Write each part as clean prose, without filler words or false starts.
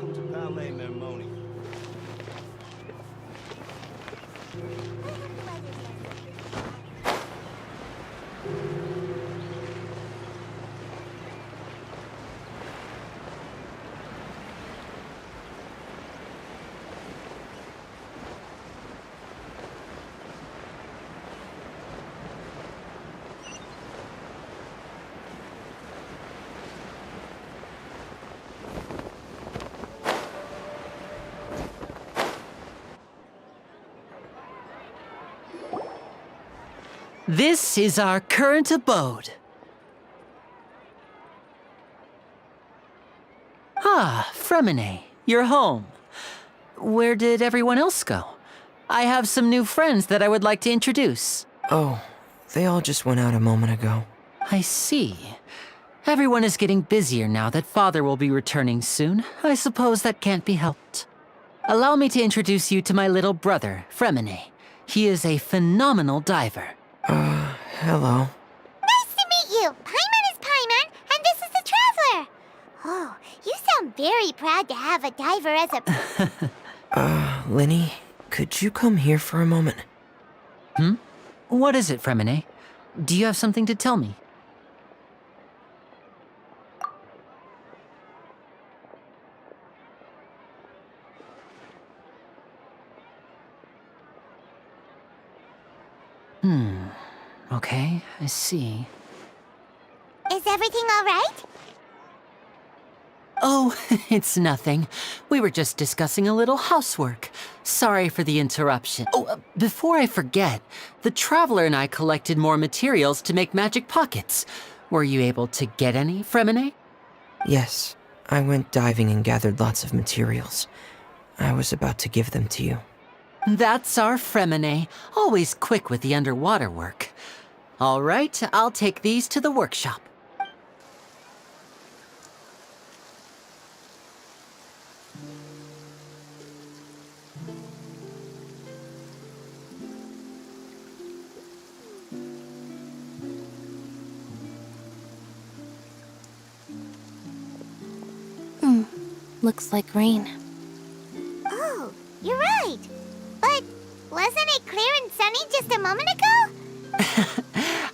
Welcome to Palais Mermoni. This is our current abode. Ah, Fremine, you're home. Where did everyone else go? I have some new friends that I would like to introduce. Oh, they all just went out a moment ago. I see. Everyone is getting busier now that Father will be returning soon. I suppose that can't be helped. Allow me to introduce you to my little brother, Fremine. He is a phenomenal diver. Hello. Nice to meet you! Paimon is Paimon, and this is the Traveler! Oh, you sound very proud to have a diver as a... Linny, could you come here for a moment? What is it, Fremine? Do you have something to tell me? Okay, I see. Is everything all right? Oh, it's nothing. We were just discussing a little housework. Sorry for the interruption. Oh, before I forget, the Traveler and I collected more materials to make magic pockets. Were you able to get any, Fremine? Yes, I went diving and gathered lots of materials. I was about to give them to you. That's our Fremine, always quick with the underwater work. All right, I'll take these to the workshop. Looks like rain. Oh, you're right. But wasn't it clear and sunny just a moment ago?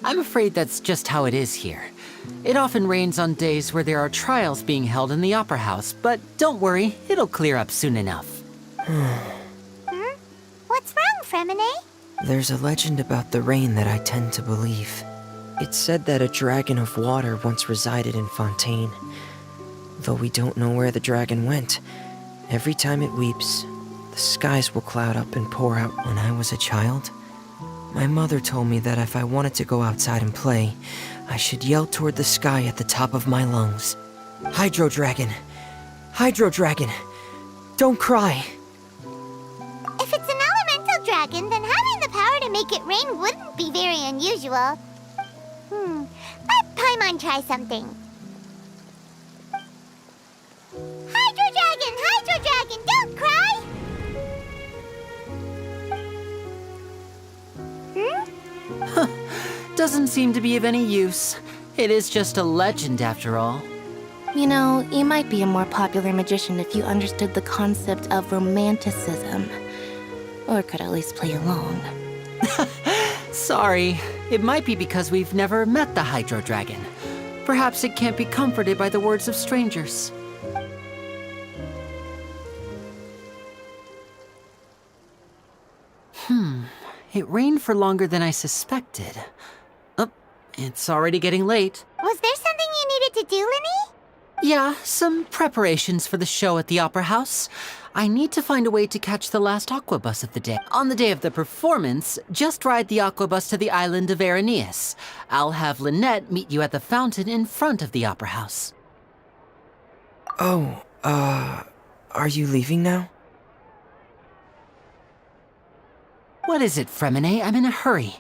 I'm afraid that's just how it is here. It often rains on days where there are trials being held in the Opera House, but don't worry, it'll clear up soon enough. What's wrong, Fremine? There's a legend about the rain that I tend to believe. It's said that a dragon of water once resided in Fontaine. Though we don't know where the dragon went, every time it weeps, the skies will cloud up and pour out. When I was a child, my mother told me that if I wanted to go outside and play, I should yell toward the sky at the top of my lungs. Hydro Dragon! Hydro Dragon! Don't cry! If it's an elemental dragon, then having the power to make it rain wouldn't be very unusual. Let Paimon try something. Hydro Dragon, don't cry! Doesn't seem to be of any use. It is just a legend after all. You know, you might be a more popular magician if you understood the concept of romanticism. Or could at least play along. Sorry, it might be because we've never met the Hydro Dragon. Perhaps it can't be comforted by the words of strangers. It rained for longer than I suspected. Oh, it's already getting late. Was there something you needed to do, Linny? Yeah, some preparations for the show at the Opera House. I need to find a way to catch the last aqua bus of the day. On the day of the performance, just ride the aqua bus to the island of Araneus. I'll have Lynette meet you at the fountain in front of the Opera House. Oh, are you leaving now? What is it, Fremine? I'm in a hurry.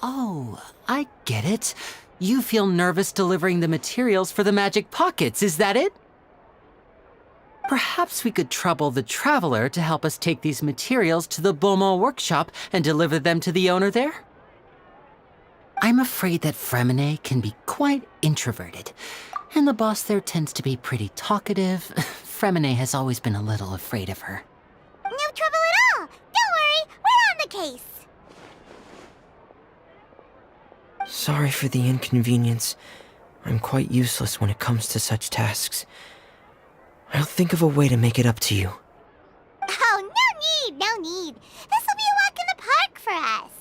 Oh, I get it. You feel nervous delivering the materials for the magic pockets, is that it? Perhaps we could trouble the Traveler to help us take these materials to the Beaumont workshop and deliver them to the owner there? I'm afraid that Fremine can be quite introverted, and the boss there tends to be pretty talkative, Fremine has always been a little afraid of her. No trouble at all. Don't worry, we're on the case. Sorry for the inconvenience. I'm quite useless when it comes to such tasks. I'll think of a way to make it up to you. Oh, no need. This will be a walk in the park for us.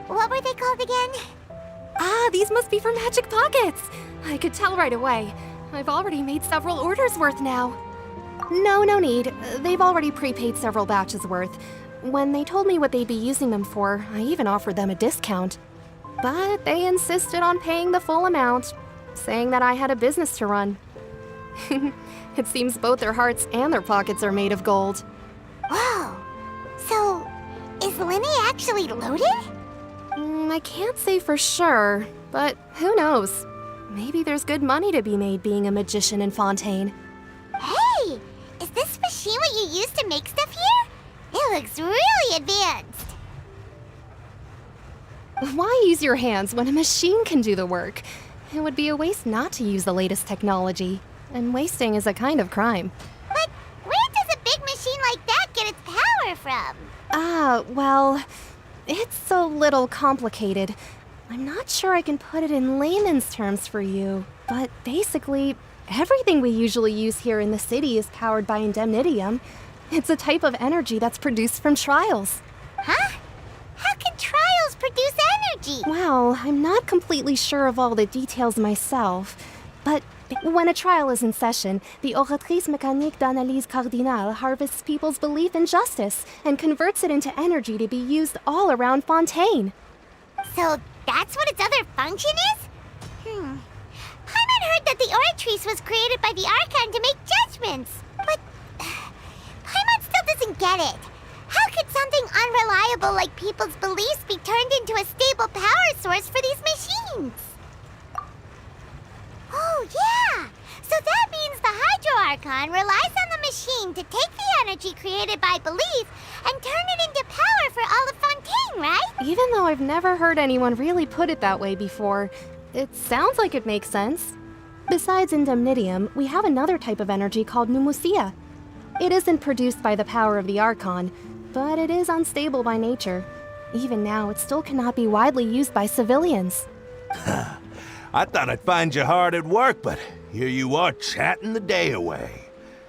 What were they called again? Ah, these must be for magic pockets! I could tell right away. I've already made several orders worth now. No need. They've already prepaid several batches worth. When they told me what they'd be using them for, I even offered them a discount. But they insisted on paying the full amount, saying that I had a business to run. It seems both their hearts and their pockets are made of gold. Whoa. So, is Linny actually loaded? I can't say for sure, but who knows? Maybe there's good money to be made being a magician in Fontaine. Hey! Is this machine what you use to make stuff here? It looks really advanced. Why use your hands when a machine can do the work? It would be a waste not to use the latest technology, and wasting is a kind of crime. But where does a big machine like that get its power from? Well, it's a little complicated. I'm not sure I can put it in layman's terms for you, but basically, everything we usually use here in the city is powered by indemnitium. It's a type of energy that's produced from trials. Huh? How can trials produce energy? Well, I'm not completely sure of all the details myself, but when a trial is in session, the Oratrice Mécanique d'Analyse Cardinale harvests people's belief in justice and converts it into energy to be used all around Fontaine. So that's what its other function is? Paimon heard that the Oratrice was created by the Archon to make judgments, but Paimon still doesn't get it. How could something unreliable like people's beliefs be turned into a stable power source for these machines? Oh, yeah! So that means the Hydro Archon relies on the machine to take the energy created by belief and turn it into power for all of Fontaine, right? Even though I've never heard anyone really put it that way before, it sounds like it makes sense. Besides indemnitium, we have another type of energy called pneumosia. It isn't produced by the power of the Archon, but it is unstable by nature. Even now, it still cannot be widely used by civilians. I thought I'd find you hard at work, but here you are chatting the day away.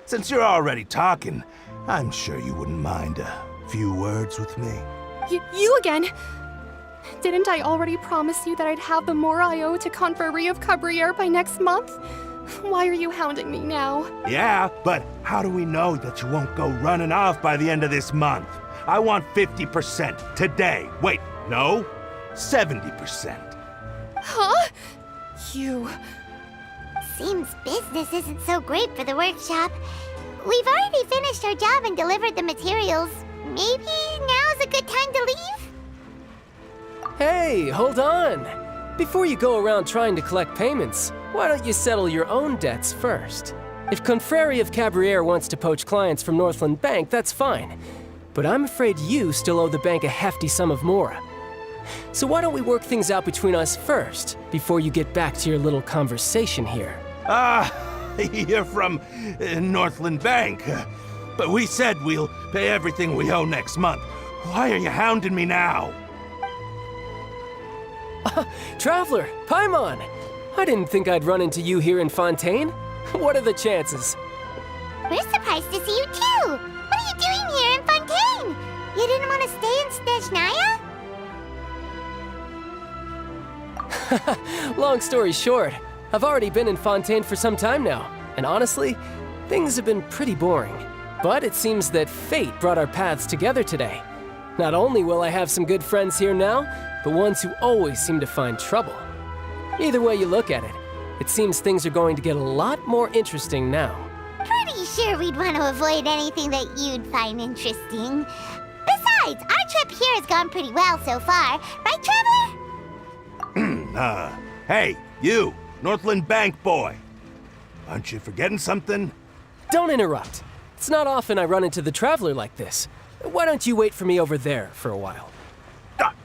Since you're already talking, I'm sure you wouldn't mind a few words with me. You again? Didn't I already promise you that I'd have the more I owe to Confrérie of Cabriere by next month? Why are you hounding me now? Yeah, but how do we know that you won't go running off by the end of this month? I want 50% today. Wait, no, 70%. Huh? You... Seems business isn't so great for the workshop. We've already finished our job and delivered the materials. Maybe now's a good time to leave? Hey, hold on! Before you go around trying to collect payments, why don't you settle your own debts first? If Confrérie of Cabriere wants to poach clients from Northland Bank, that's fine. But I'm afraid you still owe the bank a hefty sum of mora. So why don't we work things out between us first, before you get back to your little conversation here? You're from Northland Bank. But we said we'll pay everything we owe next month. Why are you hounding me now? Traveler, Paimon! I didn't think I'd run into you here in Fontaine. What are the chances? We're surprised to see you too! What are you doing here in Fontaine? You didn't want to stay in Snezhnaya? Long story short, I've already been in Fontaine for some time now, and honestly, things have been pretty boring. But it seems that fate brought our paths together today. Not only will I have some good friends here now, but ones who always seem to find trouble. Either way you look at it, It seems things are going to get a lot more interesting now. Pretty sure we'd want to avoid anything that you'd find interesting. Besides, our trip here has gone pretty well so far. Right, Traveler? Hey, you, Northland Bank boy. Aren't you forgetting something? Don't interrupt. It's not often I run into the Traveler like this. Why don't you wait for me over there for a while?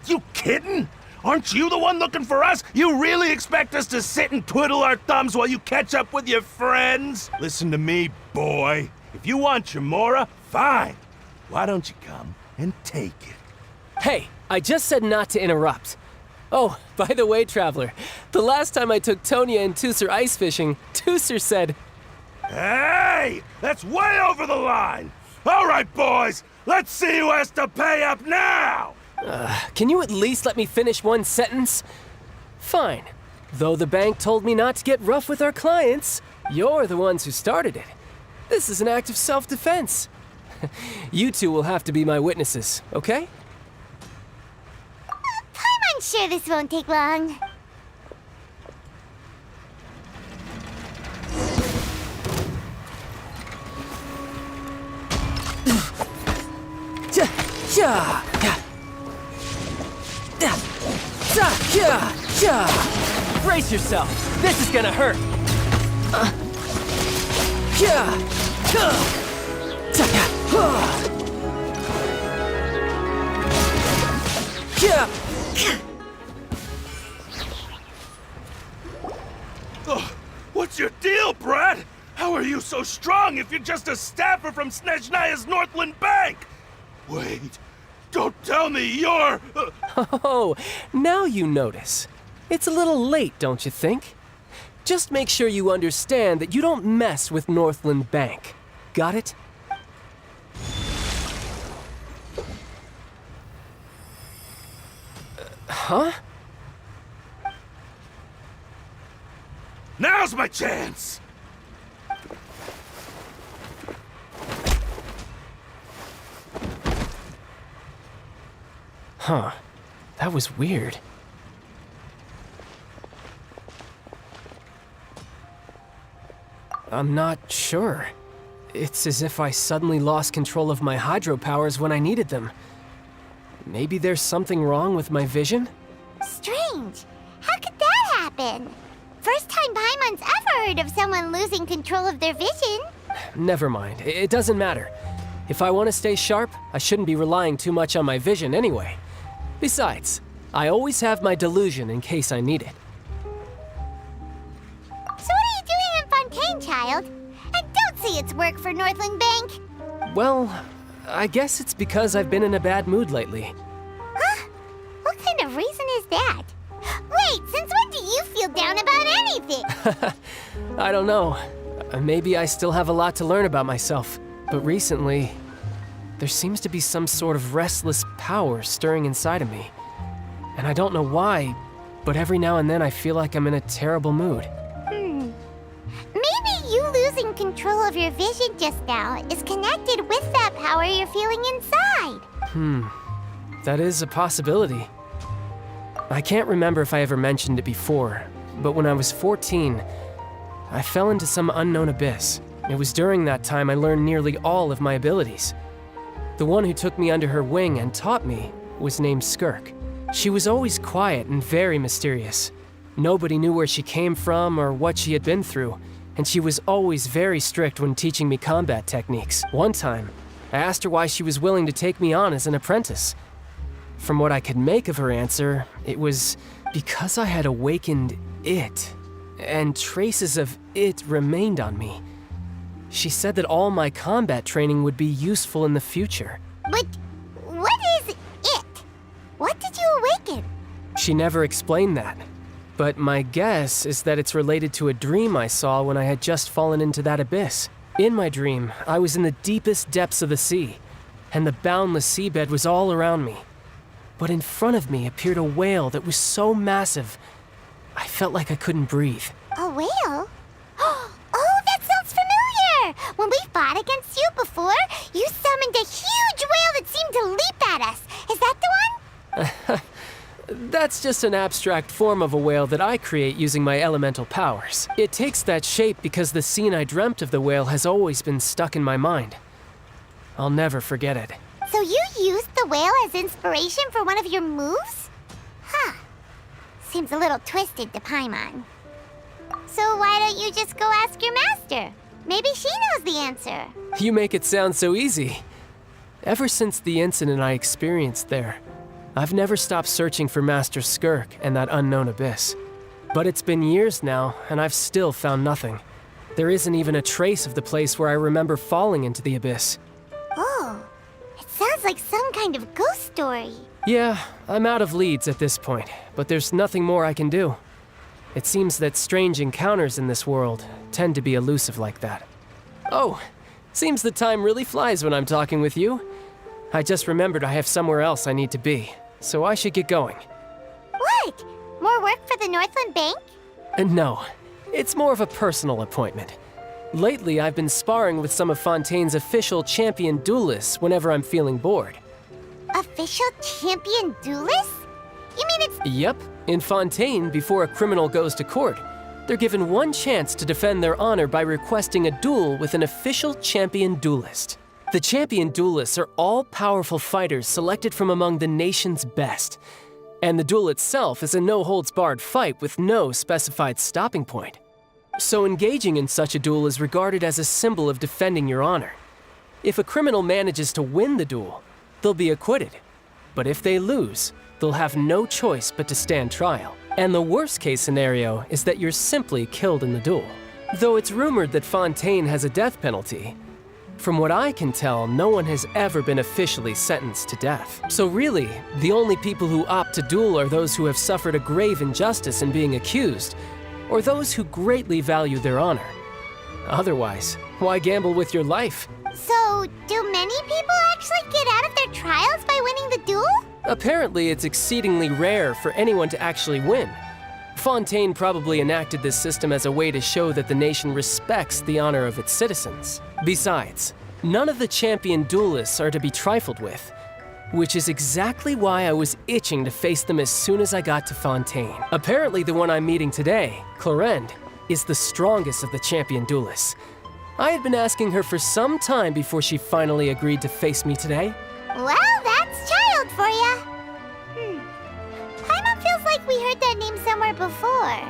You kidding? Aren't you the one looking for us? You really expect us to sit and twiddle our thumbs while you catch up with your friends? Listen to me, boy. If you want your Mora, fine. Why don't you come and take it? Hey, I just said not to interrupt. Oh, by the way, Traveler, the last time I took Tonya and Tooser ice fishing, Tooser said, Hey! That's way over the line! All right, boys, let's see who has to pay up now! Can you at least let me finish one sentence? Fine. Though the bank told me not to get rough with our clients, you're the ones who started it. This is an act of self-defense. You two will have to be my witnesses, okay? I'm sure this won't take long. Brace yourself. This is gonna hurt. What's your deal, Brad? How are you so strong if you're just a staffer from Snezhnaya's Northland Bank? Wait, don't tell me you're... Oh, now you notice. It's a little late, don't you think? Just make sure you understand that you don't mess with Northland Bank. Got it? Huh? Now's my chance! Huh. That was weird. I'm not sure. It's as if I suddenly lost control of my hydro powers when I needed them. Maybe there's something wrong with my vision? Strange. How could that happen? First time Paimon's ever heard of someone losing control of their vision. Never mind. It doesn't matter. If I want to stay sharp, I shouldn't be relying too much on my vision anyway. Besides, I always have my delusion in case I need it. So what are you doing in Fontaine, child? I don't see its work for Northland Bank. Well, I guess it's because I've been in a bad mood lately. Huh? What kind of reason is that? Wait, since when do you feel down about anything? I don't know. Maybe I still have a lot to learn about myself. But recently, there seems to be some sort of restless power stirring inside of me. And I don't know why, but every now and then I feel like I'm in a terrible mood. Maybe you losing control of your vision just now is connected with that power you're feeling inside. That is a possibility. I can't remember if I ever mentioned it before, but when I was 14, I fell into some unknown abyss. It was during that time I learned nearly all of my abilities. The one who took me under her wing and taught me was named Skirk. She was always quiet and very mysterious. Nobody knew where she came from or what she had been through, and she was always very strict when teaching me combat techniques. One time, I asked her why she was willing to take me on as an apprentice. From what I could make of her answer, it was because I had awakened it, and traces of it remained on me. She said that all my combat training would be useful in the future. But what is it? What did you awaken? She never explained that, but my guess is that it's related to a dream I saw when I had just fallen into that abyss. In my dream, I was in the deepest depths of the sea, and the boundless seabed was all around me. But in front of me appeared a whale that was so massive, I felt like I couldn't breathe. A whale? Oh, that sounds familiar! When we fought against you before, you summoned a huge whale that seemed to leap at us. Is that the one? That's just an abstract form of a whale that I create using my elemental powers. It takes that shape because the scene I dreamt of the whale has always been stuck in my mind. I'll never forget it. So you used the whale as inspiration for one of your moves? Huh. Seems a little twisted to Paimon. So why don't you just go ask your master? Maybe she knows the answer. You make it sound so easy. Ever since the incident I experienced there, I've never stopped searching for Master Skirk and that unknown abyss. But it's been years now, and I've still found nothing. There isn't even a trace of the place where I remember falling into the abyss. Oh, it sounds like some kind of ghost story. Yeah, I'm out of leads at this point, but there's nothing more I can do. It seems that strange encounters in this world tend to be elusive like that. Oh, seems the time really flies when I'm talking with you. I just remembered I have somewhere else I need to be, so I should get going. What? More work for the Northland Bank? No, it's more of a personal appointment. Lately, I've been sparring with some of Fontaine's official champion duelists whenever I'm feeling bored. Official champion duelist? You mean it's... Yep. In Fontaine, before a criminal goes to court, they're given one chance to defend their honor by requesting a duel with an official champion duelist. The champion duelists are all-powerful fighters selected from among the nation's best. And the duel itself is a no-holds-barred fight with no specified stopping point. So engaging in such a duel is regarded as a symbol of defending your honor. If a criminal manages to win the duel, they'll be acquitted. But if they lose, they'll have no choice but to stand trial. And the worst-case scenario is that you're simply killed in the duel. Though it's rumored that Fontaine has a death penalty, from what I can tell, no one has ever been officially sentenced to death. So really, the only people who opt to duel are those who have suffered a grave injustice in being accused, or those who greatly value their honor. Otherwise, why gamble with your life? So, do many people actually get out of their trials by winning the duel? Apparently, it's exceedingly rare for anyone to actually win. Fontaine probably enacted this system as a way to show that the nation respects the honor of its citizens. Besides, none of the champion duelists are to be trifled with, which is exactly why I was itching to face them as soon as I got to Fontaine. Apparently, the one I'm meeting today, Clorinde, is the strongest of the champion duelists. I had been asking her for some time before she finally agreed to face me today. Well, that's child for ya. Paimon feels like we heard that name somewhere before.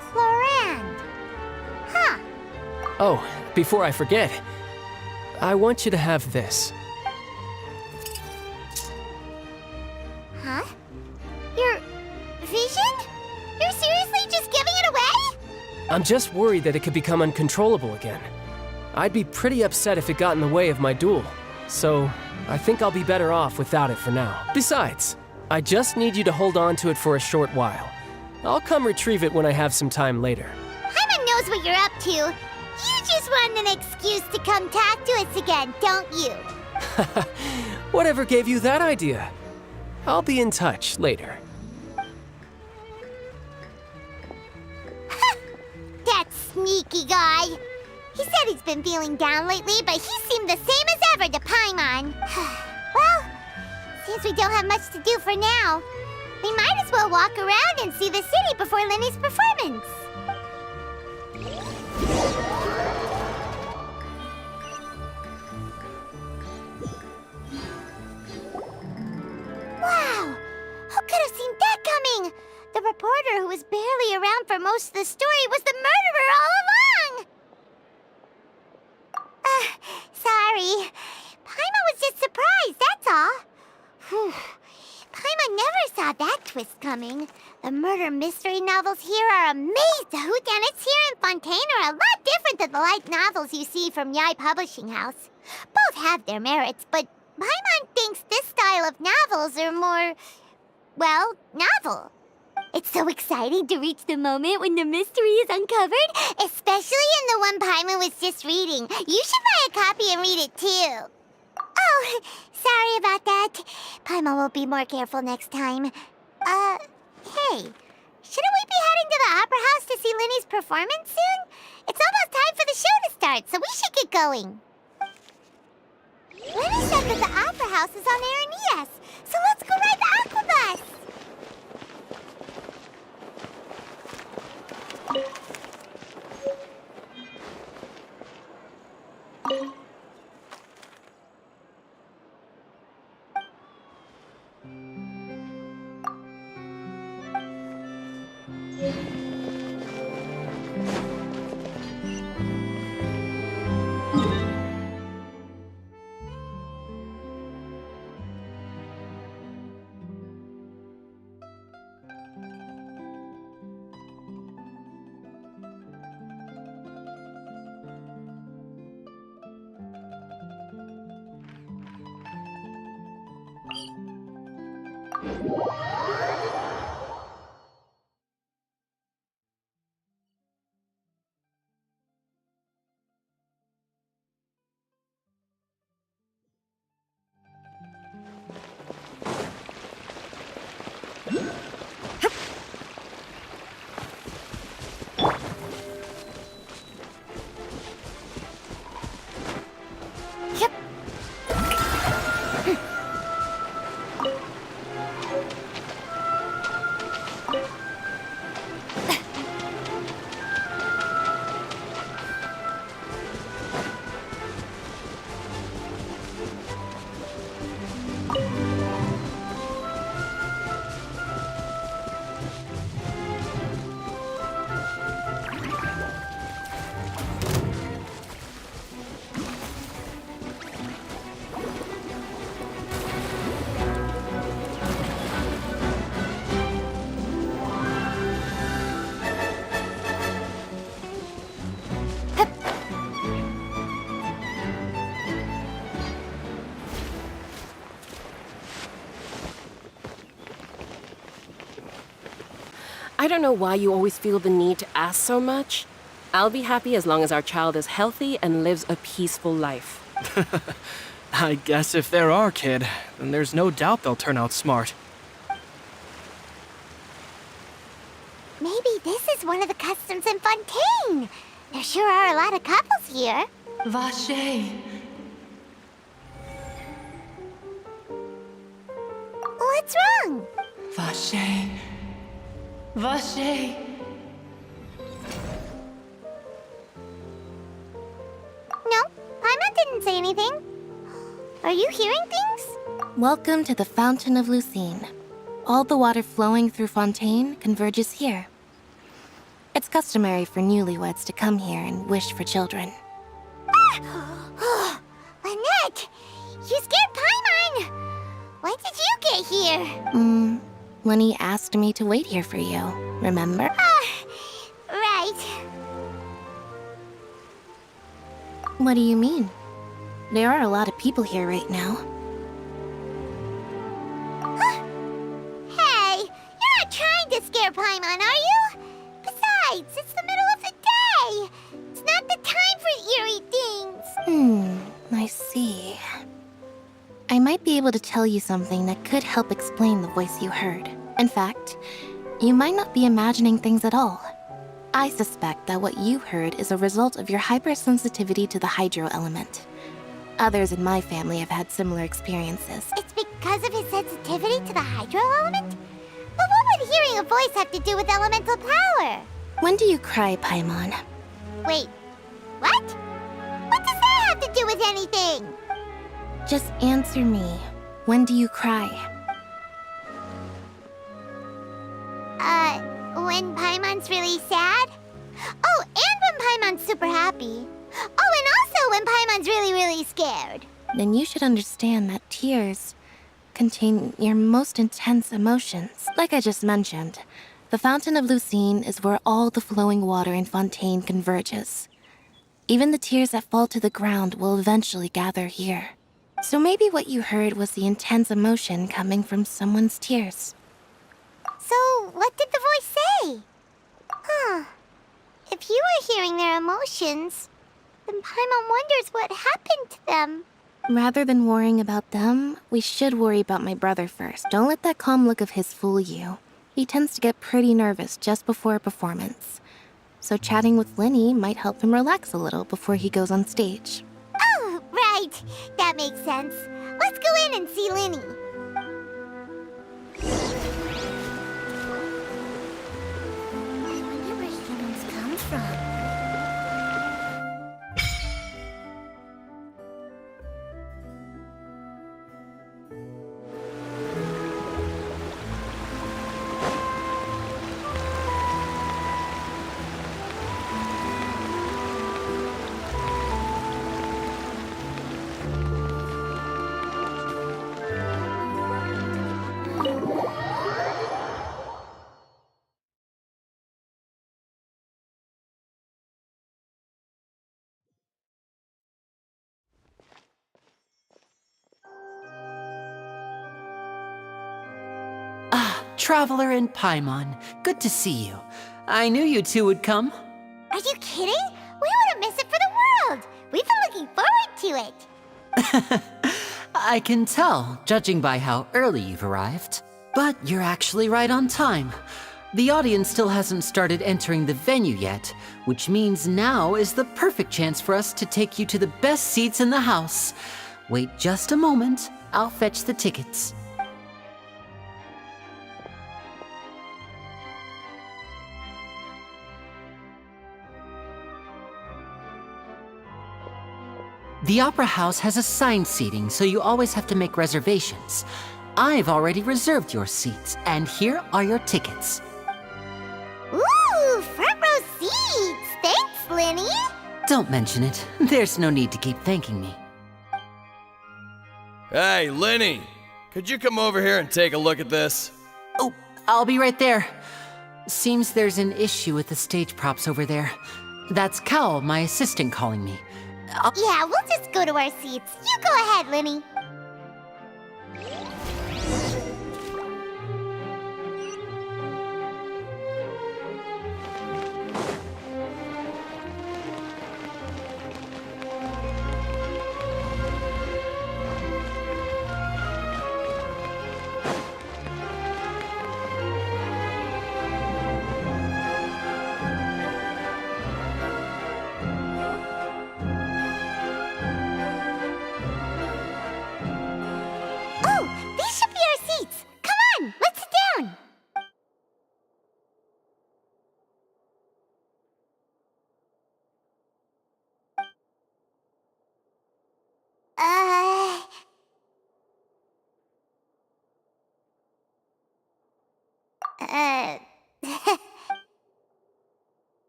Clorinde. Huh. Oh, before I forget, I want you to have this. Huh? Your vision? You're seriously just giving it away? I'm just worried that it could become uncontrollable again. I'd be pretty upset if it got in the way of my duel, so I think I'll be better off without it for now. Besides, I just need you to hold on to it for a short while. I'll come retrieve it when I have some time later. Paimon knows what you're up to. You just want an excuse to come talk to us again, don't you? Whatever gave you that idea? I'll be in touch later. That sneaky guy. He said he's been feeling down lately, but he seemed the same as ever to Paimon. Well, since we don't have much to do for now, we might as well walk around and see the city before Lenny's performance. Wow! Who could have seen that coming? The reporter who was barely around for most of the story was the murderer all along! Sorry. Paimon was just surprised, that's all. Whew. Paimon never saw that twist coming. The murder mystery novels here are amazed. The whodunits here in Fontaine are a lot different than the light novels you see from Yai Publishing House. Both have their merits, but Paimon thinks this style of novels are more, well, novel. It's so exciting to reach the moment when the mystery is uncovered, especially in the one Paimon was just reading. You should buy a copy and read it too. Oh, sorry about that. Paimon will be more careful next time. Hey, shouldn't we be heading to the Opera House to see Lenny's performance soon? It's almost time for the show to start, so we should get going. Lenny said that the Opera House is on Aranias, so let's go ride the Aquabus. I don't know why you always feel the need to ask so much. I'll be happy as long as our child is healthy and lives a peaceful life. I guess if they're our kid, then there's no doubt they'll turn out smart. Maybe this is one of the customs in Fontaine. There sure are a lot of couples here. Vache. What's wrong? Vache. Vache. No, Paimon didn't say anything. Are you hearing things? Welcome to the Fountain of Lucine. All the water flowing through Fontaine converges here. It's customary for newlyweds to come here and wish for children. Ah! Lynette! You scared Paimon! When did you get here? Lenny asked me to wait here for you, remember? Right. What do you mean? There are a lot of people here right now. Hey, you're not trying to scare Paimon, are you? Besides, it's the middle of the day. It's not the time for eerie things. I see. I might be able to tell you something that could help explain the voice you heard. In fact, you might not be imagining things at all. I suspect that what you heard is a result of your hypersensitivity to the hydro element. Others in my family have had similar experiences. It's because of his sensitivity to the hydro element? But what would hearing a voice have to do with elemental power? When do you cry, Paimon? Wait, what? What does that have to do with anything? Just answer me. When do you cry? When Paimon's really sad? Oh, and when Paimon's super happy. Oh, and also when Paimon's really, really scared. Then you should understand that tears contain your most intense emotions. Like I just mentioned, the Fountain of Lucine is where all the flowing water in Fontaine converges. Even the tears that fall to the ground will eventually gather here. So maybe what you heard was the intense emotion coming from someone's tears. So, what did the voice say? If you were hearing their emotions, then Paimon wonders what happened to them. Rather than worrying about them, we should worry about my brother first. Don't let that calm look of his fool you. He tends to get pretty nervous just before a performance. So chatting with Lenny might help him relax a little before he goes on stage. Oh, right. That makes sense. Let's go in and see Lenny. I wonder where he comes from? Traveler and Paimon, good to see you. I knew you two would come. Are you kidding? We wouldn't miss it for the world. We've been looking forward to it. I can tell, judging by how early you've arrived. But you're actually right on time. The audience still hasn't started entering the venue yet, which means now is the perfect chance for us to take you to the best seats in the house. Wait just a moment, I'll fetch the tickets. The Opera House has assigned seating, so you always have to make reservations. I've already reserved your seats, and here are your tickets. Ooh, front row seats! Thanks, Linny! Don't mention it. There's no need to keep thanking me. Hey, Linny! Could you come over here and take a look at this? Oh, I'll be right there. Seems there's an issue with the stage props over there. That's Cal, my assistant, calling me. Yeah, we'll just go to our seats. You go ahead, Linny.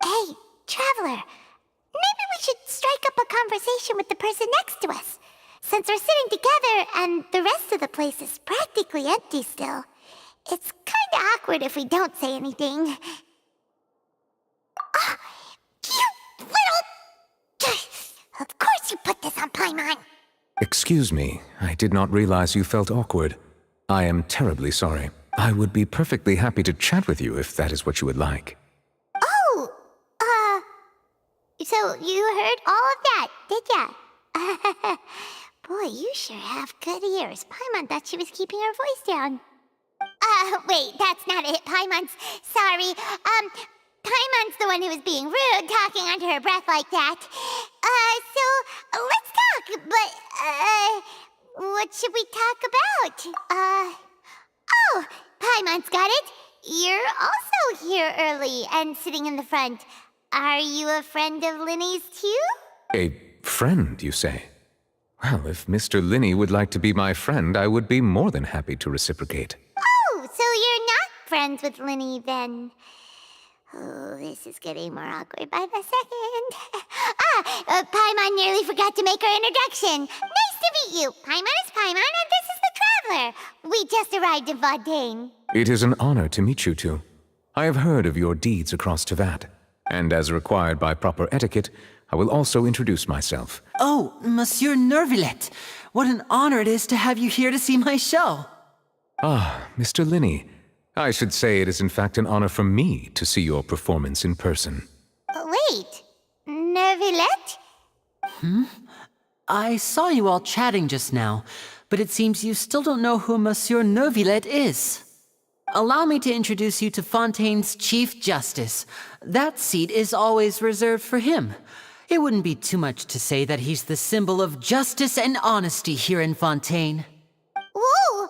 Hey, Traveler. Maybe we should strike up a conversation with the person next to us. Since we're sitting together and the rest of the place is practically empty still, it's kinda awkward if we don't say anything. You little... Of course you put this on Paimon! Excuse me, I did not realize you felt awkward. I am terribly sorry. I would be perfectly happy to chat with you if that is what you would like. Oh, so you heard all of that, did ya? Boy, you sure have good ears. Paimon thought she was keeping her voice down. Wait, that's not it. Paimon's sorry. Paimon's the one who was being rude, talking under her breath like that. So let's talk, but, what should we talk about? Oh, Paimon's got it. You're also here early and sitting in the front. Are you a friend of Linny's too? A friend, you say? Well, if Mr. Linny would like to be my friend, I would be more than happy to reciprocate. Oh, so you're not friends with Linny then? Oh, this is getting more awkward by the second. Paimon nearly forgot to make her introduction. Nice to meet you. Paimon is Paimon, and this is the Traveler. We just arrived in Fontaine. It is an honor to meet you two. I have heard of your deeds across Tevat, and as required by proper etiquette, I will also introduce myself. Oh, Monsieur Nervillet. What an honor it is to have you here to see my show. Ah, Mr. Linny. I should say it is in fact an honor for me to see your performance in person. Wait, Nervillet? I saw you all chatting just now, but it seems you still don't know who Monsieur Nervillet is. Allow me to introduce you to Fontaine's Chief Justice. That seat is always reserved for him. It wouldn't be too much to say that he's the symbol of justice and honesty here in Fontaine. Whoa!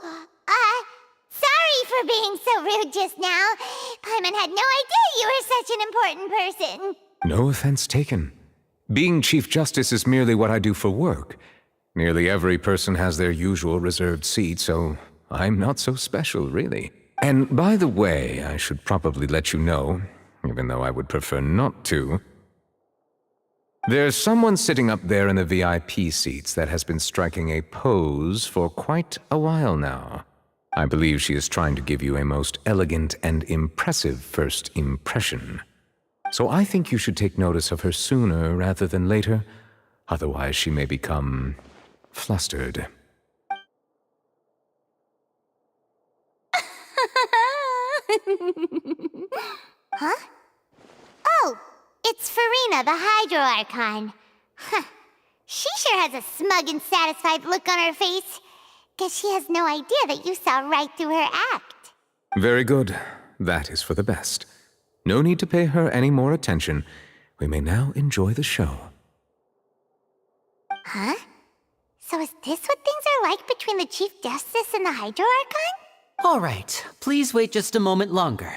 Sorry for being so rude just now. Paimon had no idea you were such an important person. No offense taken. Being Chief Justice is merely what I do for work. Nearly every person has their usual reserved seat, so I'm not so special, really. And by the way, I should probably let you know, even though I would prefer not to. There's someone sitting up there in the VIP seats that has been striking a pose for quite a while now. I believe she is trying to give you a most elegant and impressive first impression. So I think you should take notice of her sooner rather than later, otherwise she may become flustered. Huh? Oh, it's Farina, the Hydro Archon. Huh. She sure has a smug and satisfied look on her face. Guess she has no idea that you saw right through her act. Very good. That is for the best. No need to pay her any more attention. We may now enjoy the show. Huh? So is this what things are like between the Chief Justice and the Hydro Archon? All right, please wait just a moment longer.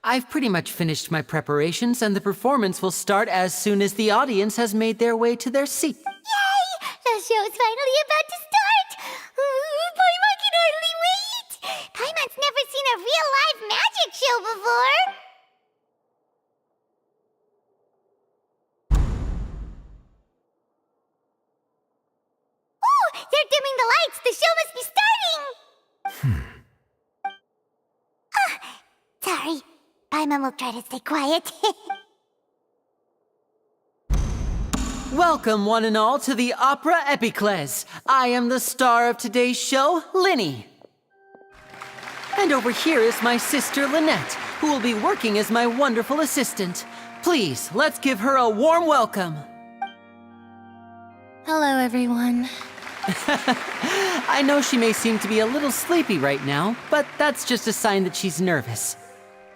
I've pretty much finished my preparations, and the performance will start as soon as the audience has made their way to their seat. Yay! The show's finally about to start! Paimon can hardly wait! Paimon's never seen a real live magic show before! Ooh! They're dimming the lights! The show must be starting! Sorry. Paimon will try to stay quiet. Welcome, one and all, to the Opera Epiclese. I am the star of today's show, Linny. And over here is my sister, Lynette, who will be working as my wonderful assistant. Please, let's give her a warm welcome. Hello, everyone. I know she may seem to be a little sleepy right now, but that's just a sign that she's nervous.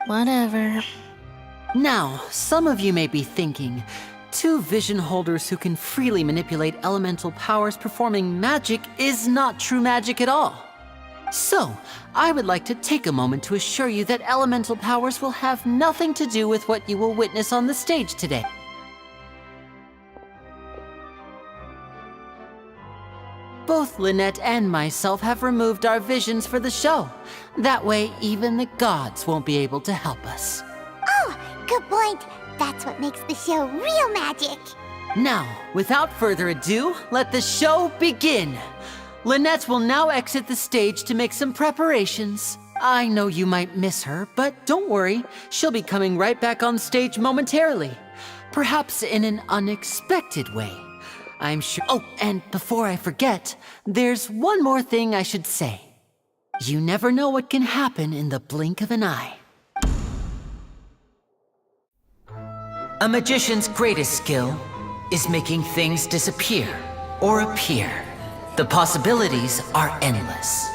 Whatever. Now, some of you may be thinking, two vision holders who can freely manipulate elemental powers performing magic is not true magic at all. So, I would like to take a moment to assure you that elemental powers will have nothing to do with what you will witness on the stage today. Both Lynette and myself have removed our visions for the show. That way, even the gods won't be able to help us. Oh, good point. That's what makes the show real magic. Now, without further ado, let the show begin. Lynette will now exit the stage to make some preparations. I know you might miss her, but don't worry. She'll be coming right back on stage momentarily. Perhaps in an unexpected way. I'm sure. Oh, and before I forget, there's one more thing I should say. You never know what can happen in the blink of an eye. A magician's greatest skill is making things disappear or appear. The possibilities are endless.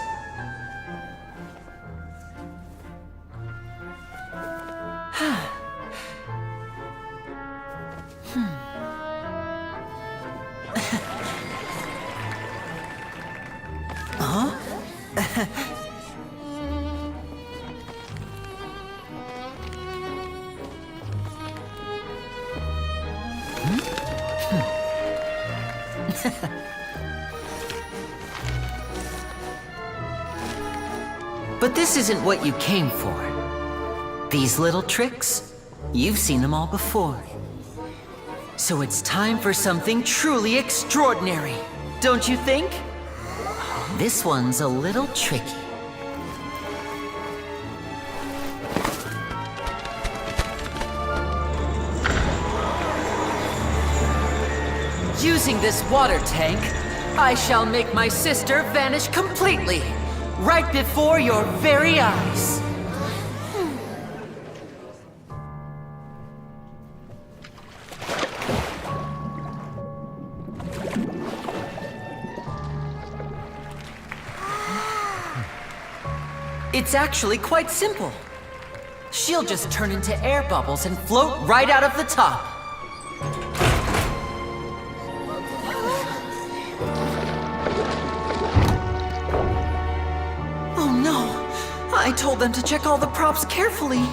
But this isn't what you came for. These little tricks, you've seen them all before. So it's time for something truly extraordinary, don't you think? This one's a little tricky. Using this water tank, I shall make my sister vanish completely, right before your very eyes. It's actually quite simple. She'll just turn into air bubbles and float right out of the top. Oh no! I told them to check all the props carefully.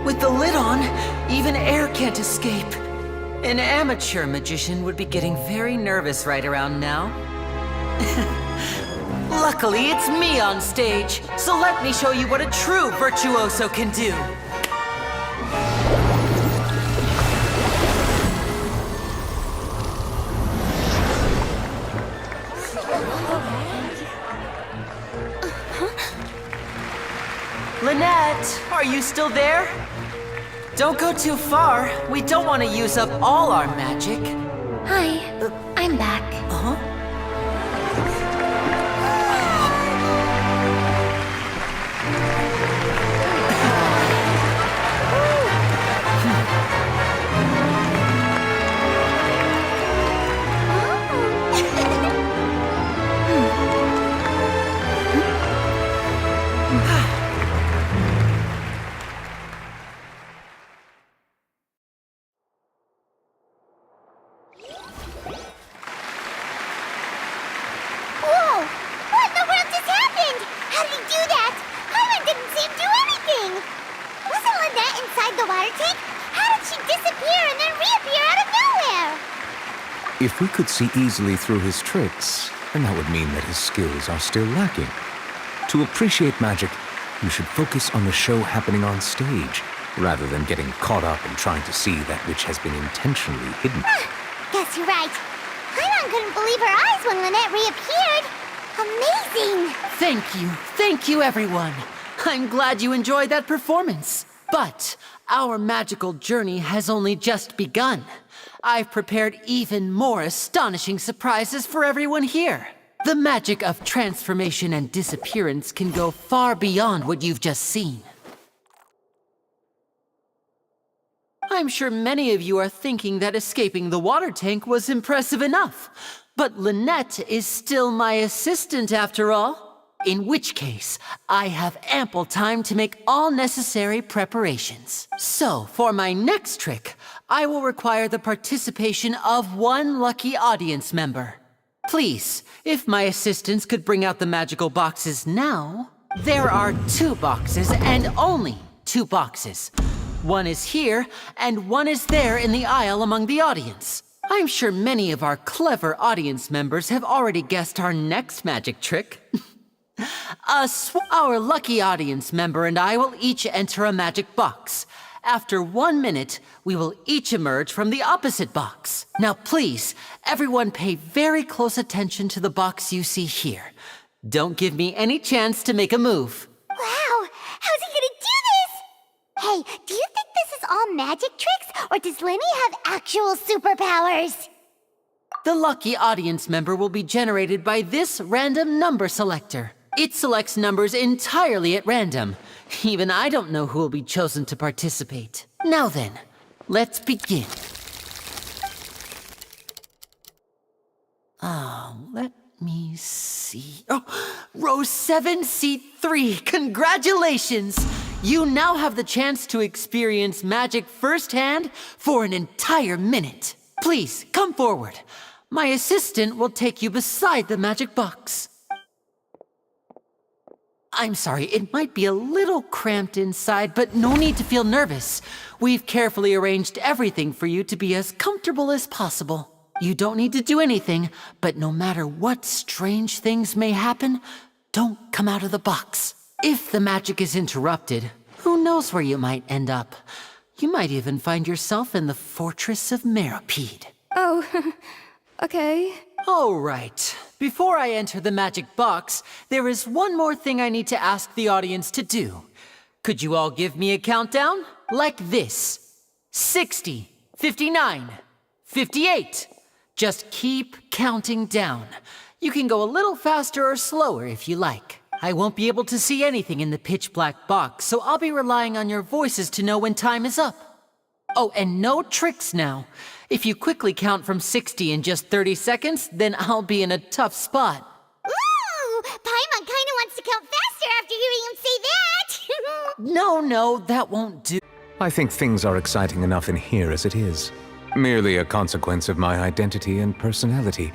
With the lid on, even air can't escape. An amateur magician would be getting very nervous right around now. Luckily, it's me on stage, so let me show you what a true virtuoso can do. Lynette, are you still there? Don't go too far. We don't want to use up all our magic. Hi, I'm back. Uh-huh. Whoa! What in the world just happened? How did he do that? Hyman didn't seem to do anything. Wasn't Lynette inside the water tank? How did she disappear and then reappear out of nowhere? If we could see easily through his tricks, then that would mean that his skills are still lacking. To appreciate magic, you should focus on the show happening on stage, rather than getting caught up in trying to see that which has been intentionally hidden. Guess you're right. Hyman couldn't believe her eyes when Lynette reappeared. Amazing! Thank you everyone. I'm glad you enjoyed that performance. But our magical journey has only just begun. I've prepared even more astonishing surprises for everyone here. The magic of transformation and disappearance can go far beyond what you've just seen. I'm sure many of you are thinking that escaping the water tank was impressive enough. But Lynette is still my assistant after all. In which case, I have ample time to make all necessary preparations. So, for my next trick, I will require the participation of one lucky audience member. Please, if my assistants could bring out the magical boxes now. There are 2 boxes and only 2 boxes. One is here, and one is there in the aisle among the audience. I'm sure many of our clever audience members have already guessed our next magic trick. Our lucky audience member and I will each enter a magic box. After 1 minute, we will each emerge from the opposite box. Now please, everyone pay very close attention to the box you see here. Don't give me any chance to make a move. Wow! How's he gonna do this? Hey, do you think this is all magic tricks, or does Lenny have actual superpowers? The lucky audience member will be generated by this random number selector. It selects numbers entirely at random. Even I don't know who will be chosen to participate. Now then, let's begin. Let me see. Oh, row 7, seat 3. Congratulations! You now have the chance to experience magic firsthand for an entire minute. Please, come forward. My assistant will take you beside the magic box. I'm sorry, it might be a little cramped inside, but no need to feel nervous. We've carefully arranged everything for you to be as comfortable as possible. You don't need to do anything, but no matter what strange things may happen, don't come out of the box. If the magic is interrupted, who knows where you might end up? You might even find yourself in the Fortress of Meropide. Oh, okay. All right. Before I enter the magic box, there is one more thing I need to ask the audience to do. Could you all give me a countdown? Like this. 60, 59, 58. Just keep counting down. You can go a little faster or slower if you like. I won't be able to see anything in the pitch black box, so I'll be relying on your voices to know when time is up. Oh, and no tricks now. If you quickly count from 60 in just 30 seconds, then I'll be in a tough spot. Ooh! Paimon kinda wants to count faster after hearing him say that! No, that won't do. I think things are exciting enough in here as it is. Merely a consequence of my identity and personality.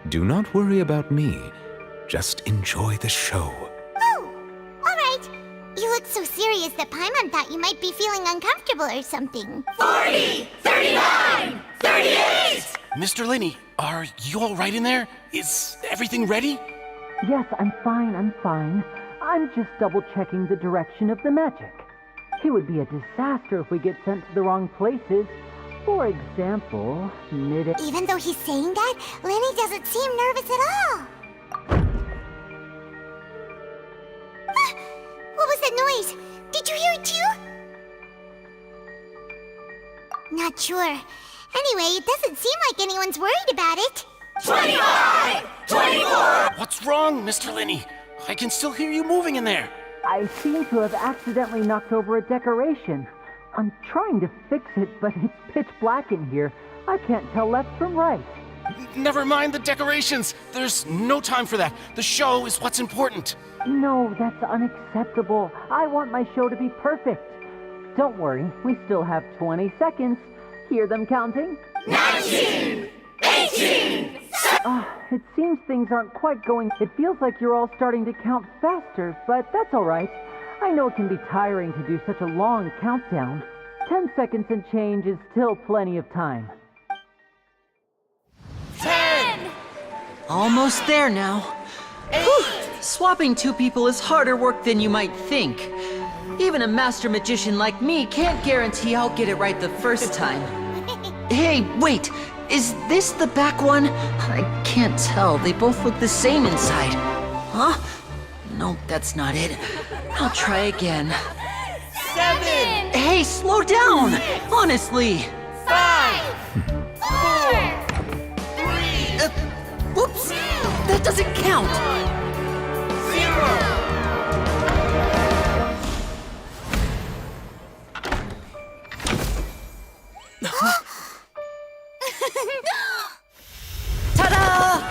Do not worry about me. Just enjoy the show. Oh! Alright. You look so serious is that Paimon thought you might be feeling uncomfortable or something. 40! 39! 38! Mr. Linney, are you all right in there? Is everything ready? Yes, I'm fine, I'm just double-checking the direction of the magic. It would be a disaster if we get sent to the wrong places. For example, Even though he's saying that, Lenny doesn't seem nervous at all. What was that noise? Did you hear it too? Not sure. Anyway, it doesn't seem like anyone's worried about it. 25! 24! What's wrong, Mr. Linney? I can still hear you moving in there. I seem to have accidentally knocked over a decoration. I'm trying to fix it, but it's pitch black in here. I can't tell left from right. Never mind the decorations. There's no time for that. The show is what's important. No, that's unacceptable. I want my show to be perfect. Don't worry, we still have 20 seconds. Hear them counting? 19! 18! It seems things aren't quite going. It feels like you're all starting to count faster, but that's all right. I know it can be tiring to do such a long countdown. 10 seconds and change is still plenty of time. 10! Almost there now. 8! Swapping two people is harder work than you might think. Even a master magician like me can't guarantee I'll get it right the first time. Hey, wait! Is this the back one? I can't tell. They both look the same inside. Huh? No, that's not it. I'll try again. 7! Hey, slow down! Honestly! 5! 4! 3! Whoops! That doesn't count! 0! Ta-da!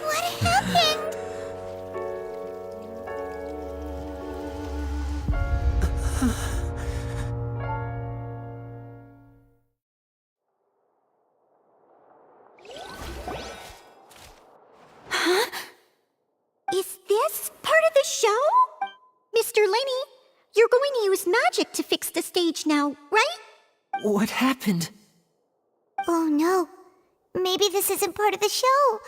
What happened? Is this part of the show? Mr. Linney, you're going to use magic to fix the stage now, right? What happened? Oh no. Maybe this isn't part of the show.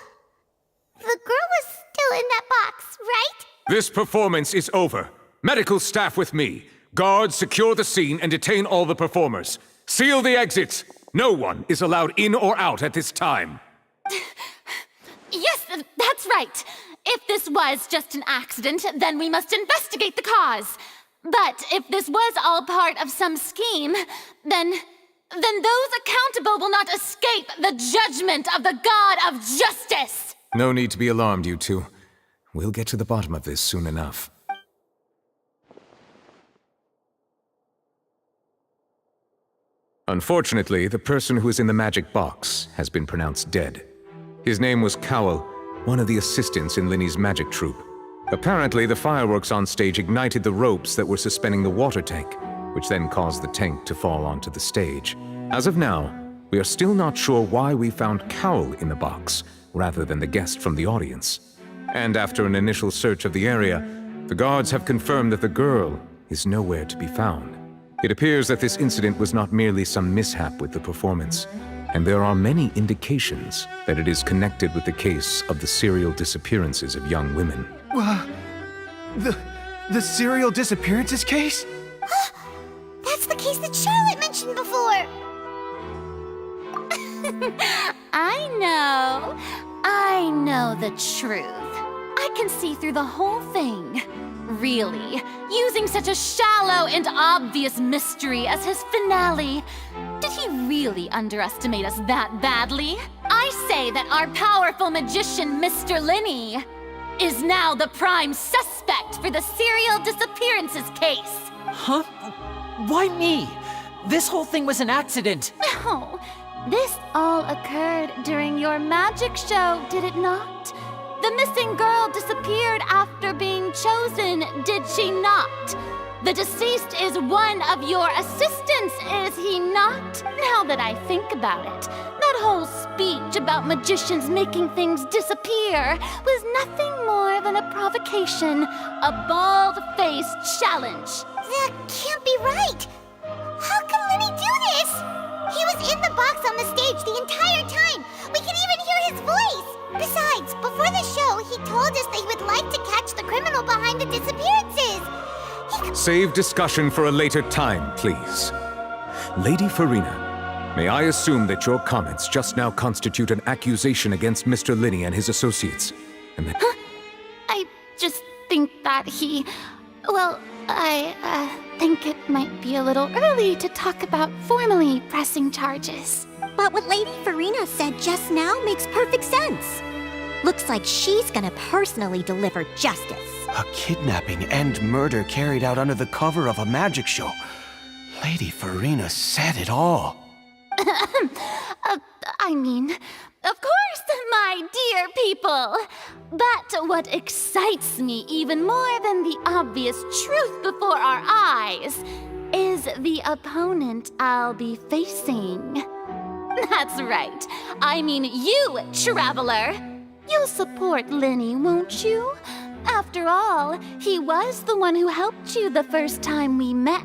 The girl was still in that box, right? This performance is over. Medical staff with me. Guards, secure the scene and detain all the performers. Seal the exits. No one is allowed in or out at this time. Yes, that's right. If this was just an accident, then we must investigate the cause. But if this was all part of some scheme, then those accountable will not escape the judgment of the God of Justice! No need to be alarmed, you two. We'll get to the bottom of this soon enough. Unfortunately, the person who is in the magic box has been pronounced dead. His name was Cowell, one of the assistants in Linny's magic troupe. Apparently, the fireworks on stage ignited the ropes that were suspending the water tank, which then caused the tank to fall onto the stage. As of now, we are still not sure why we found Cowell in the box, rather than the guest from the audience. And after an initial search of the area, the guards have confirmed that the girl is nowhere to be found. It appears that this incident was not merely some mishap with the performance, and there are many indications that it is connected with the case of the serial disappearances of young women. The serial disappearances case? That's the case that Charlotte mentioned before. I know the truth. I can see through the whole thing. Really, using such a shallow and obvious mystery as his finale. Did he really underestimate us that badly? I say that our powerful magician, Mr. Linney, is now the prime suspect for the serial disappearances case. Huh? Why me? This whole thing was an accident. Oh, this all occurred during your magic show, did it not? The missing girl disappeared after being chosen, did she not? The deceased is one of your assistants, is he not? Now that I think about it, that whole speech about magicians making things disappear was nothing more than a provocation, a bald-faced challenge. That can't be right! How can Lenny do this? He was in the box on the stage the entire time! We can even hear his voice! Besides, before the show, he told us that he would like to catch the criminal behind the disappearances! Save discussion for a later time, please. Lady Farina, may I assume that your comments just now constitute an accusation against Mr. Linney and his associates? And that I just think that well, I think it might be a little early to talk about formally pressing charges. But what Lady Farina said just now makes perfect sense. Looks like she's gonna personally deliver justice. A kidnapping and murder carried out under the cover of a magic show. Lady Farina said it all. I mean, of course, my dear people. But what excites me even more than the obvious truth before our eyes is the opponent I'll be facing. That's right. I mean you, traveler. You'll support Lenny, won't you? After all, he was the one who helped you the first time we met.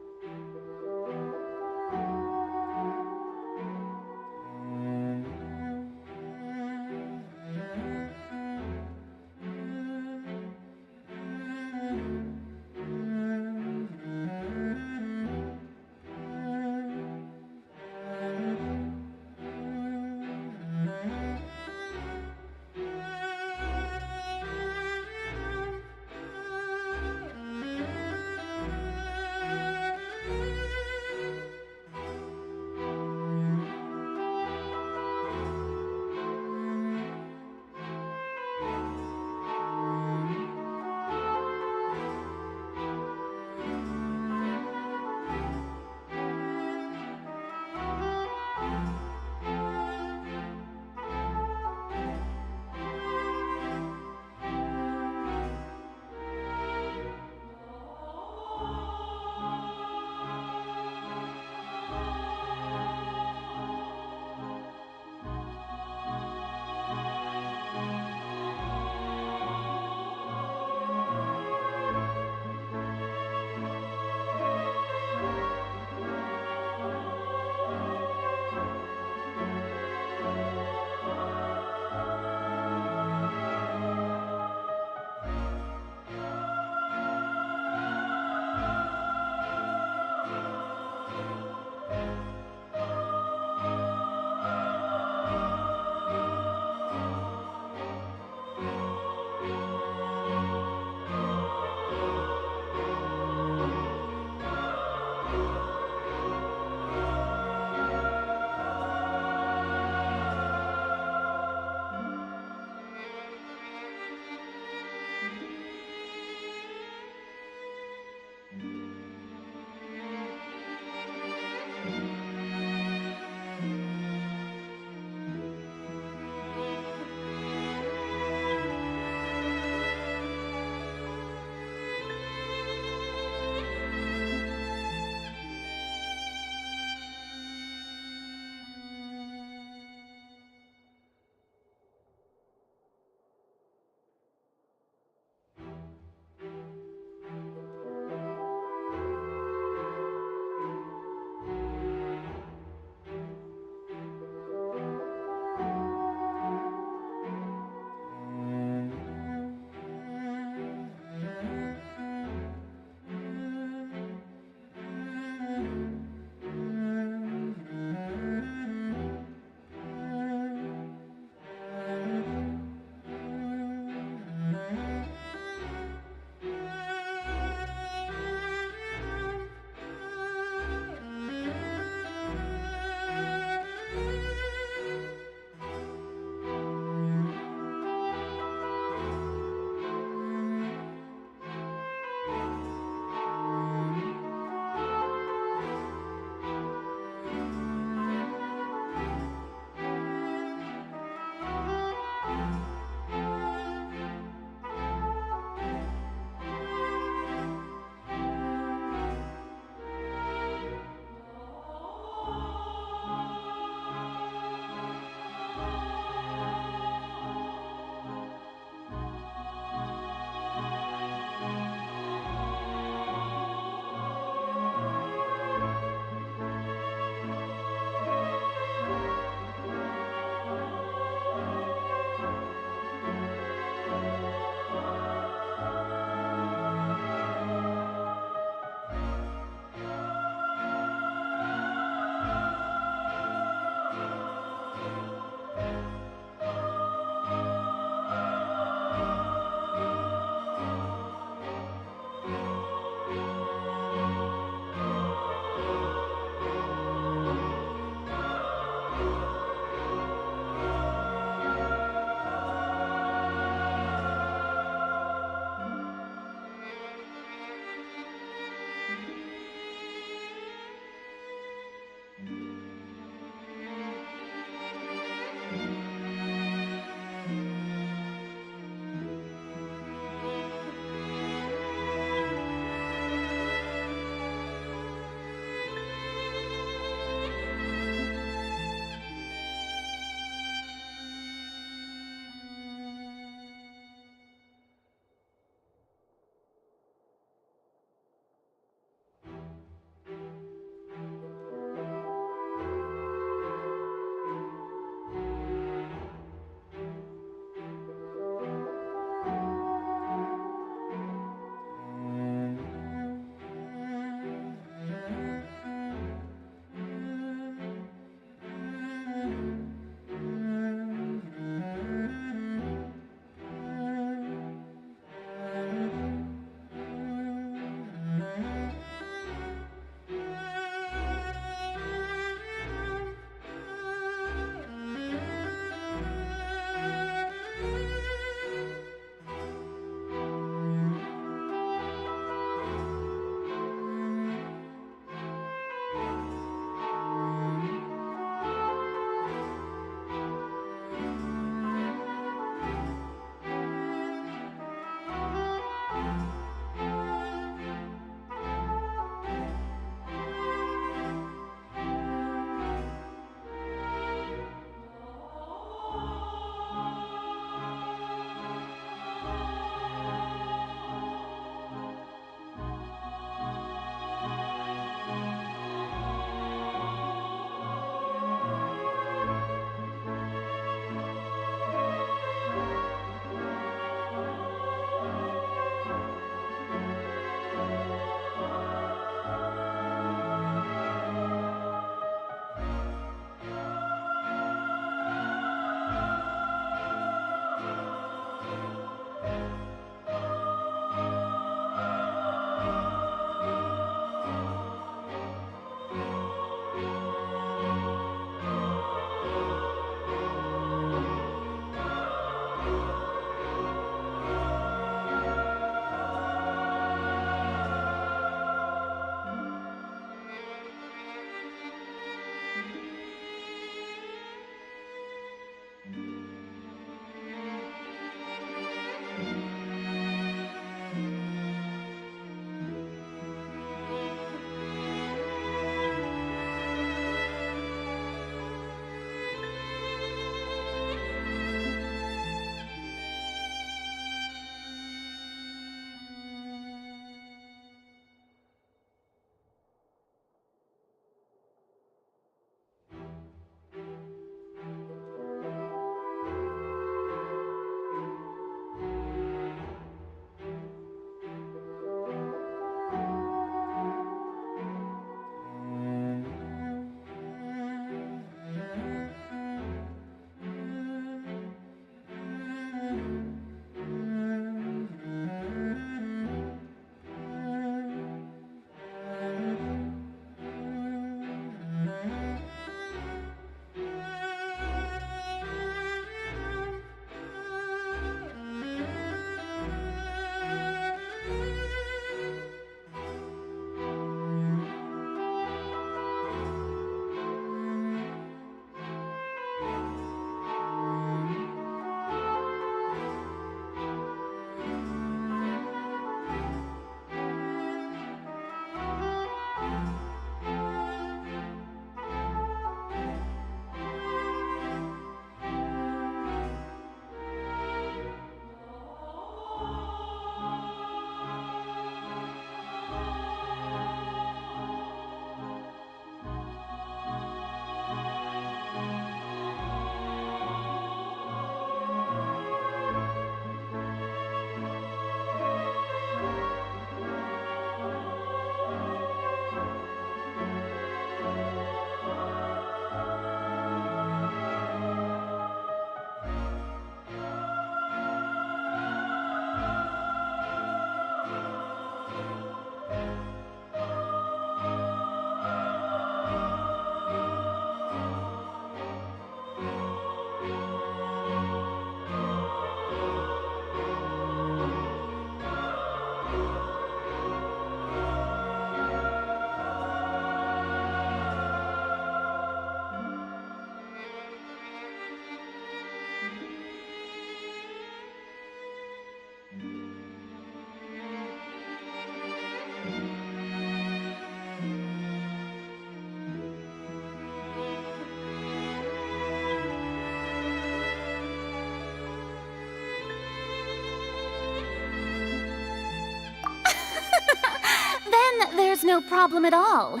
no problem at all.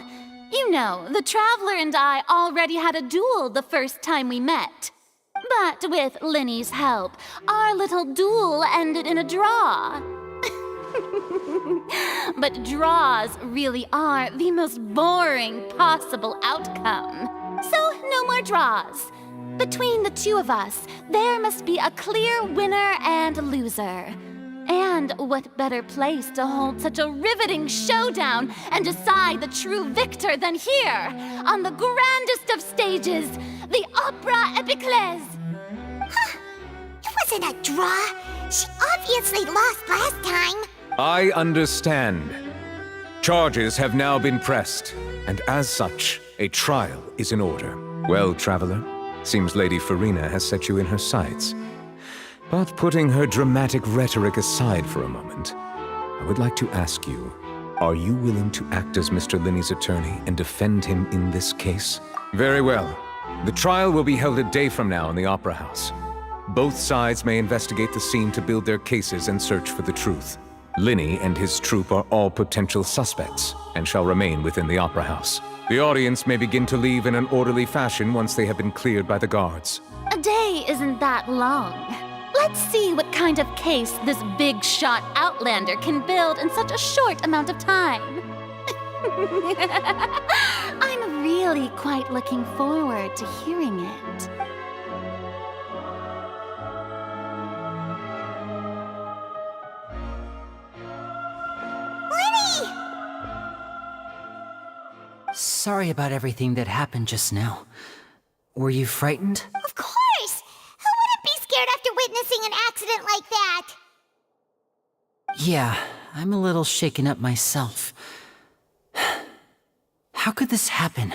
You know, the Traveler and I already had a duel the first time we met. But with Linny's help, our little duel ended in a draw. But draws really are the most boring possible outcome. So, no more draws. Between the two of us, there must be a clear winner and loser. And what better place to hold such a riveting showdown and decide the true victor than here, on the grandest of stages, the Opera Epiclese. Huh. It wasn't a draw. She obviously lost last time. I understand. Charges have now been pressed, and as such, a trial is in order. Well, Traveler, seems Lady Farina has set you in her sights. But putting her dramatic rhetoric aside for a moment, I would like to ask you, are you willing to act as Mr. Linny's attorney and defend him in this case? Very well. The trial will be held a day from now in the Opera House. Both sides may investigate the scene to build their cases and search for the truth. Linny and his troupe are all potential suspects and shall remain within the Opera House. The audience may begin to leave in an orderly fashion once they have been cleared by the guards. A day isn't that long. Let's see what kind of case this big-shot outlander can build in such a short amount of time. I'm really quite looking forward to hearing it. Linny! Sorry about everything that happened just now. Were you frightened? Of course! Who wouldn't be scared after witnessing an accident like that? Yeah, I'm a little shaken up myself. How could this happen?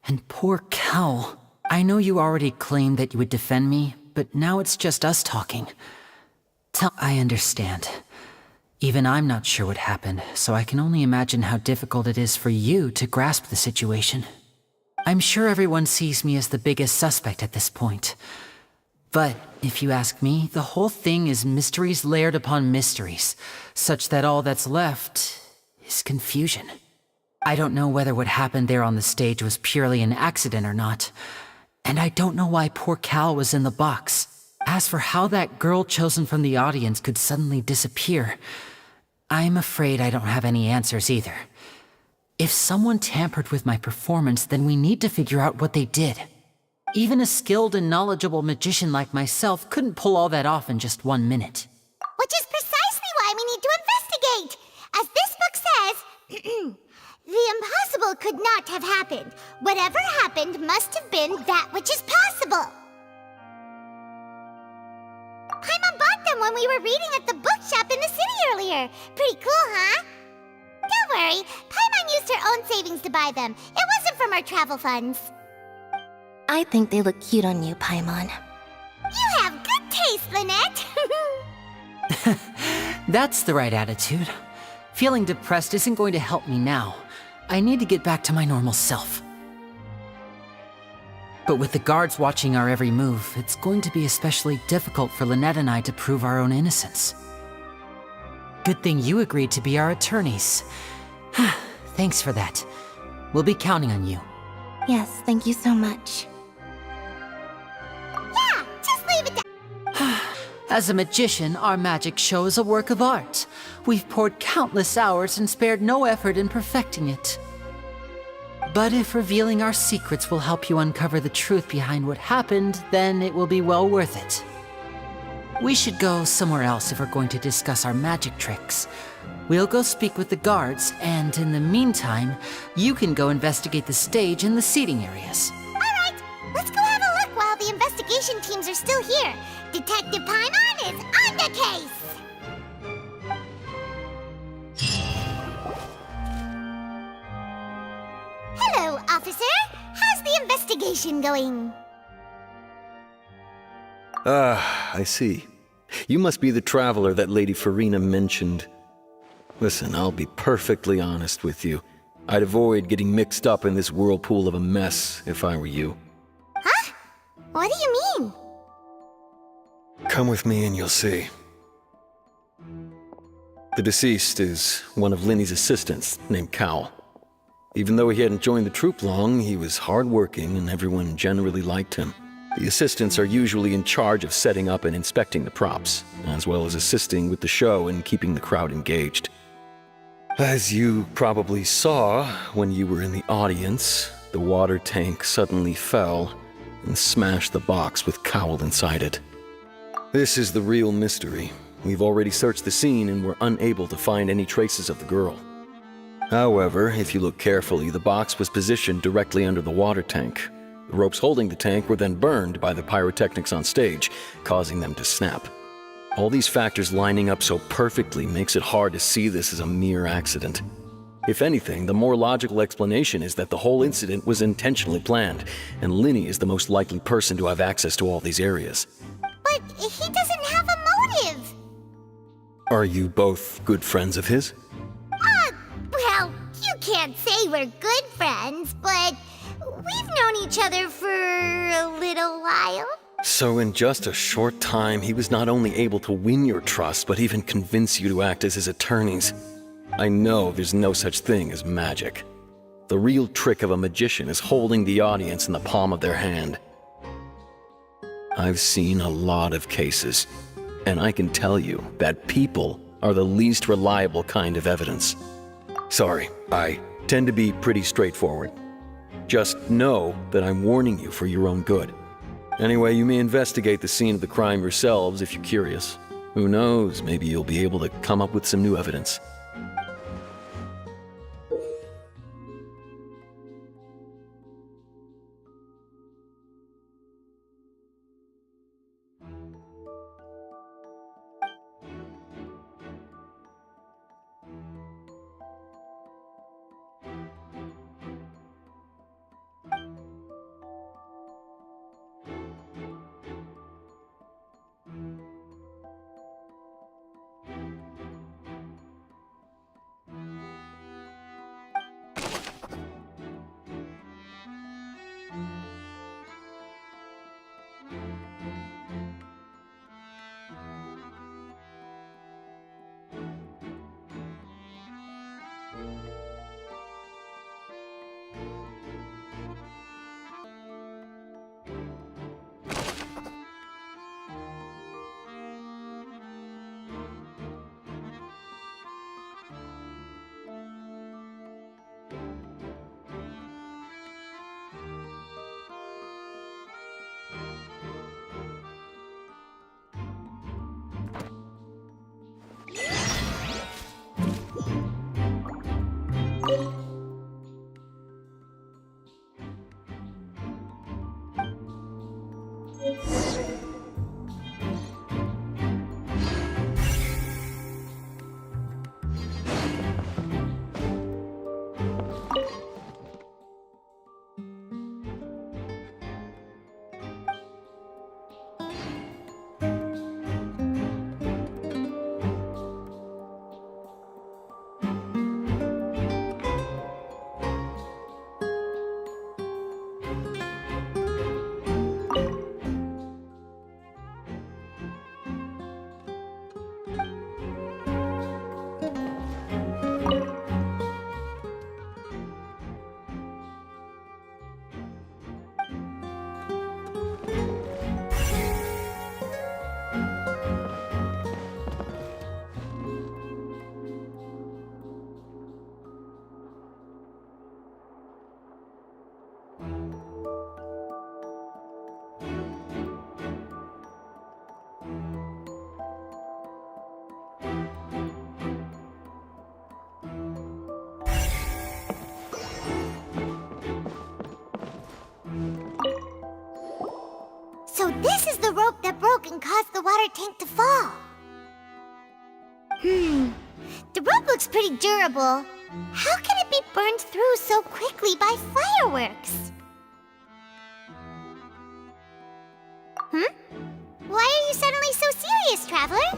And poor Cal. I know you already claimed that you would defend me, but now it's just us talking. I understand. Even I'm not sure what happened, so I can only imagine how difficult it is for you to grasp the situation. I'm sure everyone sees me as the biggest suspect at this point. But if you ask me, the whole thing is mysteries layered upon mysteries, such that all that's left is confusion. I don't know whether what happened there on the stage was purely an accident or not, and I don't know why poor Cal was in the box. As for how that girl chosen from the audience could suddenly disappear, I'm afraid I don't have any answers either. If someone tampered with my performance, then we need to figure out what they did. Even a skilled and knowledgeable magician like myself couldn't pull all that off in just 1 minute. Which is precisely why we need to investigate. As this book says, the impossible could not have happened. Whatever happened must have been that which is possible. Paimon bought them when we were reading at the bookshop in the city earlier. Pretty cool, huh? Don't worry, Paimon used her own savings to buy them. It wasn't from our travel funds. I think they look cute on you, Paimon. You have good taste, Lynette. That's the right attitude. Feeling depressed isn't going to help me now. I need to get back to my normal self. But with the guards watching our every move, it's going to be especially difficult for Lynette and I to prove our own innocence. Good thing you agreed to be our attorneys. Thanks for that. We'll be counting on you. Yes, thank you so much. Yeah, just leave it there. As a magician, our magic show is a work of art. We've poured countless hours and spared no effort in perfecting it. But if revealing our secrets will help you uncover the truth behind what happened, then it will be well worth it. We should go somewhere else if we're going to discuss our magic tricks. We'll go speak with the guards, and in the meantime, you can go investigate the stage and the seating areas. All right, let's go have a look while the investigation teams are still here. Detective Paimon is on the case! Hello, officer. How's the investigation going? I see. You must be the traveler that Lady Farina mentioned. Listen, I'll be perfectly honest with you. I'd avoid getting mixed up in this whirlpool of a mess if I were you. Huh? What do you mean? Come with me and you'll see. The deceased is one of Linny's assistants named Cal. Even though he hadn't joined the troupe long, he was hardworking and everyone generally liked him. The assistants are usually in charge of setting up and inspecting the props, as well as assisting with the show and keeping the crowd engaged. As you probably saw when you were in the audience, the water tank suddenly fell and smashed the box with Cowl inside it. This is the real mystery. We've already searched the scene and were unable to find any traces of the girl. However, if you look carefully, the box was positioned directly under the water tank. The ropes holding the tank were then burned by the pyrotechnics on stage, causing them to snap. All these factors lining up so perfectly makes it hard to see this as a mere accident. If anything, the more logical explanation is that the whole incident was intentionally planned, and Linny is the most likely person to have access to all these areas. But he doesn't have a motive! Are you both good friends of his? Well, you can't say we're good friends, but we've known each other for a little while. So in just a short time, he was not only able to win your trust, but even convince you to act as his attorneys. I know there's no such thing as magic. The real trick of a magician is holding the audience in the palm of their hand. I've seen a lot of cases, and I can tell you that people are the least reliable kind of evidence. Sorry, I tend to be pretty straightforward. Just know that I'm warning you for your own good. Anyway, you may investigate the scene of the crime yourselves if you're curious. Who knows, maybe you'll be able to come up with some new evidence. So this is the rope that broke and caused the water tank to fall. The rope looks pretty durable. How can it be burned through so quickly by fireworks? Why are you suddenly so serious, Traveler?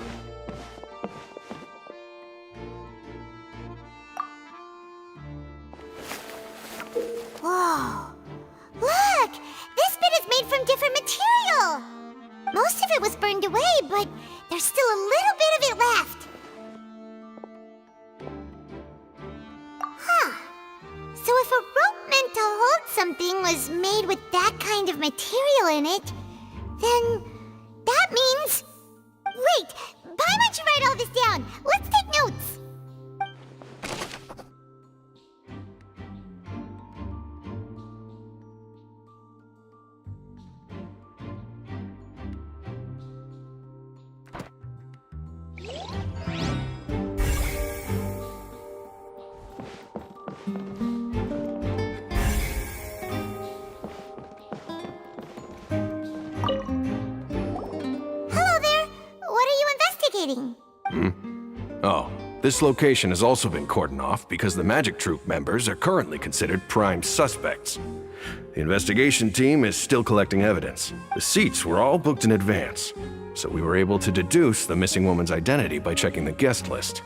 Whoa! Look! This bit is made from different material! Most of it was burned away, but there's still a little bit of it left. was made with that kind of material in it, then that means... Wait, why don't you write all this down? Let's take notes. Oh, this location has also been cordoned off because the Magic Troop members are currently considered prime suspects. The investigation team is still collecting evidence. The seats were all booked in advance, so we were able to deduce the missing woman's identity by checking the guest list.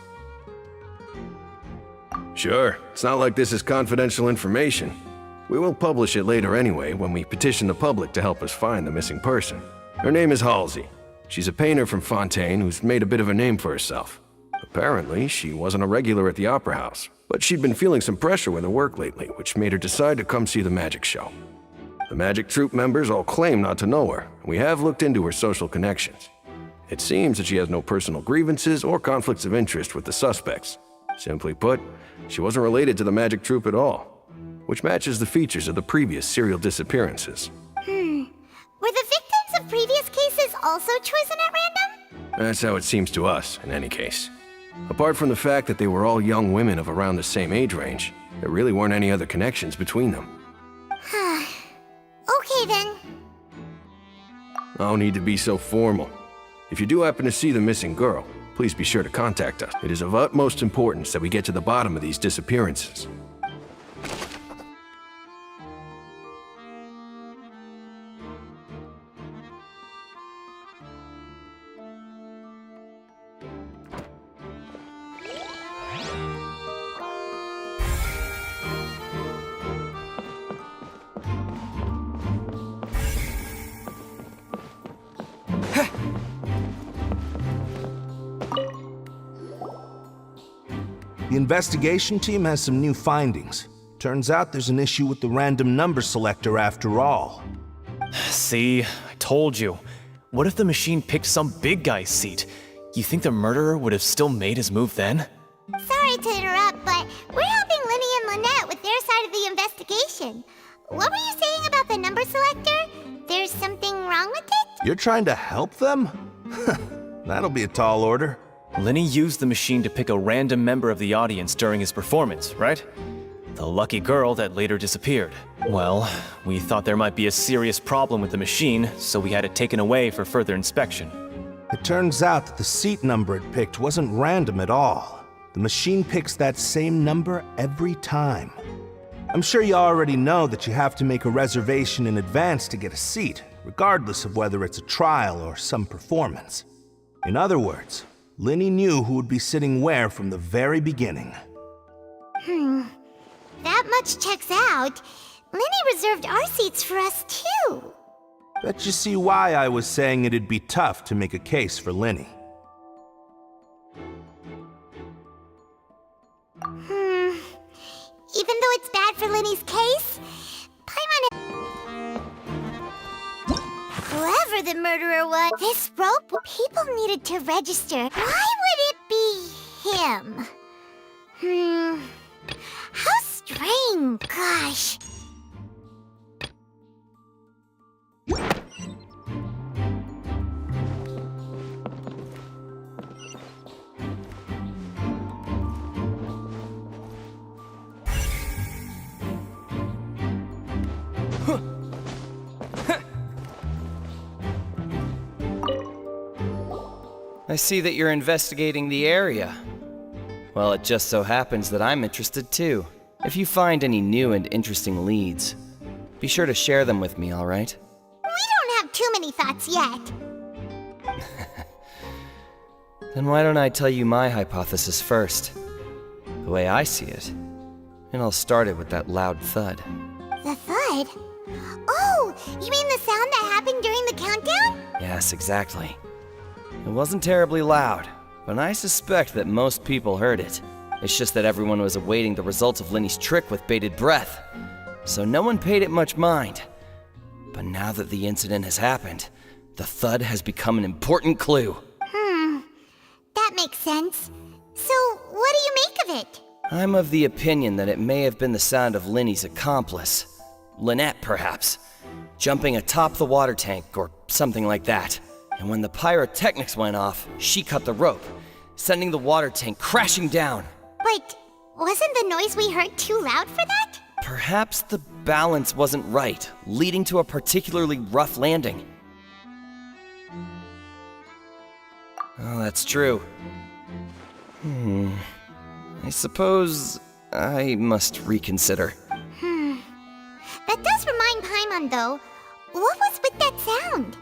Sure, it's not like this is confidential information. We will publish it later anyway when we petition the public to help us find the missing person. Her name is Halsey. She's a painter from Fontaine who's made a bit of a name for herself. Apparently, she wasn't a regular at the Opera House, but she'd been feeling some pressure with her work lately, which made her decide to come see the magic show. The Magic Troop members all claim not to know her, and we have looked into her social connections. It seems that she has no personal grievances or conflicts of interest with the suspects. Simply put, she wasn't related to the Magic Troop at all, which matches the features of the previous serial disappearances. Were the victims of previous cases also chosen at random? That's how it seems to us, in any case. Apart from the fact that they were all young women of around the same age range, there really weren't any other connections between them. Okay then. No need to be so formal. If you do happen to see the missing girl, please be sure to contact us. It is of utmost importance that we get to the bottom of these disappearances. The investigation team has some new findings. Turns out there's an issue with the random number selector after all. See, I told you. What if the machine picked some big guy's seat? You think the murderer would have still made his move then? Sorry to interrupt, but we're helping Linny and Lynette with their side of the investigation. What were you saying about the number selector? There's something wrong with it? You're trying to help them? That'll be a tall order. Linny used the machine to pick a random member of the audience during his performance, right? The lucky girl that later disappeared. Well, we thought there might be a serious problem with the machine, so we had it taken away for further inspection. It turns out that the seat number it picked wasn't random at all. The machine picks that same number every time. I'm sure you already know that you have to make a reservation in advance to get a seat, regardless of whether it's a trial or some performance. In other words, Linny knew who would be sitting where from the very beginning. That much checks out. Linny reserved our seats for us too. Bet you see why I was saying it'd be tough to make a case for Linny. Even though it's bad for Linny's case, whoever the murderer was, this rope, people needed to register. Why would it be him? How strange, gosh. I see that you're investigating the area. Well, it just so happens that I'm interested too. If you find any new and interesting leads, be sure to share them with me, all right? We don't have too many thoughts yet. Then why don't I tell you my hypothesis first? The way I see it. And I'll start it with that loud thud. The thud? Oh, you mean the sound that happened during the countdown? Yes, exactly. It wasn't terribly loud, but I suspect that most people heard it. It's just that everyone was awaiting the results of Linny's trick with bated breath. so no one paid it much mind. But now that the incident has happened, the thud has become an important clue. That makes sense. So, what do you make of it? I'm of the opinion that it may have been the sound of Linny's accomplice. Lynette, perhaps. Jumping atop the water tank or something like that. And when the pyrotechnics went off, she cut the rope, sending the water tank crashing down. But wasn't the noise we heard too loud for that? Perhaps the balance wasn't right, leading to a particularly rough landing. Oh, that's true. I suppose I must reconsider. That does remind Paimon, though. What was with that sound?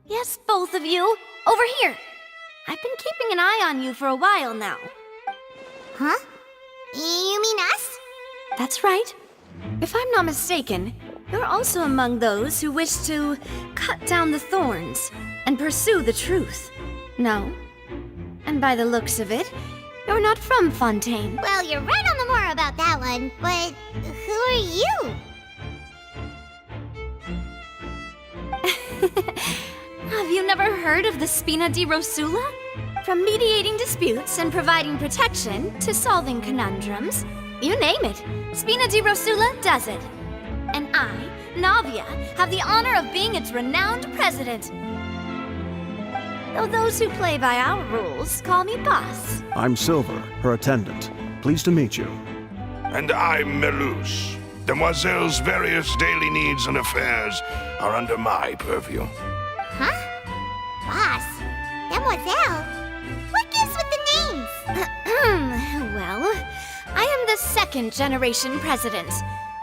Yes, both of you. Over here. I've been keeping an eye on you for a while now. Huh? You mean us? That's right. If I'm not mistaken, you're also among those who wish to cut down the thorns and pursue the truth. No? And by the looks of it, you're not from Fontaine. Well, you're right on the more about that one, but who are you? Have you never heard of the Spina di Rosula? From mediating disputes and providing protection to solving conundrums, you name it, Spina di Rosula does it. And I, Navia, have the honor of being its renowned president. Though those who play by our rules call me boss. I'm Silver, her attendant. Pleased to meet you. And I'm Melus. Demoiselle's various daily needs and affairs are under my purview. Huh? Boss? Demoiselle? What gives with the names? Well, I am the second-generation president.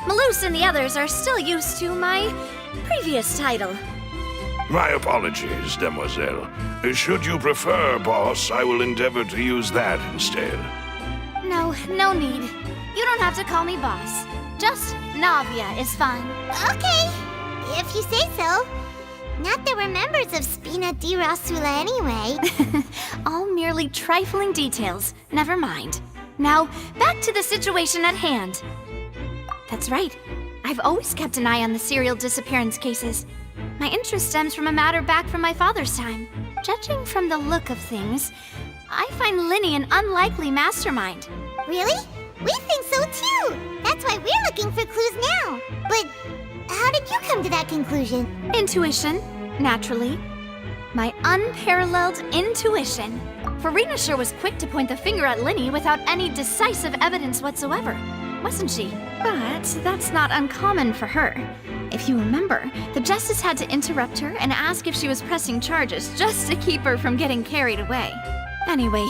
Melus and the others are still used to my previous title. My apologies, Demoiselle. Should you prefer, boss, I will endeavor to use that instead. No need. You don't have to call me boss. Just Navia is fine. Okay, if you say so. Not that we're members of Spina di Rosula anyway. All merely trifling details. Never mind. Now, back to the situation at hand. That's right. I've always kept an eye on the serial disappearance cases. My interest stems from a matter back from my father's time. Judging from the look of things, I find Linny an unlikely mastermind. Really? We think so too! That's why we're looking for clues now. But how did you come to that conclusion? Intuition, naturally. My unparalleled intuition. Farina sure was quick to point the finger at Linny without any decisive evidence whatsoever, wasn't she? But that's not uncommon for her. If you remember, the Justice had to interrupt her and ask if she was pressing charges just to keep her from getting carried away. Anyway,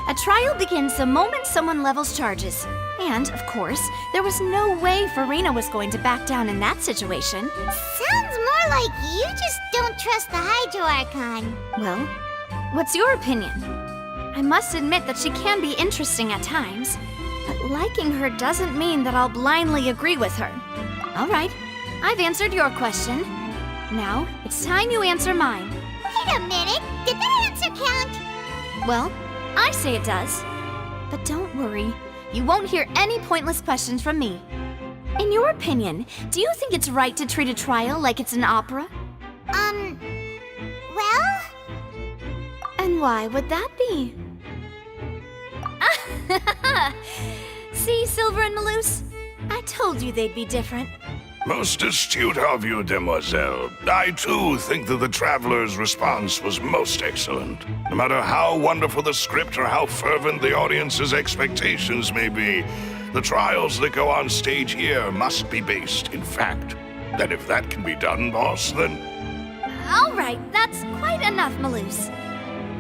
a trial begins the moment someone levels charges. And, of course, there was no way Farina was going to back down in that situation. Sounds more like you just don't trust the Hydro Archon. Well, what's your opinion? I must admit that she can be interesting at times, but liking her doesn't mean that I'll blindly agree with her. All right, I've answered your question. Now, it's time you answer mine. Wait a minute, did that answer count? Well, I say it does. But don't worry, you won't hear any pointless questions from me. In your opinion, do you think it's right to treat a trial like it's an opera? Well? And why would that be? See, Silver and Melus? I told you they'd be different. Most astute of you, demoiselle. I too think that the traveler's response was most excellent. No matter how wonderful the script or how fervent the audience's expectations may be, the trials that go on stage here must be based in fact. And if that can be done, boss, then... All right, that's quite enough, Maloose.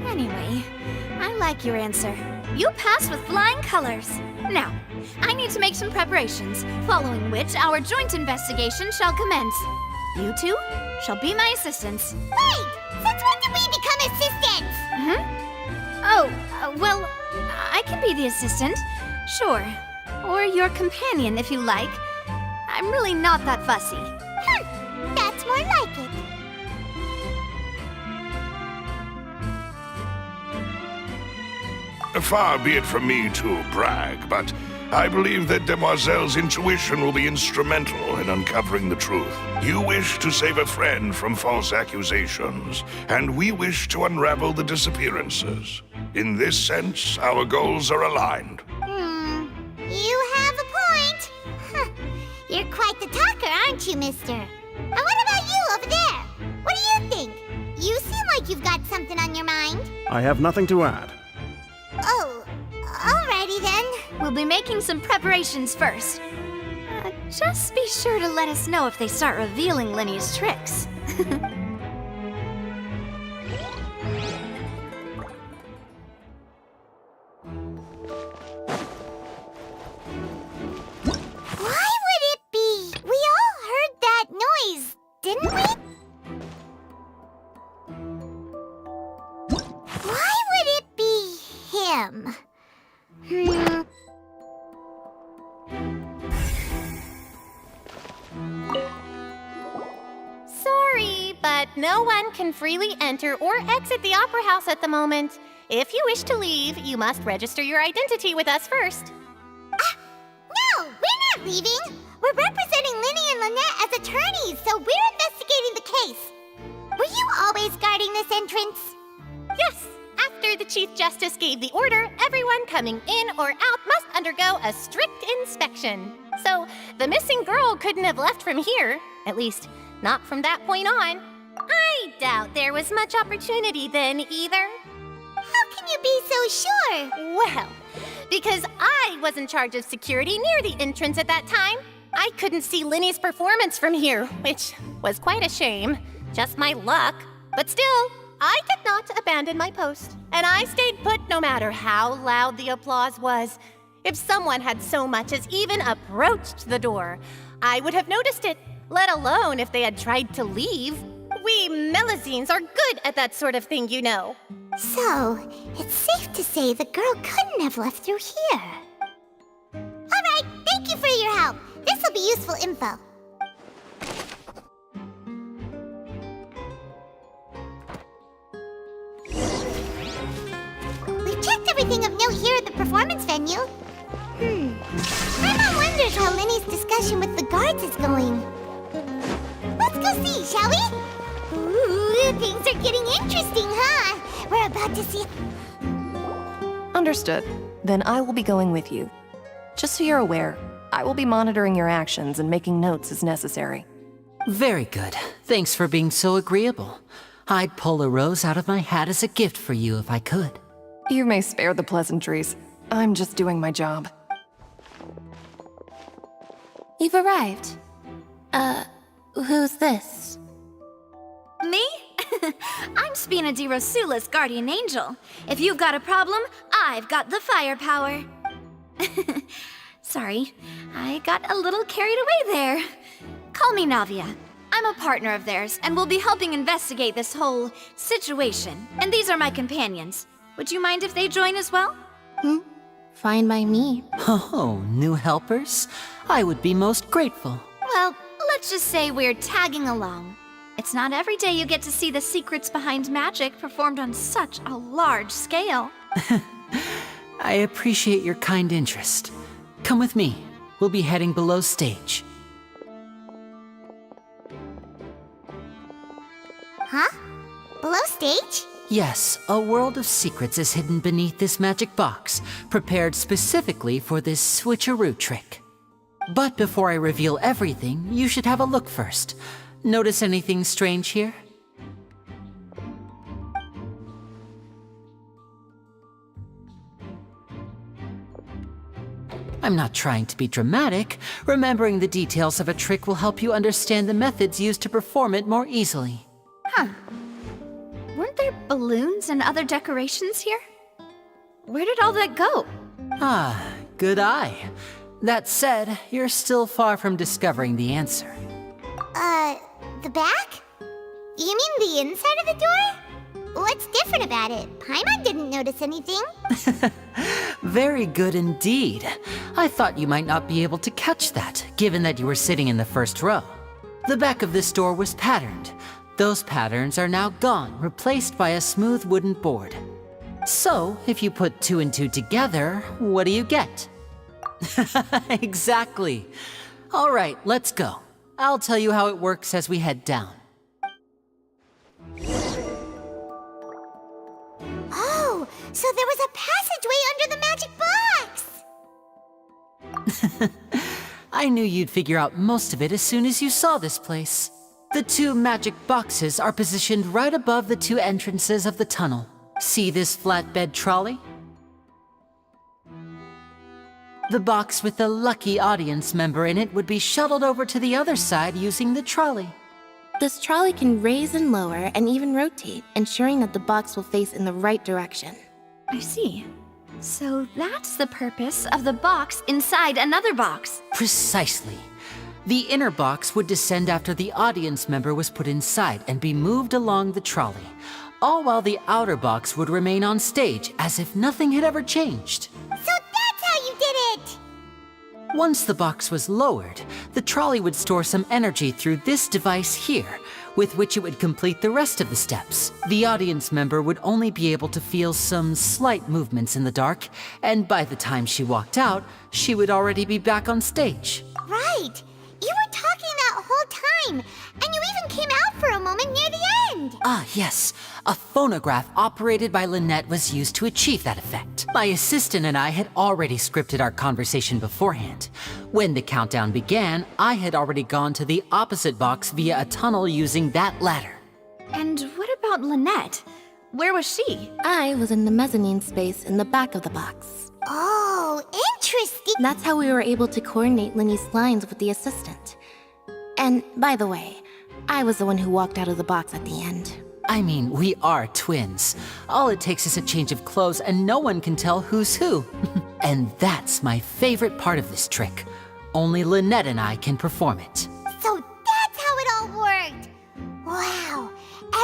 Anyway, I like your answer. You passed with flying colors. Now, I need to make some preparations, following which our joint investigation shall commence. You two shall be my assistants. Wait! Since when did we become assistants? Well, I can be the assistant, sure. Or your companion, if you like. I'm really not that fussy. That's more like it. Far be it from me to brag, but I believe that Demoiselle's intuition will be instrumental in uncovering the truth. You wish to save a friend from false accusations, and we wish to unravel the disappearances. In this sense, our goals are aligned. You have a point. You're quite the talker, aren't you, mister? And what about you over there? What do you think? You seem like you've got something on your mind. I have nothing to add. Oh, alrighty then. We'll be making some preparations first. Just be sure to let us know if they start revealing Lenny's tricks. Why would it be? We all heard that noise, didn't we? Why would it be him? Sorry, but no one can freely enter or exit the Opera House at the moment. If you wish to leave, you must register your identity with us first. No, we're not leaving. We're representing Linny and Lynette as attorneys, so we're investigating the case. Were you always guarding this entrance? Yes. After the Chief Justice gave the order, everyone coming in or out must undergo a strict inspection. So, the missing girl couldn't have left from here. At least, not from that point on. I doubt there was much opportunity then, either. How can you be so sure? Well, because I was in charge of security near the entrance at that time. I couldn't see Linny's performance from here, which was quite a shame. Just my luck. But still, I did not abandon my post, and I stayed put no matter how loud the applause was. If someone had so much as even approached the door, I would have noticed it, let alone if they had tried to leave. We Melusines are good at that sort of thing, you know. So, it's safe to say the girl couldn't have left through here. All right, thank you for your help. This will be useful info. We've checked everything of note here at the performance venue. Grandma wonders how Linny's discussion with the guards is going. Let's go see, shall we? Ooh, things are getting interesting, huh? We're about to see... Understood. Then I will be going with you. Just so you're aware, I will be monitoring your actions and making notes as necessary. Very good. Thanks for being so agreeable. I'd pull a rose out of my hat as a gift for you if I could. You may spare the pleasantries. I'm just doing my job. You've arrived. Who's this? Me? I'm Spina di Rosula's guardian angel. If you've got a problem, I've got the firepower. Sorry, I got a little carried away there. Call me Navia. I'm a partner of theirs, and will be helping investigate this whole situation. And these are my companions. Would you mind if they join as well? Fine by me. Oh, new helpers? I would be most grateful. Well, let's just say we're tagging along. It's not every day you get to see the secrets behind magic performed on such a large scale. I appreciate your kind interest. Come with me. We'll be heading below stage. Huh? Below stage? Yes, a world of secrets is hidden beneath this magic box, prepared specifically for this switcheroo trick. But before I reveal everything, you should have a look first. Notice anything strange here? I'm not trying to be dramatic. Remembering the details of a trick will help you understand the methods used to perform it more easily. Huh. Weren't there balloons and other decorations here? Where did all that go? Ah, good eye. That said, you're still far from discovering the answer. The back? You mean the inside of the door? What's different about it? Paimon didn't notice anything. Very good indeed. I thought you might not be able to catch that, given that you were sitting in the first row. The back of this door was patterned. Those patterns are now gone, replaced by a smooth wooden board. So, if you put 2 and 2 together, what do you get? Exactly. All right, let's go. I'll tell you how it works as we head down. Oh, so there was a passageway under the magic box! I knew you'd figure out most of it as soon as you saw this place. The 2 magic boxes are positioned right above the 2 entrances of the tunnel. See this flatbed trolley? The box with the lucky audience member in it would be shuttled over to the other side using the trolley. This trolley can raise and lower and even rotate, ensuring that the box will face in the right direction. I see. So that's the purpose of the box inside another box. Precisely. The inner box would descend after the audience member was put inside and be moved along the trolley, all while the outer box would remain on stage as if nothing had ever changed. So that's how you did it! Once the box was lowered, the trolley would store some energy through this device here, with which it would complete the rest of the steps. The audience member would only be able to feel some slight movements in the dark, and by the time she walked out, she would already be back on stage. Right! You were talking that whole time, and you even came out for a moment near the end! Ah, yes. A phonograph operated by Lynette was used to achieve that effect. My assistant and I had already scripted our conversation beforehand. When the countdown began, I had already gone to the opposite box via a tunnel using that ladder. And what about Lynette? Where was she? I was in the mezzanine space in the back of the box. Oh, interesting! That's how we were able to coordinate Linny's lines with the assistant. And, by the way, I was the one who walked out of the box at the end. I mean, we are twins. All it takes is a change of clothes and no one can tell who's who. And that's my favorite part of this trick. Only Lynette and I can perform it. So that's how it all worked! Wow!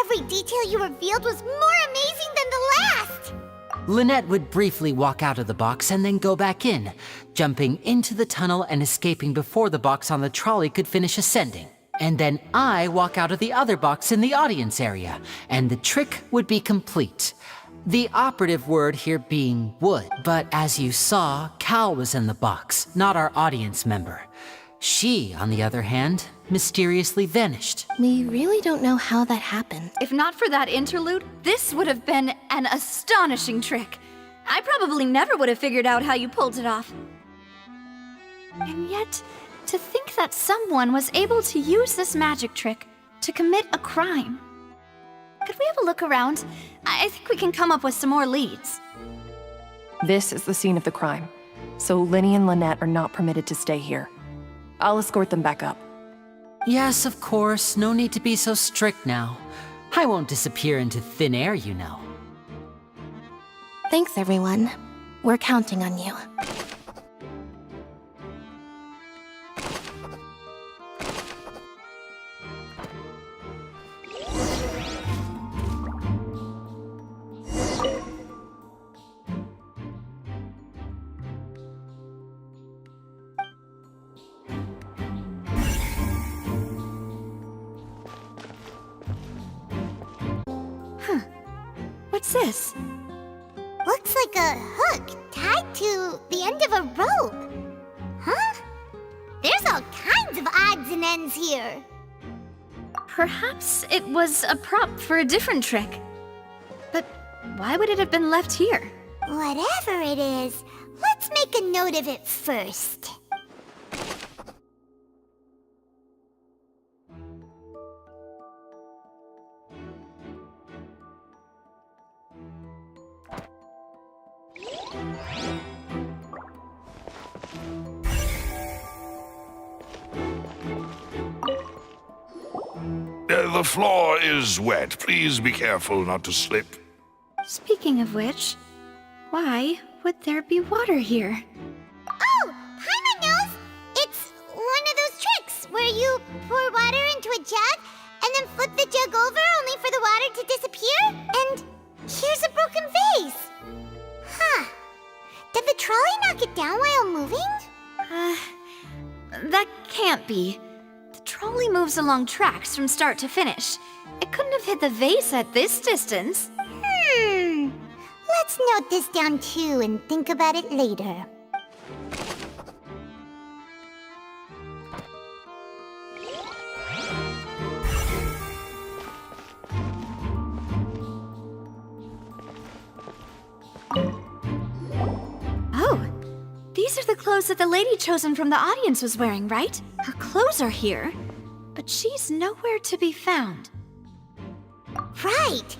Every detail you revealed was more amazing than the last! Lynette would briefly walk out of the box and then go back in, jumping into the tunnel and escaping before the box on the trolley could finish ascending. And then I walk out of the other box in the audience area, and the trick would be complete. The operative word here being would, but as you saw, Cal was in the box, not our audience member. She, on the other hand, mysteriously vanished. We really don't know how that happened. If not for that interlude, this would have been an astonishing trick. I probably never would have figured out how you pulled it off. And yet, to think that someone was able to use this magic trick to commit a crime. Could we have a look around? I think we can come up with some more leads. This is the scene of the crime, so Linny and Lynette are not permitted to stay here. I'll escort them back up. Yes, of course. No need to be so strict now. I won't disappear into thin air, you know. Thanks, everyone. We're counting on you. What's this? Looks like a hook tied to the end of a rope. Huh? There's all kinds of odds and ends here. Perhaps it was a prop for a different trick. But why would it have been left here? Whatever it is, let's make a note of it first. The floor is wet. Please be careful not to slip. Speaking of which, why would there be water here? Oh, Paimon knows! It's one of those tricks where you pour water into a jug and then flip the jug over only for the water to disappear. And here's a broken vase. Huh. Did the trolley knock it down while moving? That can't be. The trolley moves along tracks from start to finish. It couldn't have hit the vase at this distance. Let's note this down too and think about it later. Oh, these are the clothes that the lady chosen from the audience was wearing, right? Her clothes are here, but she's nowhere to be found. Right.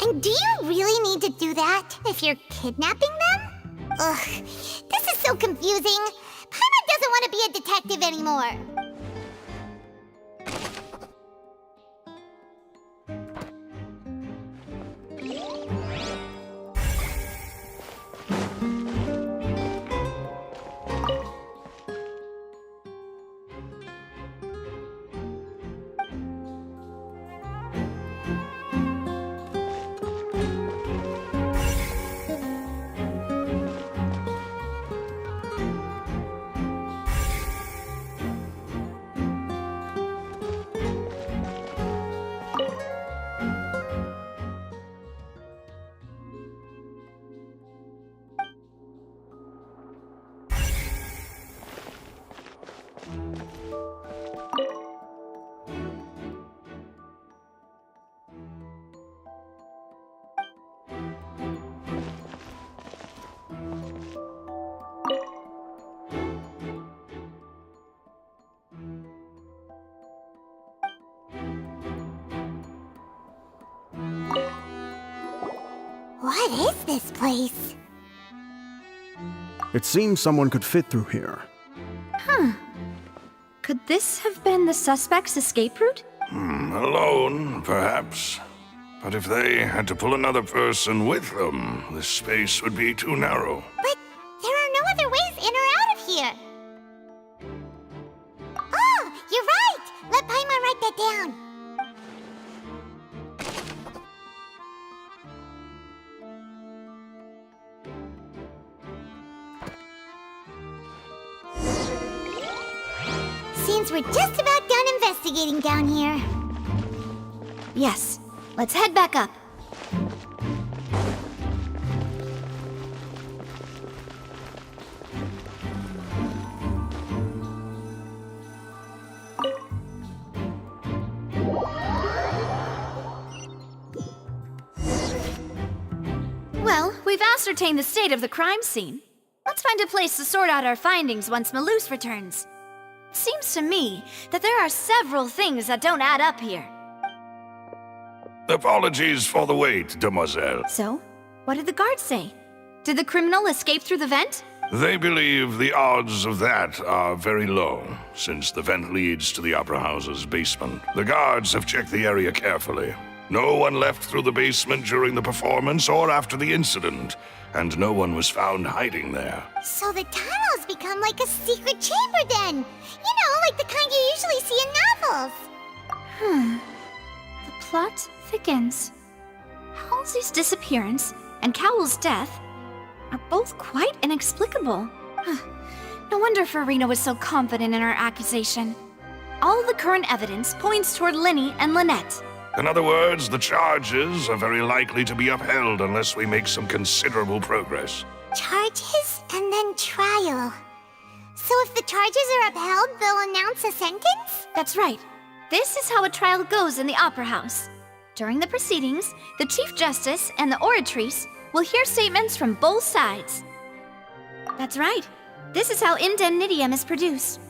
And do you really need to do that if you're kidnapping them? Ugh, this is so confusing. Paimon doesn't want to be a detective anymore. What is this place? It seems someone could fit through here. Huh. Could this have been the suspect's escape route? Alone, perhaps. But if they had to pull another person with them, this space would be too narrow. But there are no other ways in or out of here. Oh, you're right! Let Paimon write that down. Seems we're just about done investigating down here. Yes. Let's head back up. Well, we've ascertained the state of the crime scene. Let's find a place to sort out our findings once Malus returns. Seems to me that there are several things that don't add up here. Apologies for the wait, demoiselle. So, what did the guards say? Did the criminal escape through the vent? They believe the odds of that are very low, since the vent leads to the Opera House's basement. The guards have checked the area carefully. No one left through the basement during the performance or after the incident, and no one was found hiding there. So the tunnels become like a secret chamber then! You know, like the kind you usually see in novels! The plot thickens. Halsey's disappearance and Cowell's death are both quite inexplicable. No wonder Farina was so confident in her accusation. All the current evidence points toward Linny and Lynette. In other words, the charges are very likely to be upheld unless we make some considerable progress. Charges and then trial. So if the charges are upheld, they'll announce a sentence? That's right. This is how a trial goes in the Opera House. During the proceedings, the Chief Justice and the Oratrice will hear statements from both sides. That's right. This is how indemnitium is produced.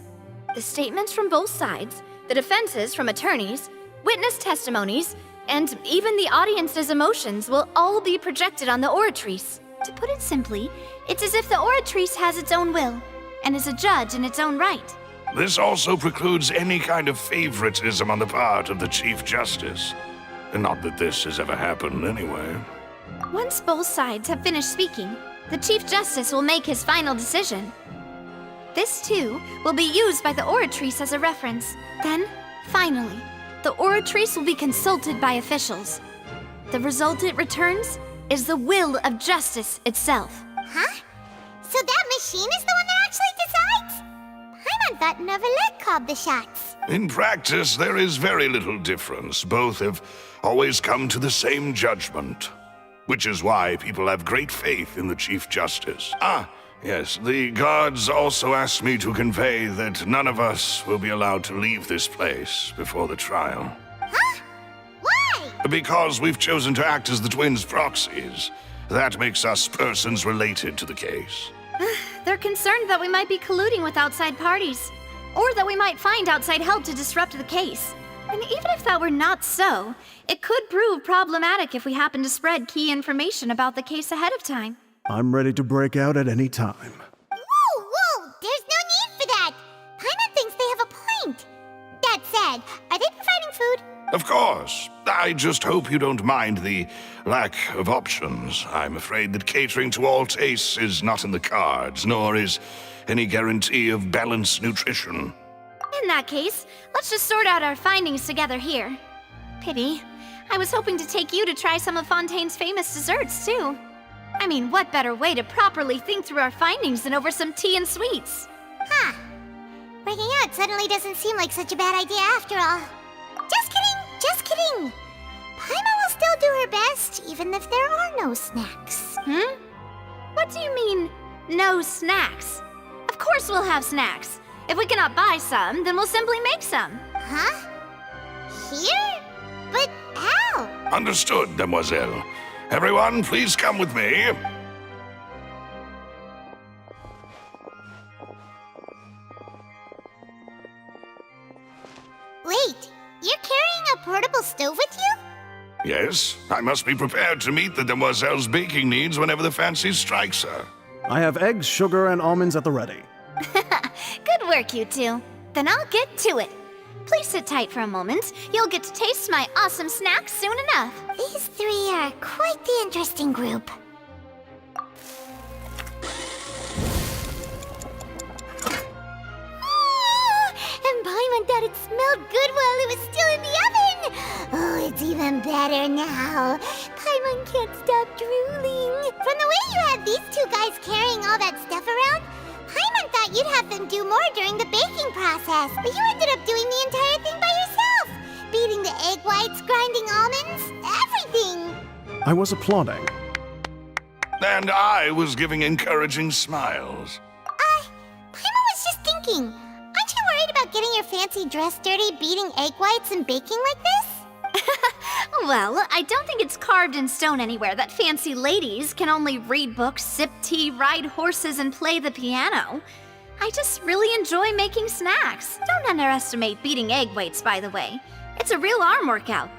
The statements from both sides, the defenses from attorneys, witness testimonies, and even the audience's emotions will all be projected on the Oratrice. To put it simply, it's as if the Oratrice has its own will, and is a judge in its own right. This also precludes any kind of favoritism on the part of the Chief Justice. Not that this has ever happened anyway. Once both sides have finished speaking, the Chief Justice will make his final decision. This, too, will be used by the Oratrice as a reference. Then, finally, the Oratrice will be consulted by officials. The result it returns is the will of justice itself. Huh? So that machine is the one that actually decides? Paimon thought Noirceur called the shots. In practice, there is very little difference. Both have always come to the same judgment. Which is why people have great faith in the Chief Justice. Ah, yes, the guards also asked me to convey that none of us will be allowed to leave this place before the trial. Huh? Why? Because we've chosen to act as the twins' proxies. That makes us persons related to the case. They're concerned that we might be colluding with outside parties, or that we might find outside help to disrupt the case. And even if that were not so, it could prove problematic if we happen to spread key information about the case ahead of time. I'm ready to break out at any time. Whoa! There's no need for that! Paimon thinks they have a point. That said, are they providing food? Of course. I just hope you don't mind the lack of options. I'm afraid that catering to all tastes is not in the cards, nor is any guarantee of balanced nutrition. In that case, let's just sort out our findings together here. Pity. I was hoping to take you to try some of Fontaine's famous desserts, too. I mean, what better way to properly think through our findings than over some tea and sweets? Huh. Breaking out suddenly doesn't seem like such a bad idea after all. Just kidding! Just kidding! Paimon will still do her best, even if there are no snacks. What do you mean, no snacks? Of course we'll have snacks. If we cannot buy some, then we'll simply make some. Huh? Here? But how? Understood, Demoiselle. Everyone, please come with me. Wait, you're carrying a portable stove with you? Yes, I must be prepared to meet the Demoiselle's baking needs whenever the fancy strikes her. I have eggs, sugar, and almonds at the ready. Good work, you two. Then I'll get to it. Please sit tight for a moment. You'll get to taste my awesome snacks soon enough. These three are quite the interesting group. And Paimon thought it smelled good while it was still in the oven. Oh, it's even better now. Paimon can't stop drooling. From the way you had these two guys carrying all that stuff around, Paimon thought you'd have them do more during the baking process, but you ended up doing the entire thing by yourself. Beating the egg whites, grinding almonds, everything. I was applauding. And I was giving encouraging smiles. Paimon was just thinking, aren't you worried about getting your fancy dress dirty beating egg whites and baking like this? Well, I don't think it's carved in stone anywhere that fancy ladies can only read books, sip tea, ride horses, and play the piano. I just really enjoy making snacks. Don't underestimate beating egg whites, by the way. It's a real arm workout.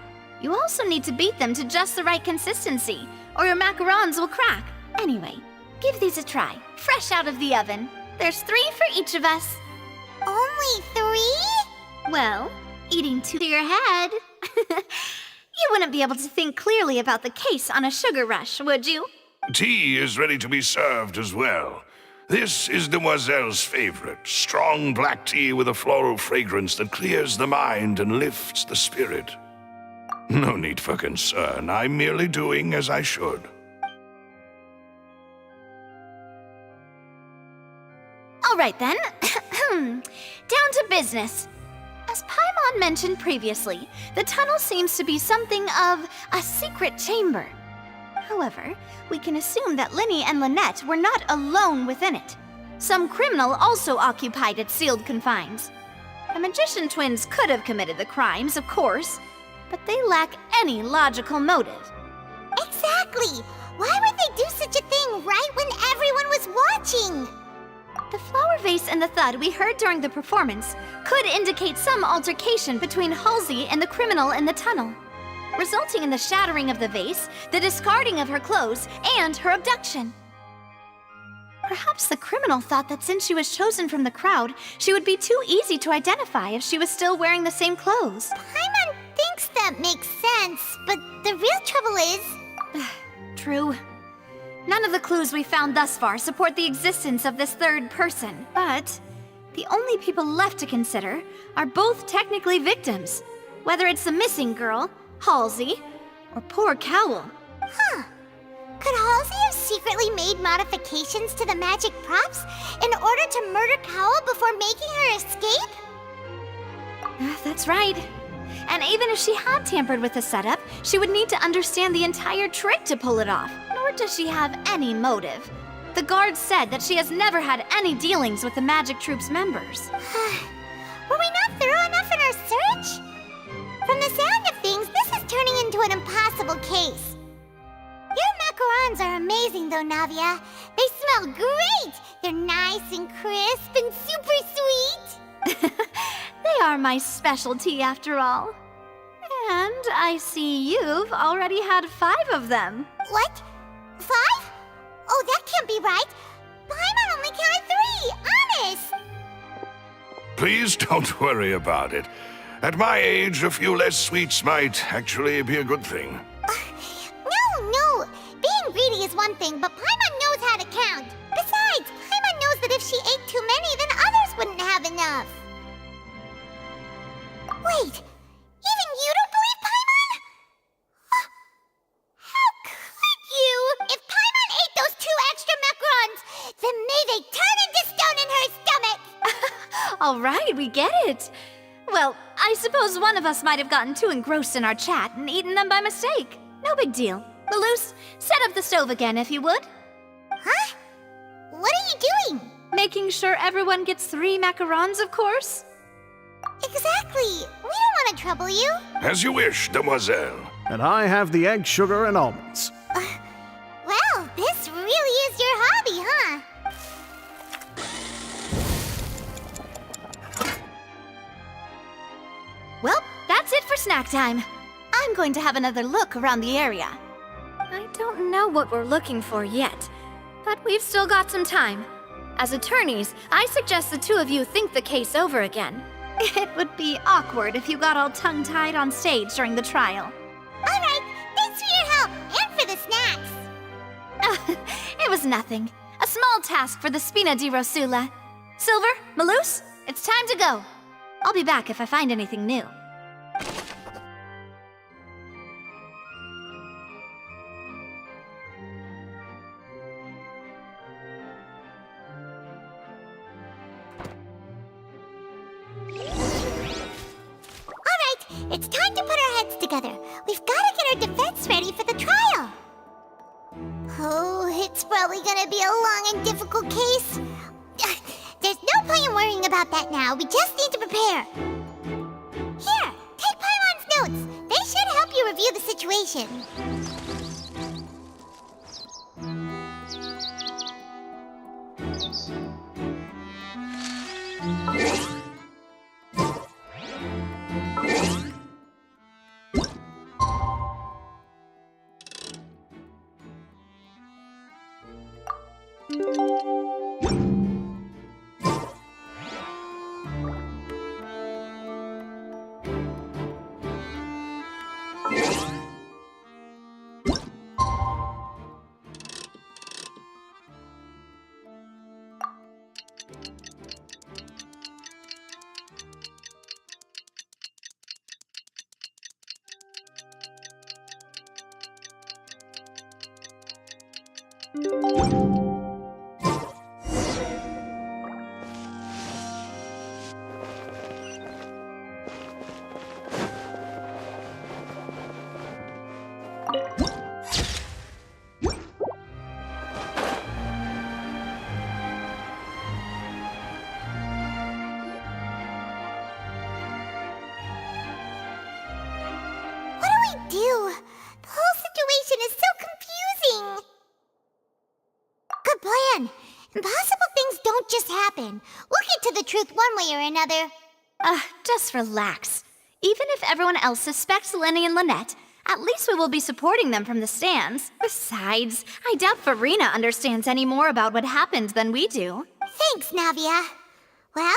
You also need to beat them to just the right consistency, or your macarons will crack. Anyway, give these a try, fresh out of the oven. There's 3 for each of us. Only 3? Well, eating 2 to your head. You wouldn't be able to think clearly about the case on a sugar rush, would you? Tea is ready to be served as well. This is Demoiselle's favorite, strong black tea with a floral fragrance that clears the mind and lifts the spirit. No need for concern, I'm merely doing as I should. All right then, down to business. As Paimon mentioned previously, the tunnel seems to be something of a secret chamber. However, we can assume that Linny and Lynette were not alone within it. Some criminal also occupied its sealed confines. The magician twins could have committed the crimes, of course, but they lack any logical motive. Exactly! Why would they do such a thing right when everyone was watching? The flower vase and the thud we heard during the performance could indicate some altercation between Halsey and the criminal in the tunnel, resulting in the shattering of the vase, the discarding of her clothes, and her abduction. Perhaps the criminal thought that since she was chosen from the crowd, she would be too easy to identify if she was still wearing the same clothes. Paimon thinks that makes sense, but the real trouble is... True. None of the clues we found thus far support the existence of this third person, but the only people left to consider are both technically victims, whether it's the missing girl, Halsey, or poor Cowl. Huh. Could Halsey have secretly made modifications to the magic props in order to murder Cowl before making her escape? That's right. And even if she had tampered with the setup, she would need to understand the entire trick to pull it off. Nor does she have any motive. The guards said that she has never had any dealings with the magic troop's members. Were we not thorough enough in our search? From the sound of things, this is turning into an impossible case. Your macarons are amazing though, Navia. They smell great! They're nice and crisp and super sweet! They are my specialty after all. And I see you've already had 5 of them. What? 5? Oh, that can't be right. Paimon only counted 3, honest! Please don't worry about it. At my age, a few less sweets might actually be a good thing. No! Being greedy is one thing, but Paimon knows how to count. Besides, Paimon knows that if she ate too many, then others wouldn't have enough. Wait, even you don't believe Paimon? How could you? If Paimon ate those 2 extra macarons, then may they turn into stone in her stomach! All right, we get it. Well, I suppose one of us might have gotten too engrossed in our chat and eaten them by mistake. No big deal. Malus, set up the stove again if you would. Huh? What are you doing? Making sure everyone gets 3 macarons, of course. Exactly. We don't want to trouble you. As you wish, demoiselle. And I have the egg, sugar, and almonds. Well, this really is your hobby, huh? Well, that's it for snack time. I'm going to have another look around the area. I don't know what we're looking for yet, but we've still got some time. As attorneys, I suggest the 2 of you think the case over again. It would be awkward if you got all tongue-tied on stage during the trial. All right, thanks for your help and for the snacks. It was nothing. A small task for the Spina di Rosula. Silver, Malus, it's time to go. I'll be back if I find anything new. It's time to put our heads together. We've got to get our defense ready for the trial. Oh, it's probably gonna be a long and difficult case. There's no point in worrying about that now. We just need to prepare. Here, take Paimon's notes. They should help you review the situation. Do? The whole situation is so confusing. Good plan. Impossible things don't just happen. We'll get to the truth one way or another. Just relax. Even if everyone else suspects Lenny and Lynette, At least we will be supporting them from the stands. Besides, I doubt Farina understands any more about what happened than we do. Thanks, Navia. Well,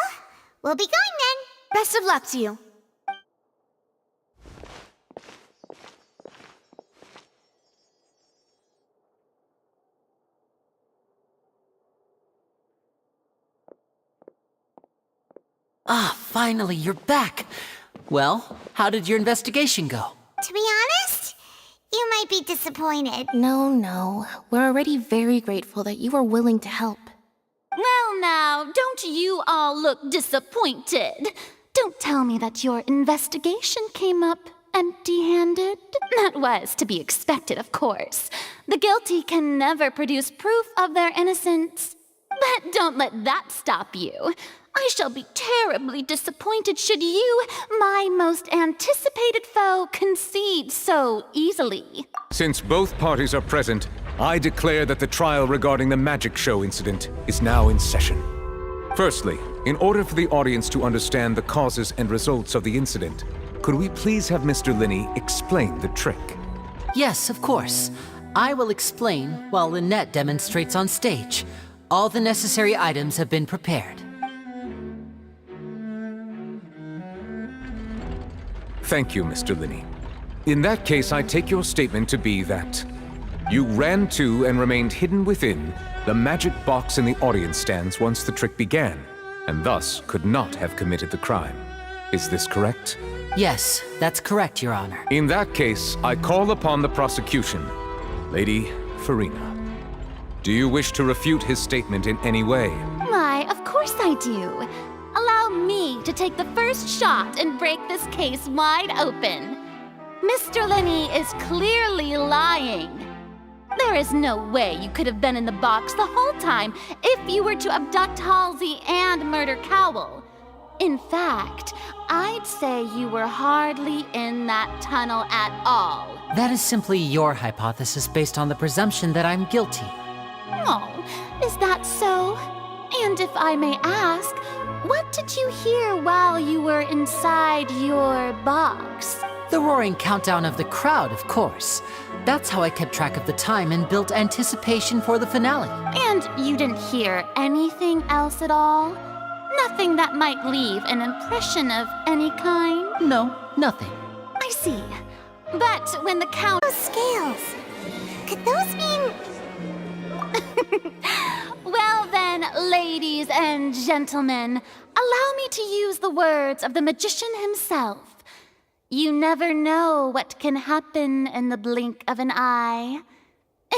we'll be going then. Best of luck to you. Ah, finally, you're back. Well, how did your investigation go? To be honest, you might be disappointed. No. We're already very grateful that you were willing to help. Well now, don't you all look disappointed. Don't tell me that your investigation came up empty-handed. That was to be expected, of course. The guilty can never produce proof of their innocence. But don't let that stop you. I shall be terribly disappointed should you, my most anticipated foe, concede so easily. Since both parties are present, I declare that the trial regarding the magic show incident is now in session. Firstly, in order for the audience to understand the causes and results of the incident, could we please have Mr. Linney explain the trick? Yes, of course. I will explain while Lynette demonstrates on stage. All the necessary items have been prepared. Thank you, Mr. Linney. In that case, I take your statement to be that you ran to and remained hidden within the magic box in the audience stands once the trick began, and thus could not have committed the crime. Is this correct? Yes, that's correct, Your Honor. In that case, I call upon the prosecution. Lady Farina, do you wish to refute his statement in any way? Why, of course I do. Allow me to take the first shot and break this case wide open. Mr. Linney is clearly lying. There is no way you could have been in the box the whole time if you were to abduct Halsey and murder Cowell. In fact, I'd say you were hardly in that tunnel at all. That is simply your hypothesis based on the presumption that I'm guilty. Oh, is that so? And if I may ask, what did you hear while you were inside your box? The roaring countdown of the crowd, of course. That's how I kept track of the time and built anticipation for the finale. And you didn't hear anything else at all? Nothing that might leave an impression of any kind? No, nothing. I see. But when the count... Those scales. Could those mean... Well then, ladies and gentlemen, allow me to use the words of the magician himself. You never know what can happen in the blink of an eye.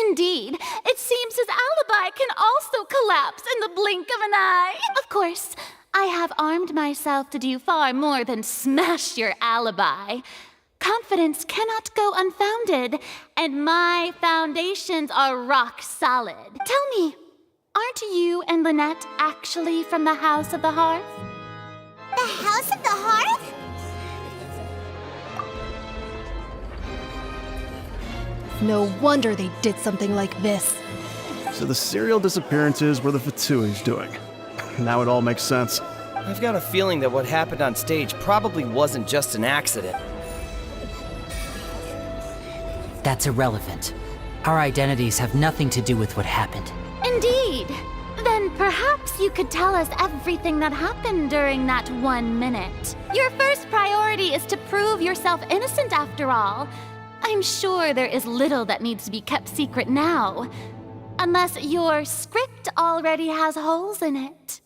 Indeed, it seems his alibi can also collapse in the blink of an eye. Of course, I have armed myself to do far more than smash your alibi. Confidence cannot go unfounded, and my foundations are rock solid. Tell me, aren't you and Lynette actually from the House of the Hearth? The House of the Hearth? No wonder they did something like this. So the serial disappearances were the Fatui's doing. Now it all makes sense. I've got a feeling that what happened on stage probably wasn't just an accident. That's irrelevant. Our identities have nothing to do with what happened. Indeed. Then perhaps you could tell us everything that happened during that 1 minute. Your first priority is to prove yourself innocent after all. I'm sure there is little that needs to be kept secret now. Unless your script already has holes in it.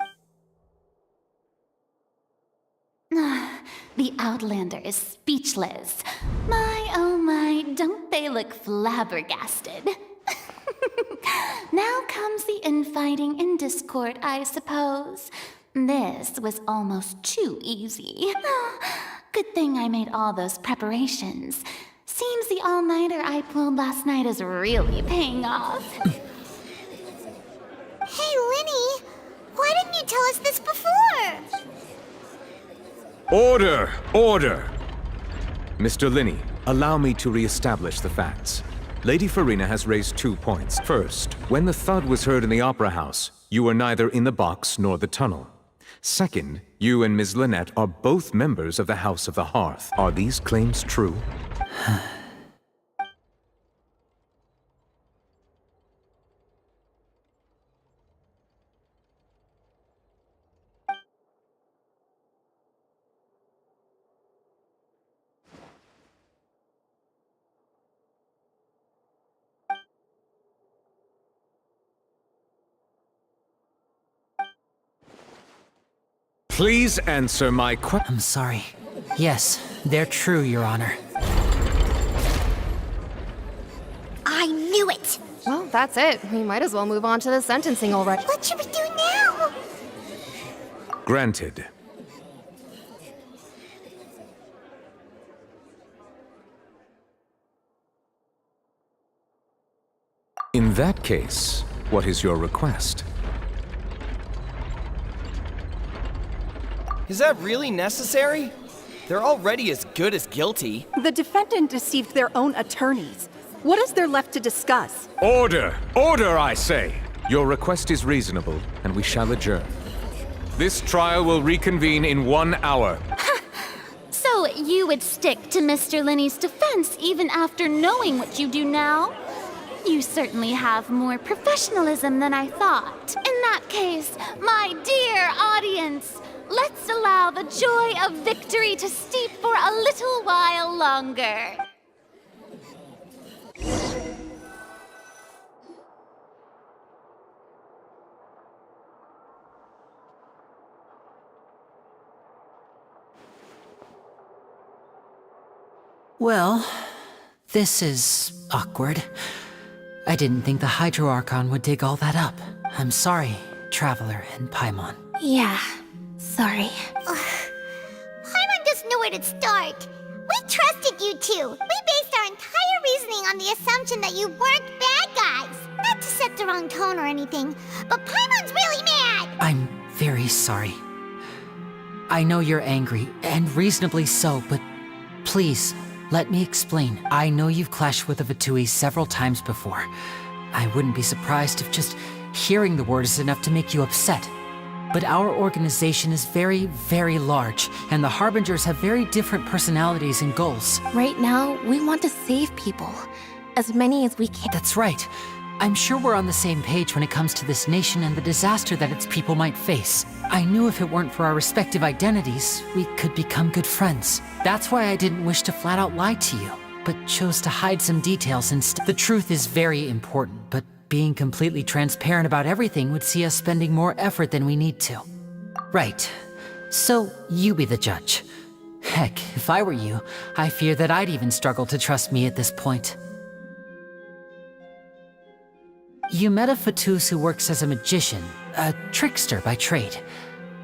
The Outlander is speechless. My, oh my, don't they look flabbergasted? Now comes the infighting and discord, I suppose. This was almost too easy. Good thing I made all those preparations. Seems the all-nighter I pulled last night is really paying off. Hey, Linny, why didn't you tell us this before? Order! Order! Mr. Linney, allow me to re-establish the facts. Lady Farina has raised 2 points. First, when the thud was heard in the Opera House, you were neither in the box nor the tunnel. Second, you and Ms. Lynette are both members of the House of the Hearth. Are these claims true? Please answer my question. I'm sorry. Yes, they're true, Your Honor. I knew it! Well, that's it. We might as well move on to the sentencing already. What should we do now? Granted. In that case, what is your request? Is that really necessary? They're already as good as guilty. The defendant deceived their own attorneys. What is there left to discuss? Order! Order, I say! Your request is reasonable, and we shall adjourn. This trial will reconvene in 1 hour. So you would stick to Mr. Linney's defense even after knowing what you do now? You certainly have more professionalism than I thought. In that case, my dear audience, let's allow the joy of victory to steep for a little while longer. Well, this is awkward. I didn't think the Hydro Archon would dig all that up. I'm sorry, Traveler and Paimon. Yeah, sorry. Paimon doesn't know where to start. We trusted you two. We based our entire reasoning on the assumption that you weren't bad guys. Not to set the wrong tone or anything, but Paimon's really mad. I'm very sorry. I know you're angry, and reasonably so, but please, let me explain. I know you've clashed with the Fatui several times before. I wouldn't be surprised if just hearing the word is enough to make you upset. But our organization is very, very large, and the Harbingers have very different personalities and goals. Right now, we want to save people. As many as we can. That's right. I'm sure we're on the same page when it comes to this nation and the disaster that its people might face. I knew if it weren't for our respective identities, we could become good friends. That's why I didn't wish to flat out lie to you, but chose to hide some details instead. The truth is very important, but being completely transparent about everything would see us spending more effort than we need to. Right. So, you be the judge. Heck, if I were you, I fear that I'd even struggle to trust me at this point. You met a Fatus who works as a magician, a trickster by trade.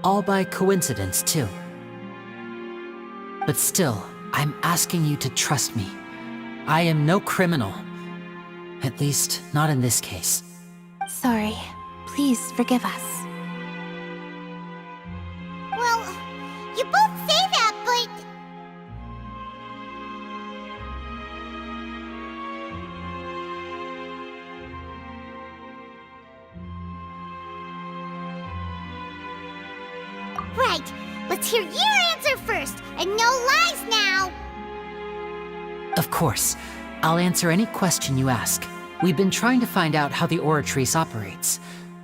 All by coincidence, too. But still, I'm asking you to trust me. I am no criminal. At least, not in this case. Sorry. Please forgive us. Well, you both say that, but... Right, let's hear your answer first, and no lies now! Of course. I'll answer any question you ask. We've been trying to find out how the Oratrice operates.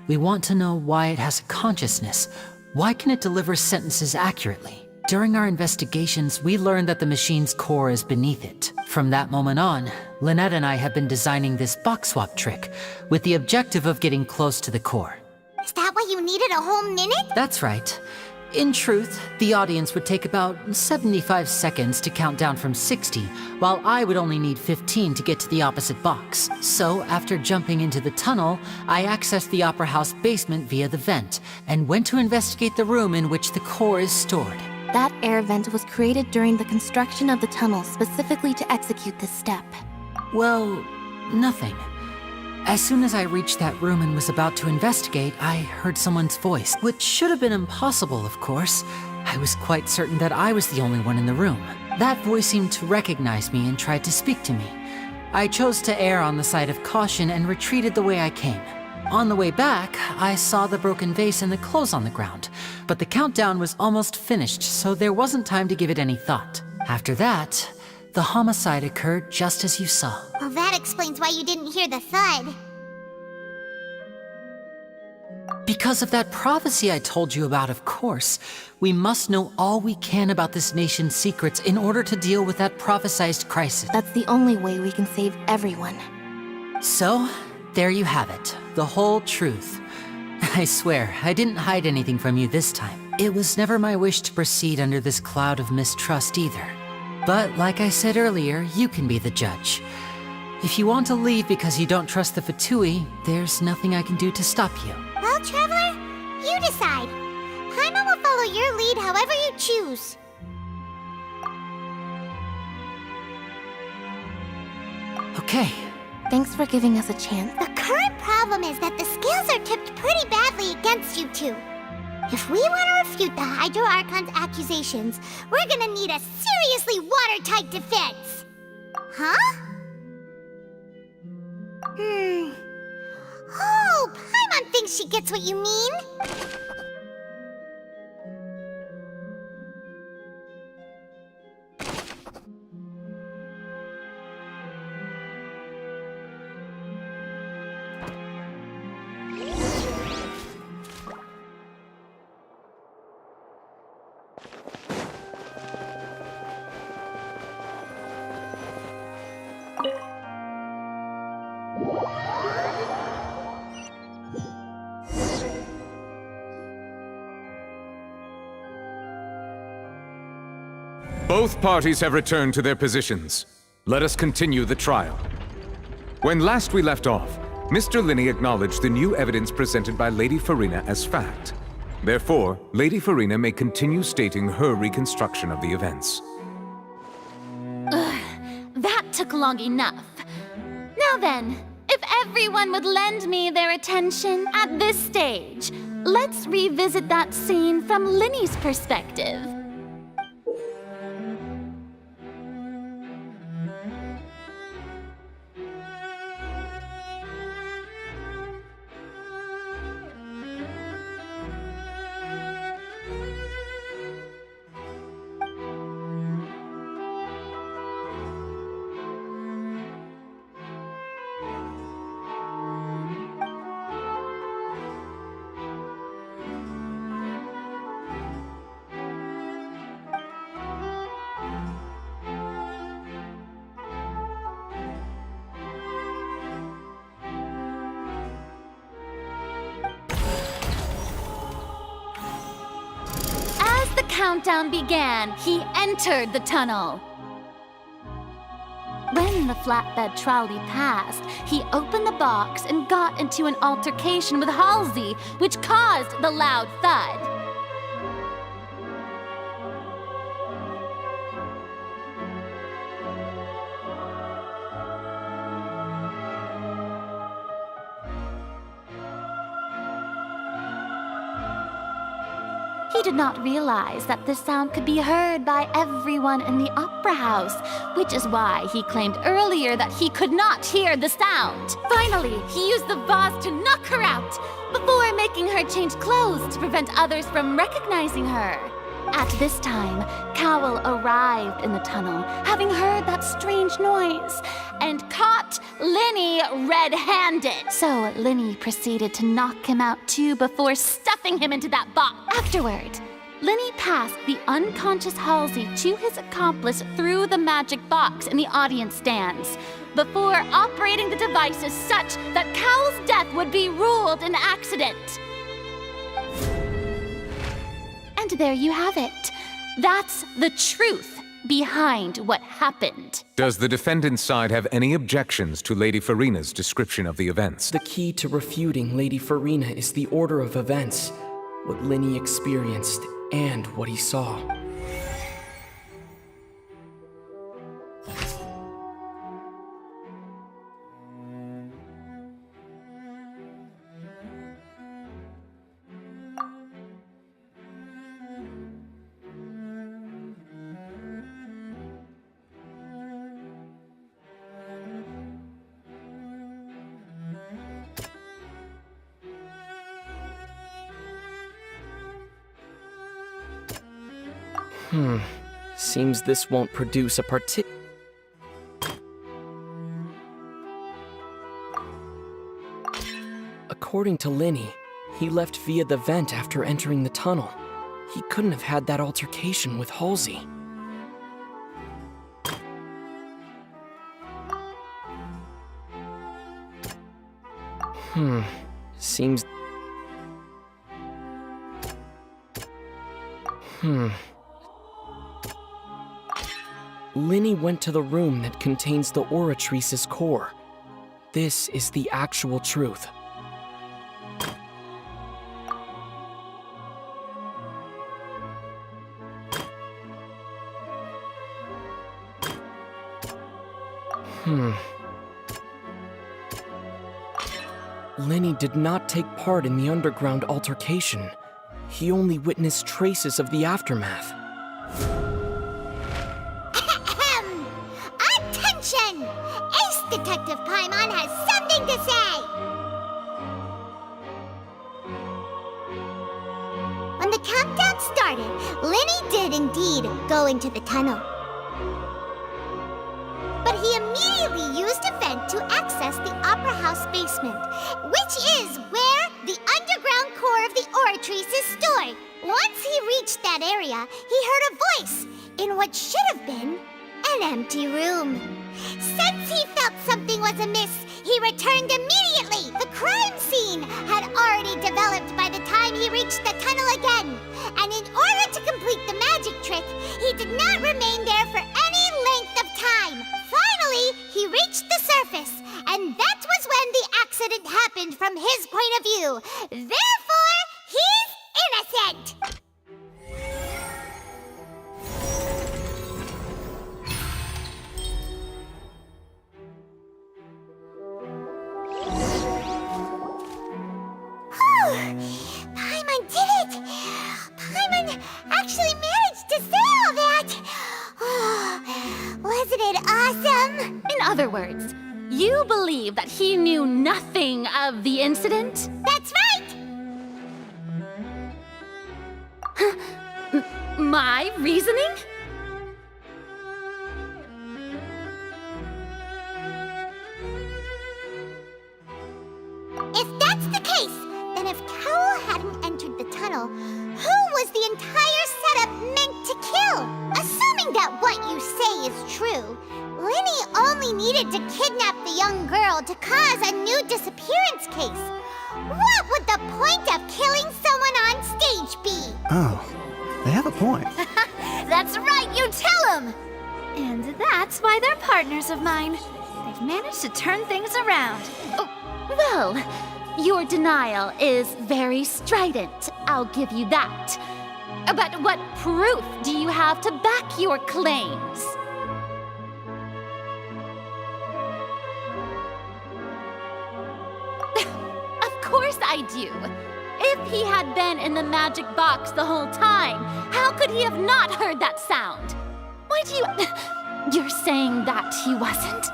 We want to know why it has a consciousness. Why can it deliver sentences accurately? During our investigations, we learned that the machine's core is beneath it. From that moment on, Lynette and I have been designing this box swap trick, with the objective of getting close to the core. Is that why you needed a whole minute? That's right. In truth, the audience would take about 75 seconds to count down from 60, while I would only need 15 to get to the opposite box. So, after jumping into the tunnel, I accessed the Opera House basement via the vent, and went to investigate the room in which the core is stored. That air vent was created during the construction of the tunnel specifically to execute this step. Well, nothing. As soon as I reached that room and was about to investigate, I heard someone's voice, which should have been impossible, of course. I was quite certain that I was the only one in the room. That voice seemed to recognize me and tried to speak to me. I chose to err on the side of caution and retreated the way I came. On the way back, I saw the broken vase and the clothes on the ground, but the countdown was almost finished, so there wasn't time to give it any thought. After that, the homicide occurred just as you saw. Well, that explains why you didn't hear the thud. Because of that prophecy I told you about, of course. We must know all we can about this nation's secrets in order to deal with that prophesized crisis. That's the only way we can save everyone. So, there you have it. The whole truth. I swear, I didn't hide anything from you this time. It was never my wish to proceed under this cloud of mistrust either. But like I said earlier, you can be the judge. If you want to leave because you don't trust the Fatui, there's nothing I can do to stop you. Well, Traveler, you decide. Paimon will follow your lead however you choose. Okay. Thanks for giving us a chance. The current problem is that the scales are tipped pretty badly against you two. If we want to refute the Hydro Archon's accusations, we're gonna need a seriously watertight defense. Huh? Oh, Paimon thinks she gets what you mean. Both parties have returned to their positions. Let us continue the trial. When last we left off, Mr. Linney acknowledged the new evidence presented by Lady Farina as fact. Therefore, Lady Farina may continue stating her reconstruction of the events. Ugh, that took long enough. Now then, if everyone would lend me their attention at this stage, let's revisit that scene from Linney's perspective. Countdown began, he entered the tunnel. When the flatbed trolley passed, he opened the box and got into an altercation with Halsey, which caused the loud thud. He did not realize that this sound could be heard by everyone in the opera house, which is why he claimed earlier that he could not hear the sound. Finally, he used the vase to knock her out, before making her change clothes to prevent others from recognizing her. At this time, Cowell arrived in the tunnel, having heard that strange noise, and caught Linney red-handed. So Linney proceeded to knock him out too before stuffing him into that box. Afterward, Linney passed the unconscious Halsey to his accomplice through the magic box in the audience stands, before operating the devices such that Cowell's death would be ruled an accident. And there you have it. That's the truth behind what happened. Does the defendant's side have any objections to Lady Farina's description of the events? The key to refuting Lady Farina is the order of events, what Linney experienced and what he saw. Seems this won't produce a According to Linney, he left via the vent after entering the tunnel. He couldn't have had that altercation with Halsey. Linny went to the room that contains the Oratrice's core. This is the actual truth. Linny did not take part in the underground altercation. He only witnessed traces of the aftermath. Attention! Ace Detective Paimon has something to say! When the countdown started, Linny did indeed go into the tunnel. But he immediately used a vent to access the Opera House basement, which is where the underground core of the Oratrice is stored. Once he reached that area, he heard a voice in what should have been an empty room. Since he felt something was amiss, he returned immediately. The crime scene had already developed by the time he reached the tunnel again. And in order to complete the magic trick, he did not remain there for any length of time. Finally, he reached the surface, and that was when the accident happened from his point of view. Therefore, he's innocent! Paimon did it! Paimon actually managed to say all that! Wasn't it awesome? In other words, you believe that he knew nothing of the incident? That's right! My reasoning? If that's the case, then if Cowell hadn't entered the tunnel, who was the entire setup meant to kill? Assuming that what you say is true, Linny only needed to kidnap the young girl to cause a new disappearance case. What would the point of killing someone on stage be? Oh, they have a point. That's right, you tell him! And that's why they're partners of mine. They've managed to turn things around. Well, your denial is very strident, I'll give you that. But what proof do you have to back your claims? Of course I do. If he had been in the magic box the whole time, how could he have not heard that sound? Why do you... You're saying that he wasn't?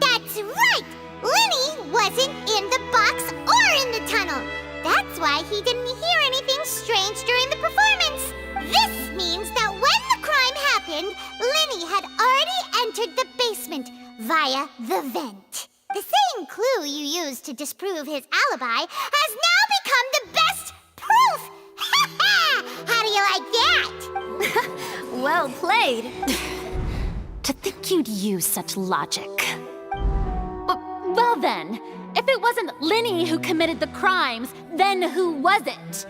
That's right! Linny wasn't in the box or in the tunnel. That's why he didn't hear anything strange during the performance. This means that when the crime happened, Linny had already entered the basement via the vent. The same clue you used to disprove his alibi has now become the best proof! How do you like that? Well played. To think you'd use such logic. Well then, if it wasn't Linny who committed the crimes, then who was it?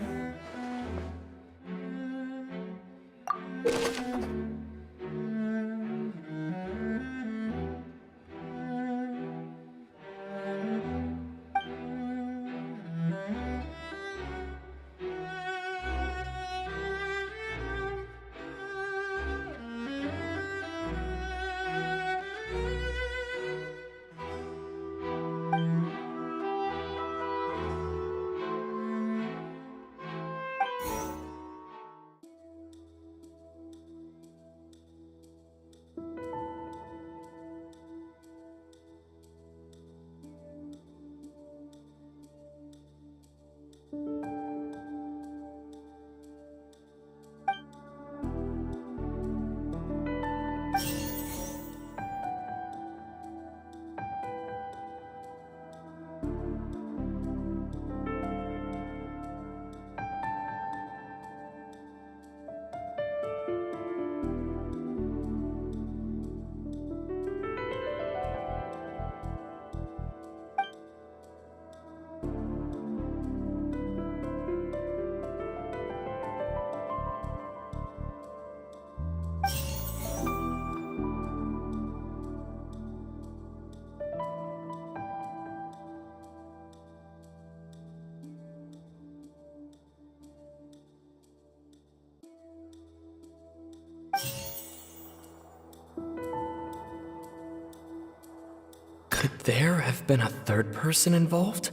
Could there have been a third person involved?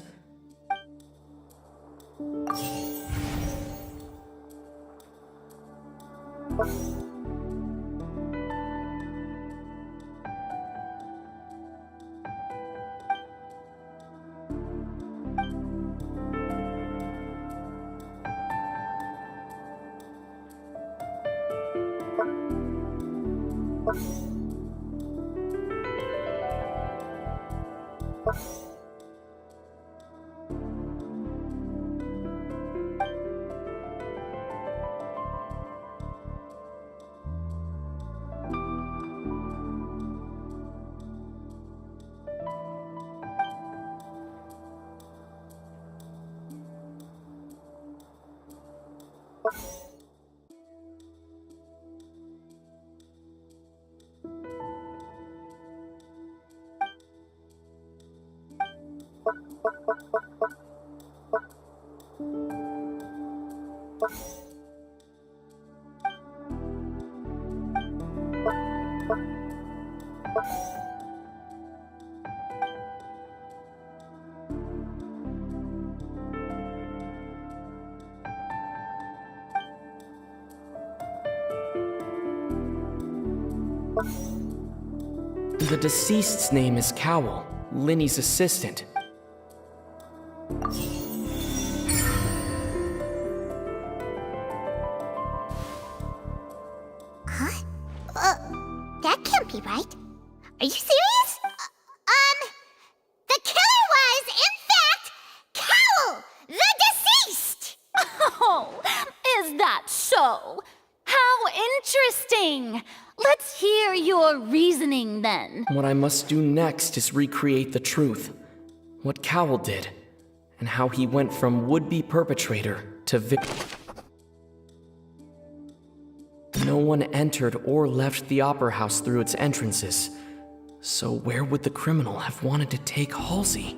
The deceased's name is Cowell, Linny's assistant. Huh? That can't be right. Are you serious? The killer was, in fact, Cowell, the deceased! Oh, is that so? How interesting! Let's hear your reasoning then. What I must do next is recreate the truth. What Cowell did, and how he went from would-be perpetrator to victim. No one entered or left the Opera House through its entrances. So where would the criminal have wanted to take Halsey?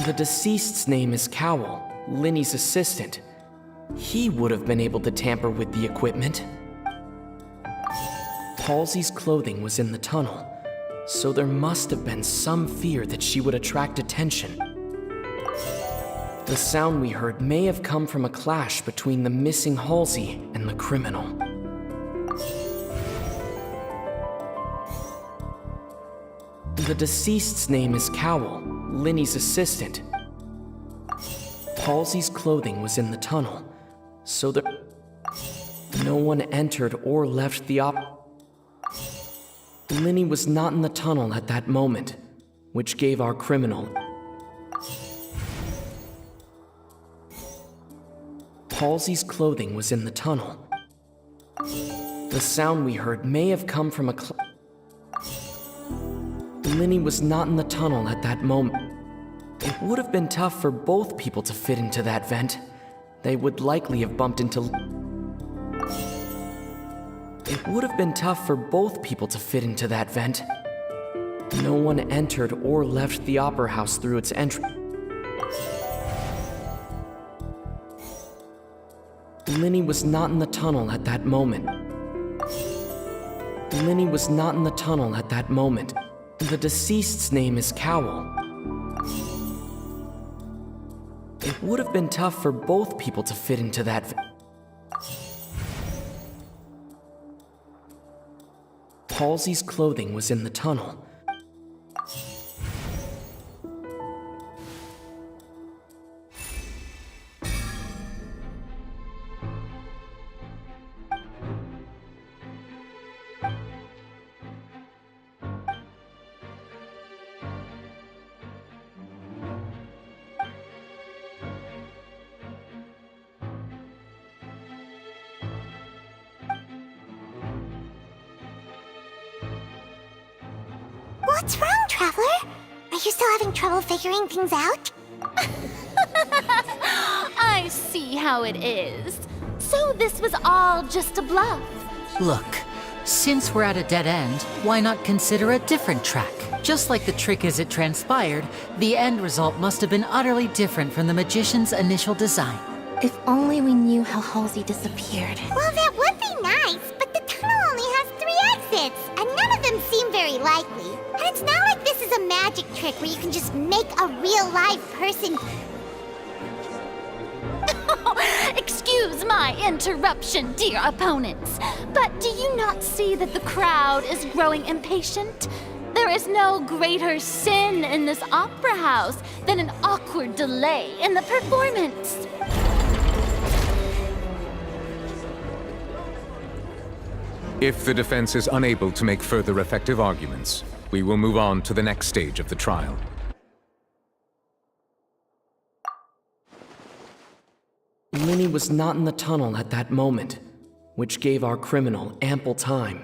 The deceased's name is Cowell, Linny's assistant. He would have been able to tamper with the equipment. Halsey's clothing was in the tunnel, so there must have been some fear that she would attract attention. The sound we heard may have come from a clash between the missing Halsey and the criminal. The deceased's name is Cowell, Linny's assistant. Halsey's clothing was in the tunnel, so no one entered or left the Linny was not in the tunnel at that moment, which gave our criminal. Halsey's clothing was in the tunnel. The sound we heard may have come from a Linny was not in the tunnel at that moment. It would have been tough for both people to fit into that vent. They would likely have bumped into... It would have been tough for both people to fit into that vent. No one entered or left the Opera House through its entrance. Linny was not in the tunnel at that moment. Linny was not in the tunnel at that moment. The deceased's name is Cowell. It would have been tough for both people to fit into that. Halsey's clothing was in the tunnel. What's wrong, Traveler? Are you still having trouble figuring things out? I see how it is. So this was all just a bluff. Look, since we're at a dead end, why not consider a different track? Just like the trick as it transpired, the end result must have been utterly different from the magician's initial design. If only we knew how Halsey disappeared. Well, that would be nice, but the tunnel only has 3 exits, and none of them seem very very likely. And it's not like this is a magic trick where you can just make a real live person. Excuse my interruption, dear opponents, but do you not see that the crowd is growing impatient? There is no greater sin in this opera house than an awkward delay in the performance. If the defense is unable to make further effective arguments, we will move on to the next stage of the trial. Linny was not in the tunnel at that moment, which gave our criminal ample time.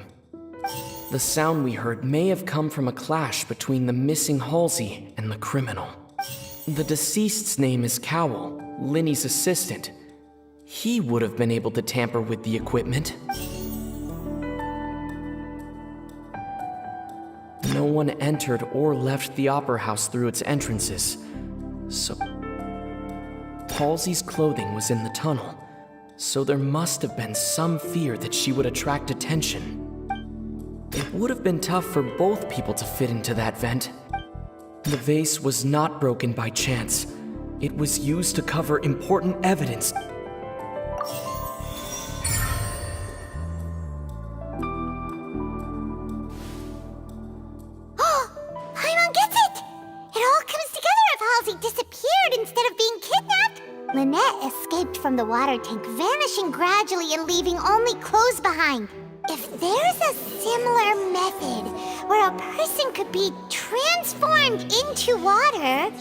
The sound we heard may have come from a clash between the missing Halsey and the criminal. The deceased's name is Cowell, Linny's assistant. He would have been able to tamper with the equipment. No one entered or left the opera house through its entrances, so Halsey's clothing was in the tunnel, so there must have been some fear that she would attract attention. It would have been tough for both people to fit into that vent. The vase was not broken by chance. It was used to cover important evidence. Paimon gets it! It all comes together if Halsey disappeared instead of being kidnapped. Lynette escaped from the water tank, vanishing gradually and leaving only clothes behind. If there's a similar method where a person could be transformed into water...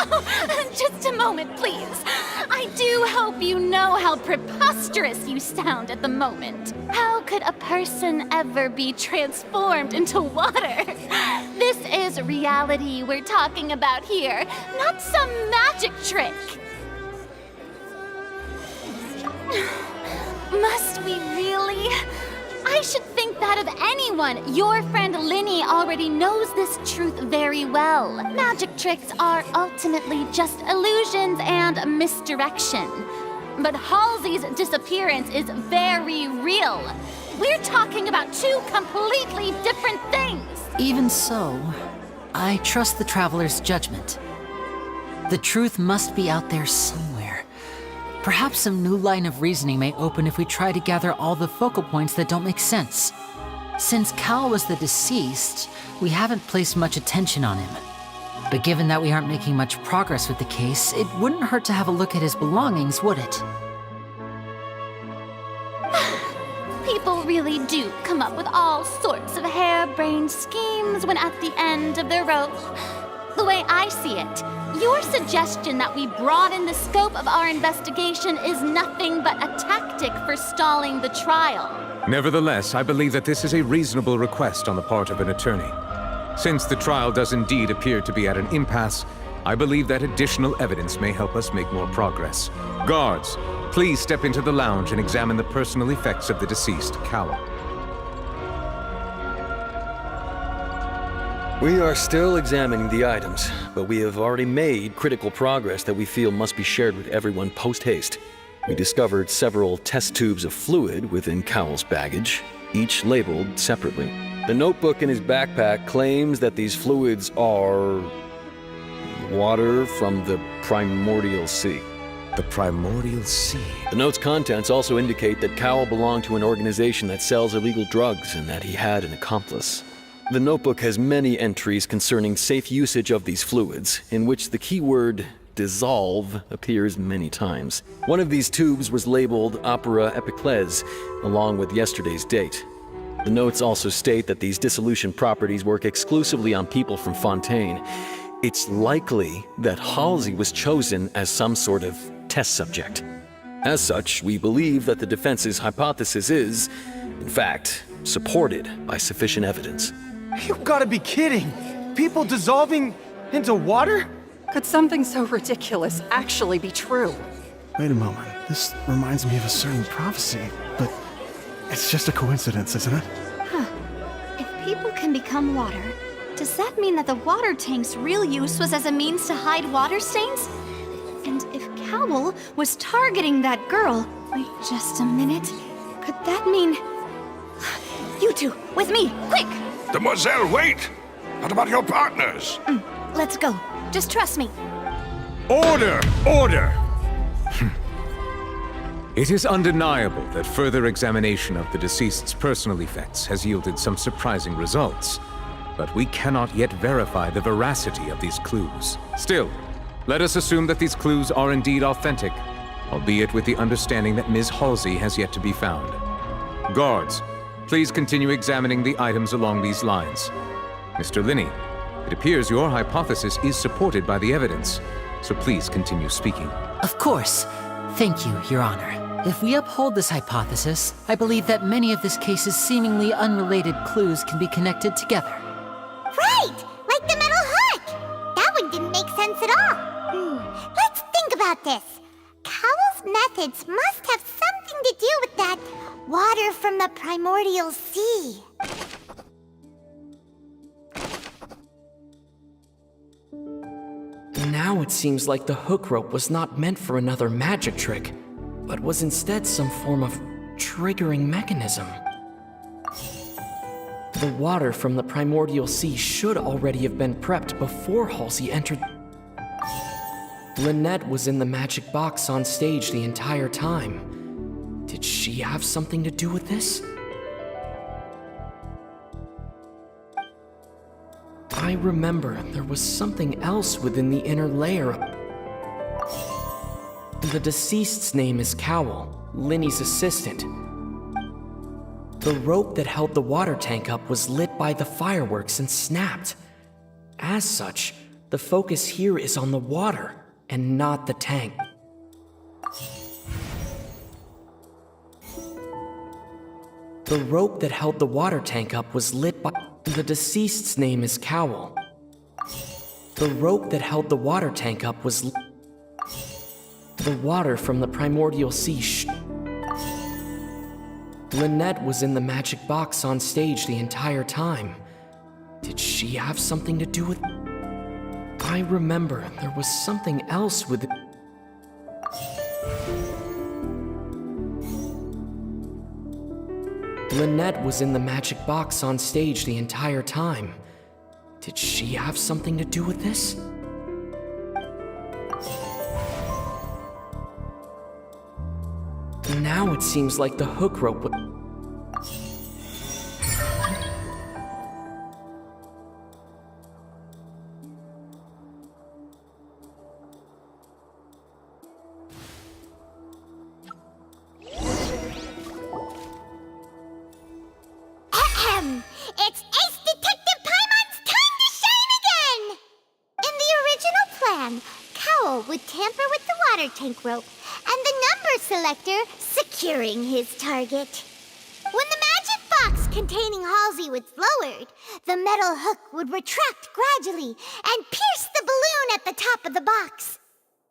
Oh, just a moment, please. I do hope you know how preposterous you sound at the moment. How could a person ever be transformed into water? This is reality we're talking about here, not some magic trick. Must we really? I should think that of anyone. Your friend Linny already knows this truth very well. Magic tricks are ultimately just illusions and misdirection. But Halsey's disappearance is very real. We're talking about two completely different things. Even so, I trust the Traveler's judgment. The truth must be out there somewhere. Perhaps some new line of reasoning may open if we try to gather all the focal points that don't make sense. Since Cal was the deceased, we haven't placed much attention on him. But given that we aren't making much progress with the case, it wouldn't hurt to have a look at his belongings, would it? People really do come up with all sorts of harebrained schemes when at the end of their rope. The way I see it, your suggestion that we broaden the scope of our investigation is nothing but a tactic for stalling the trial. Nevertheless, I believe that this is a reasonable request on the part of an attorney. Since the trial does indeed appear to be at an impasse, I believe that additional evidence may help us make more progress. Guards, please step into the lounge and examine the personal effects of the deceased, Cowell. We are still examining the items, but we have already made critical progress that we feel must be shared with everyone post-haste. We discovered several test tubes of fluid within Cowell's baggage, each labeled separately. The notebook in his backpack claims that these fluids are water from the primordial sea. The primordial sea? The note's contents also indicate that Cowell belonged to an organization that sells illegal drugs and that he had an accomplice. The notebook has many entries concerning safe usage of these fluids, in which the keyword dissolve appears many times. One of these tubes was labeled Opera Epiclese, along with yesterday's date. The notes also state that these dissolution properties work exclusively on people from Fontaine. It's likely that Halsey was chosen as some sort of test subject. As such, we believe that the defense's hypothesis is, in fact, supported by sufficient evidence. You gotta be kidding! People dissolving into water? Could something so ridiculous actually be true? Wait a moment. This reminds me of a certain prophecy, but it's just a coincidence, isn't it? Huh. If people can become water, does that mean that the water tank's real use was as a means to hide water stains? And if Cowell was targeting that girl... Wait just a minute. Could that mean... You to. With me, quick! Demoiselle, wait! What about your partners? Let's go. Just trust me. Order! Order! It is undeniable that further examination of the deceased's personal effects has yielded some surprising results, but we cannot yet verify the veracity of these clues. Still, let us assume that these clues are indeed authentic, albeit with the understanding that Ms. Halsey has yet to be found. Guards, please continue examining the items along these lines. Mr. Linney, it appears your hypothesis is supported by the evidence, so please continue speaking. Of course. Thank you, Your Honor. If we uphold this hypothesis, I believe that many of this case's seemingly unrelated clues can be connected together. Right! Like the metal hook! That one didn't make sense at all. Let's think about this. Cowell's methods must have something to do with that water from the primordial sea. Now it seems like the hook rope was not meant for another magic trick, but was instead some form of triggering mechanism. The water from the primordial sea should already have been prepped before Halsey entered. Lynette was in the magic box on stage the entire time. Did she have something to do with this? I remember there was something else within the inner layer. The deceased's name is Cowell, Linny's assistant. The rope that held the water tank up was lit by the fireworks and snapped. As such, the focus here is on the water and not the tank. The rope that held the water tank up was lit by... The deceased's name is Cowell. The rope that held the water tank up was... The water from the primordial sea Lynette was in the magic box on stage the entire time. Did she have something to do with... I remember there was something else with... Lynette was in the magic box on stage the entire time. Did she have something to do with this? Now it seems like the hook rope would... It's Ace Detective Paimon's time to shine again! In the original plan, Cowell would tamper with the water tank rope and the number selector securing his target. When the magic box containing Halsey was lowered, the metal hook would retract gradually and pierce the balloon at the top of the box.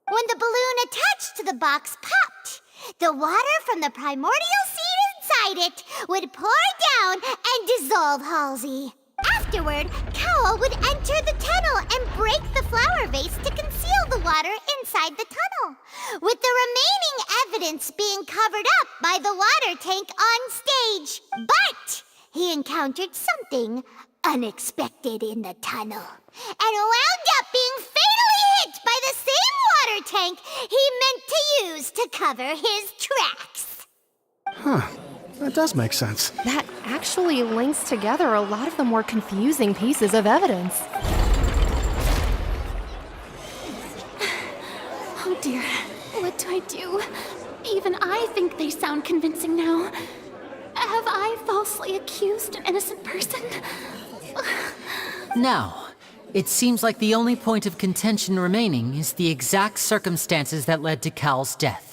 When the balloon attached to the box popped, the water from the primordial sea inside it would pour down and dissolve Halsey. Afterward, Cowell would enter the tunnel and break the flower vase to conceal the water inside the tunnel, with the remaining evidence being covered up by the water tank on stage. But he encountered something unexpected in the tunnel and wound up being fatally hit by the same water tank he meant to use to cover his tracks. Huh. That does make sense. That actually links together a lot of the more confusing pieces of evidence. Oh dear, what do I do? Even I think they sound convincing now. Have I falsely accused an innocent person? Now, it seems like the only point of contention remaining is the exact circumstances that led to Cal's death.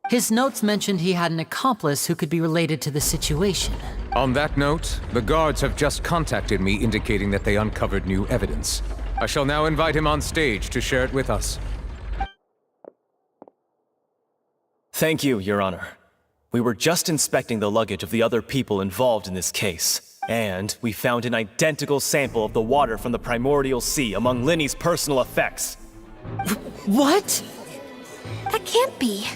His notes mentioned he had an accomplice who could be related to the situation. On that note, the guards have just contacted me indicating that they uncovered new evidence. I shall now invite him on stage to share it with us. Thank you, Your Honor. We were just inspecting the luggage of the other people involved in this case, and we found an identical sample of the water from the primordial sea among Linny's personal effects. What? That can't be.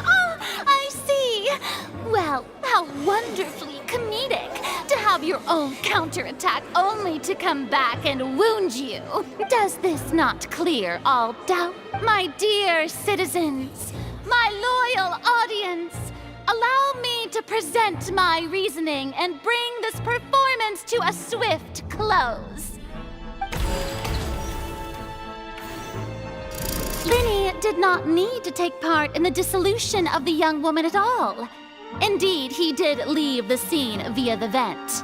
Oh, I see. Well, how How wonderfully comedic to have your own counterattack only to come back and wound you. Does this not clear all doubt? My dear citizens, my loyal audience, allow me to present my reasoning and bring this performance to a swift close. Linny did not need to take part in the dissolution of the young woman at all. Indeed, he did leave the scene via the vent.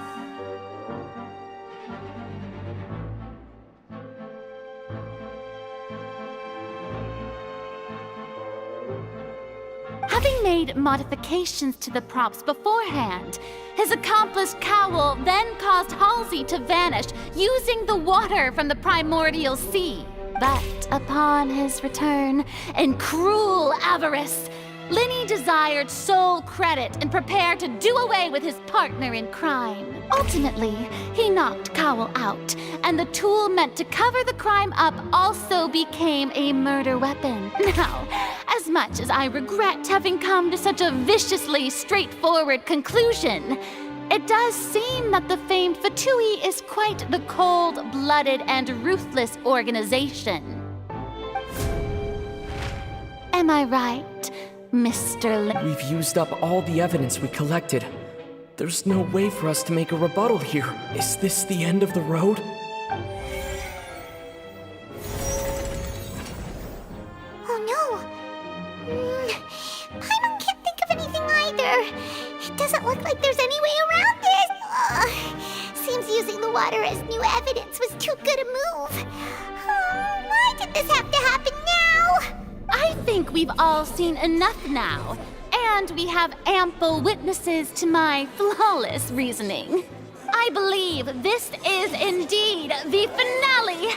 Having made modifications to the props beforehand, his accomplice Cowl then caused Halsey to vanish using the water from the primordial sea. But upon his return, in cruel avarice, Linny desired sole credit and prepared to do away with his partner in crime. Ultimately, he knocked Cowl out, and the tool meant to cover the crime up also became a murder weapon. Now, as much as I regret having come to such a viciously straightforward conclusion, it does seem that the famed Fatui is quite the cold-blooded and ruthless organization. Am I right, Mr. We've used up all the evidence we collected. There's no way for us to make a rebuttal here. Is this the end of the road? Oh no! Paimon can't think of anything either. It doesn't look like there's any way around this. Seems using the water as new evidence was too good a move. Why did this have to happen now? I think we've all seen enough now, and we have ample witnesses to my flawless reasoning. I believe this is indeed the finale.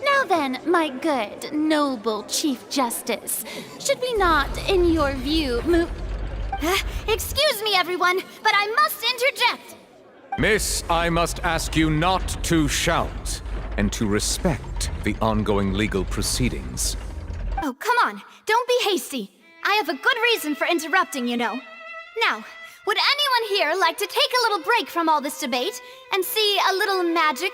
Now then, my good, noble Chief Justice, should we not, in your view, move... Excuse me, everyone, but I must interject. Miss, I must ask you not to shout and to respect the ongoing legal proceedings. Oh, come on. Don't be hasty. I have a good reason for interrupting, you know. Now, would anyone here like to take a little break from all this debate and see a little magic?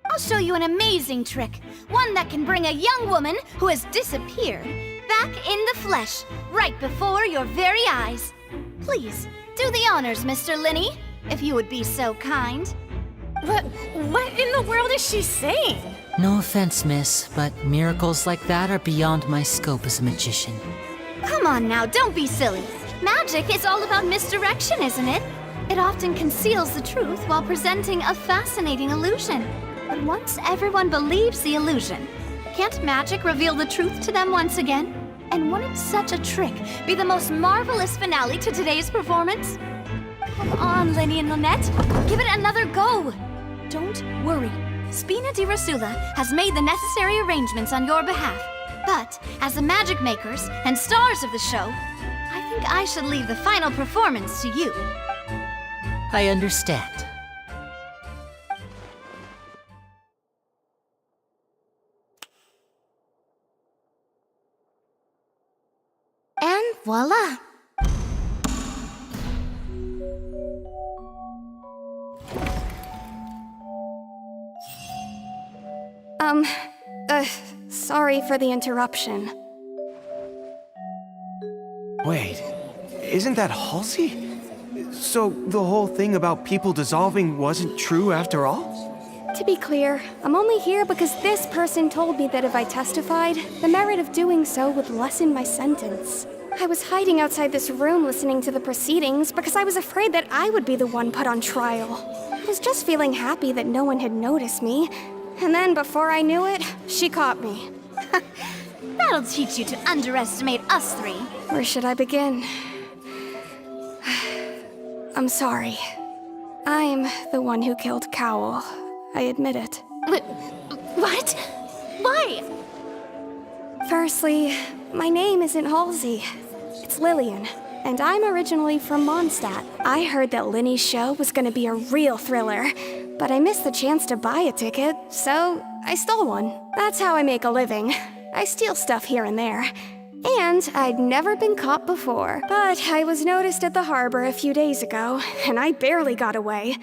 I'll show you an amazing trick. One that can bring a young woman who has disappeared back in the flesh, right before your very eyes. Please, do the honors, Mr. Linny, if you would be so kind. What in the world is she saying? No offense, miss, but miracles like that are beyond my scope as a magician. Come on now, don't be silly. Magic is all about misdirection, isn't it? It often conceals the truth while presenting a fascinating illusion. But once everyone believes the illusion, can't magic reveal the truth to them once again? And wouldn't such a trick be the most marvelous finale to today's performance? Come on, Linny and Lynette. Give it another go. Don't worry. Spina di Rasula has made the necessary arrangements on your behalf. But as the magic makers and stars of the show, I think I should leave the final performance to you. I understand. And voila! Sorry for the interruption. Wait, isn't that Halsey? So the whole thing about people dissolving wasn't true after all? To be clear, I'm only here because this person told me that if I testified, the merit of doing so would lessen my sentence. I was hiding outside this room listening to the proceedings because I was afraid that I would be the one put on trial. I was just feeling happy that no one had noticed me. And then before I knew it, she caught me. That'll teach you to underestimate us three. Where should I begin? I'm sorry. I'm the one who killed Cowl. I admit it. What? Why? Firstly, my name isn't Halsey. It's Lillian, and I'm originally from Mondstadt. I heard that Linny's show was gonna be a real thriller, but I missed the chance to buy a ticket, so I stole one. That's how I make a living. I steal stuff here and there. And I'd never been caught before. But I was noticed at the harbor a few days ago, and I barely got away.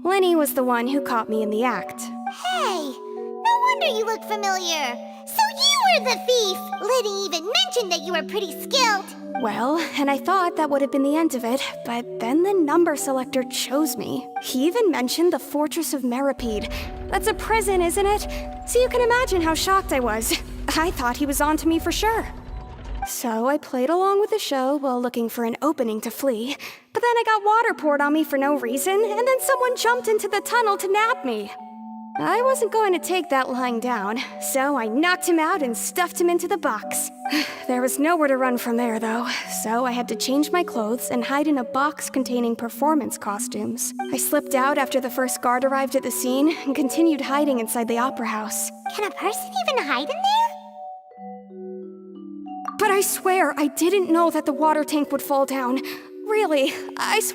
Lenny was the one who caught me in the act. Hey, no wonder you look familiar. So you were the thief! Lenny even mentioned that you were pretty skilled. Well, and I thought that would have been the end of it, but then the number selector chose me. He even mentioned the Fortress of Meripede. That's a prison, isn't it? So you can imagine how shocked I was. I thought he was on to me for sure. So I played along with the show while looking for an opening to flee. But then I got water poured on me for no reason, and then someone jumped into the tunnel to nab me. I wasn't going to take that lying down, so I knocked him out and stuffed him into the box. There was nowhere to run from there, though, so I had to change my clothes and hide in a box containing performance costumes. I slipped out after the first guard arrived at the scene and continued hiding inside the opera house. Can a person even hide in there? But I swear I didn't know that the water tank would fall down. Really,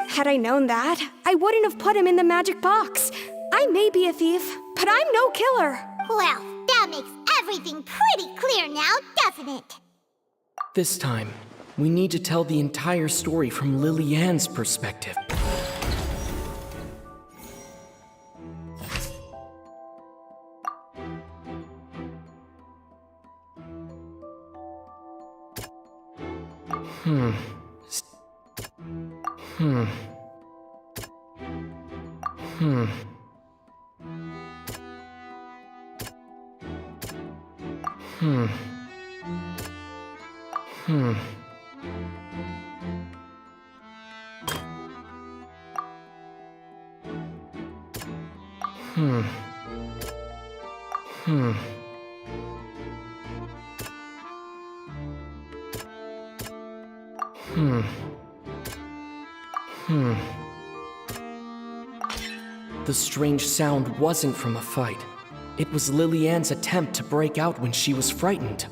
had I known that, I wouldn't have put him in the magic box. I may be a thief, but I'm no killer. Well, that makes everything pretty clear now, doesn't it? This time, we need to tell the entire story from Lily-Ann's perspective. Hmm. The strange sound wasn't from a fight. It was Lily-Ann's attempt to break out when she was frightened.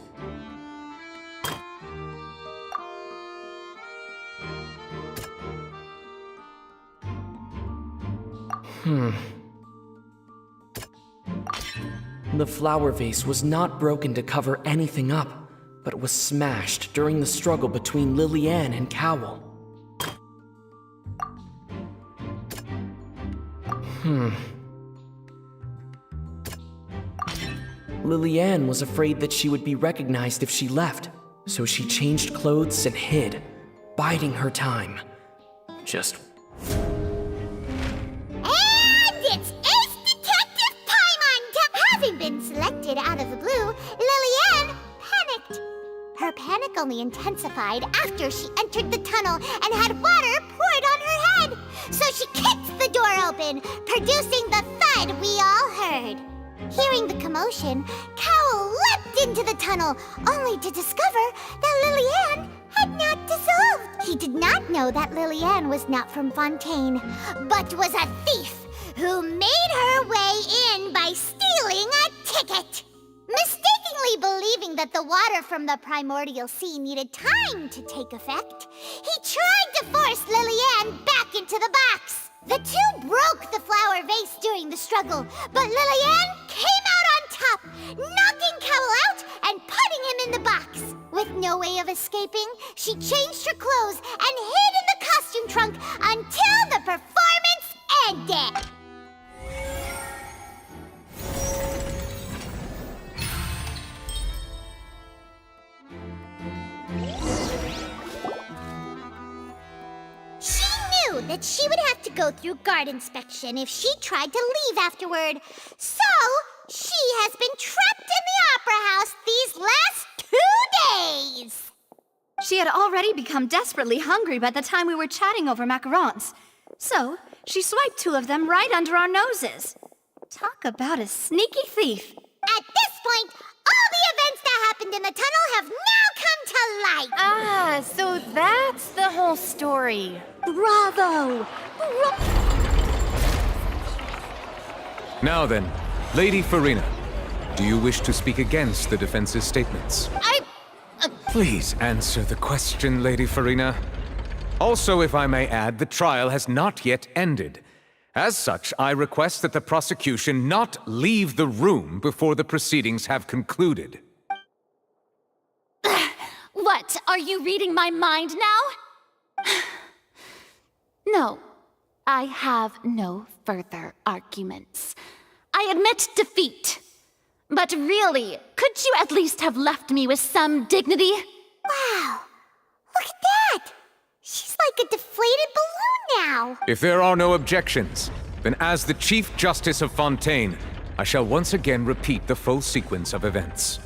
The flower vase was not broken to cover anything up, but was smashed during the struggle between Lily-Ann and Cowell. Lily-Ann was afraid that she would be recognized if she left, so she changed clothes and hid, biding her time. Just... And it's Ace Detective Paimon! Having been selected out of the blue, Lily-Ann panicked. Her panic only intensified after she entered the tunnel and had water poured on her head. So she kicked the door open, producing the thud we all heard. Hearing the commotion, Cowell leapt into the tunnel, only to discover that Lily-Ann had not dissolved. He did not know that Lily-Ann was not from Fontaine, but was a thief who made her way in by stealing a ticket. Mistakenly believing that the water from the primordial sea needed time to take effect, he tried to force Lily-Ann back into the box. The two broke the flower vase during the struggle, but Lily-Ann came out on top, knocking Cowell out and putting him in the box. With no way of escaping, she changed her clothes and hid in the costume trunk until the performance ended. That she would have to go through guard inspection if she tried to leave afterward. So, she has been trapped in the opera house these last 2 days. She had already become desperately hungry by the time we were chatting over macarons. So, she swiped 2 of them right under our noses. Talk about a sneaky thief. At this point, all the events that happened in the tunnel have now come to light. Ah, so that's the whole story. Bravo! Now then, Lady Farina, do you wish to speak against the defense's statements? Please answer the question, Lady Farina. Also, if I may add, the trial has not yet ended. As such, I request that the prosecution not leave the room before the proceedings have concluded. What What? Are you reading my mind now? No, I have no further arguments. I admit defeat. But really, could you at least have left me with some dignity? Wow, look at that! She's like a deflated balloon now! If there are no objections, then as the Chief Justice of Fontaine, I shall once again repeat the full sequence of events.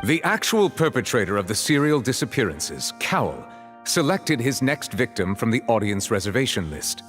The actual perpetrator of the serial disappearances, Cowell, selected his next victim from the audience reservation list.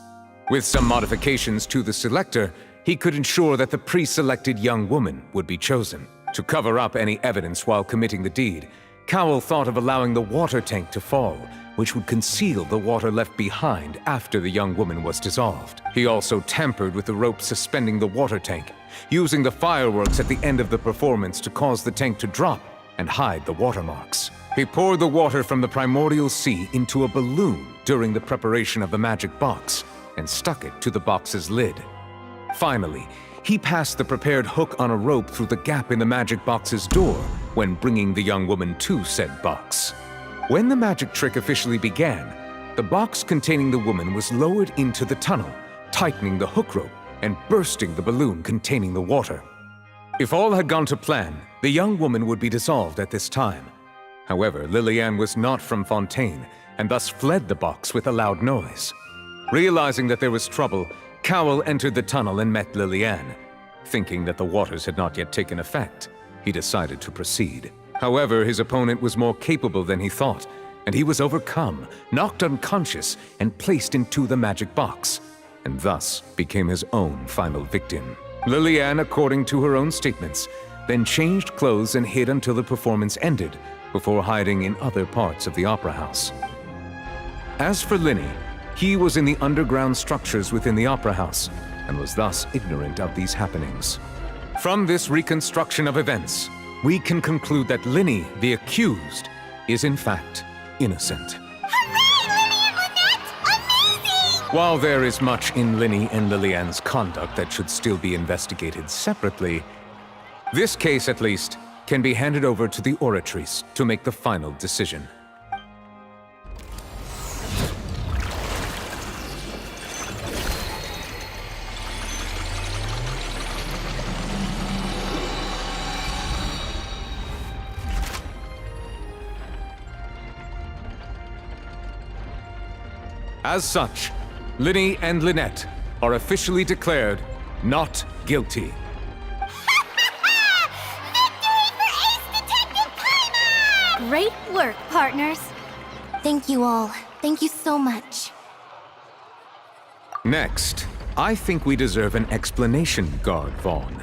With some modifications to the selector, he could ensure that the pre-selected young woman would be chosen. To cover up any evidence while committing the deed, Cowell thought of allowing the water tank to fall, which would conceal the water left behind after the young woman was dissolved. He also tampered with the rope suspending the water tank, using the fireworks at the end of the performance to cause the tank to drop and hide the watermarks. He poured the water from the primordial sea into a balloon during the preparation of the magic box and stuck it to the box's lid. Finally, he passed the prepared hook on a rope through the gap in the magic box's door when bringing the young woman to said box. When the magic trick officially began, the box containing the woman was lowered into the tunnel, tightening the hook rope and bursting the balloon containing the water. If all had gone to plan, the young woman would be dissolved at this time. However, Liliane was not from Fontaine and thus fled the box with a loud noise. Realizing that there was trouble, Cowell entered the tunnel and met Liliane. Thinking that the waters had not yet taken effect, he decided to proceed. However, his opponent was more capable than he thought, and he was overcome, knocked unconscious, and placed into the magic box, and thus became his own final victim. Liliane, according to her own statements, then changed clothes and hid until the performance ended, before hiding in other parts of the opera house. As for Linny, he was in the underground structures within the opera house, and was thus ignorant of these happenings. From this reconstruction of events, we can conclude that Linny, the accused, is in fact innocent. While there is much in Linny and Liliane's conduct that should still be investigated separately, this case, at least, can be handed over to the Oratrice to make the final decision. As such, Linny and Lynette are officially declared not guilty. Great work, partners. Thank you all. Thank you so much. Next, I think we deserve an explanation, Guard Vaughn.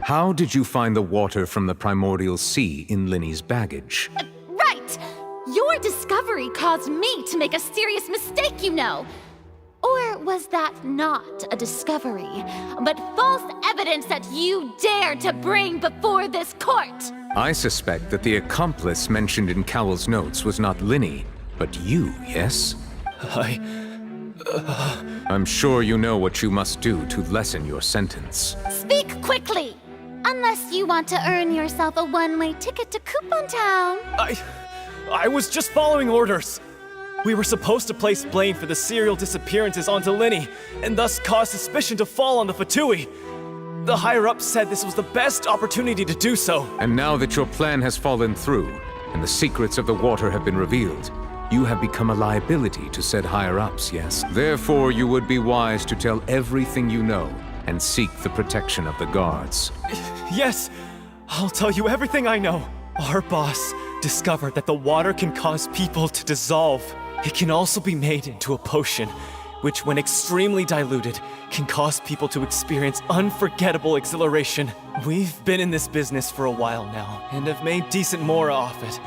How did you find the water from the primordial sea in Linny's baggage? Right! Your discovery caused me to make a serious mistake, you know. Or was that not a discovery, but false evidence that you dared to bring before this court? I suspect that the accomplice mentioned in Cowell's notes was not Linny, but you, yes? I'm sure you know what you must do to lessen your sentence. Speak quickly! Unless you want to earn yourself a one-way ticket to Coupon Town. I was just following orders. We were supposed to place blame for the serial disappearances onto Linny, and thus cause suspicion to fall on the Fatui. The higher-ups said this was the best opportunity to do so. And now that your plan has fallen through, and the secrets of the water have been revealed, you have become a liability to said higher-ups, yes? Therefore, you would be wise to tell everything you know, and seek the protection of the guards. Yes, I'll tell you everything I know. Our boss discovered that the water can cause people to dissolve. It can also be made into a potion, which when extremely diluted, can cause people to experience unforgettable exhilaration. We've been in this business for a while now, and have made decent mora off it.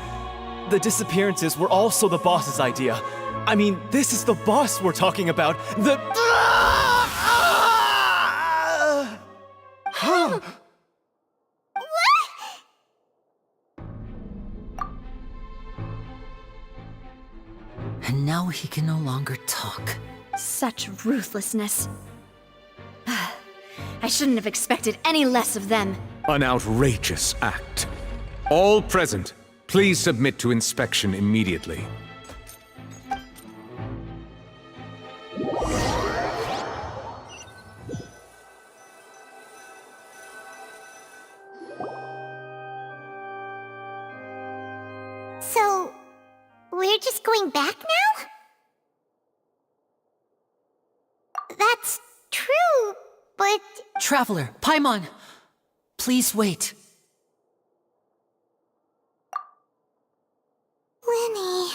The disappearances were also the boss's idea. I mean, this is the boss we're talking about. The... And now he can no longer talk. Such ruthlessness. I shouldn't have expected any less of them. An outrageous act. All present, please Please submit to inspection immediately. So, we're just going back now? That's true, but... Traveler, Paimon! Please wait. Lenny...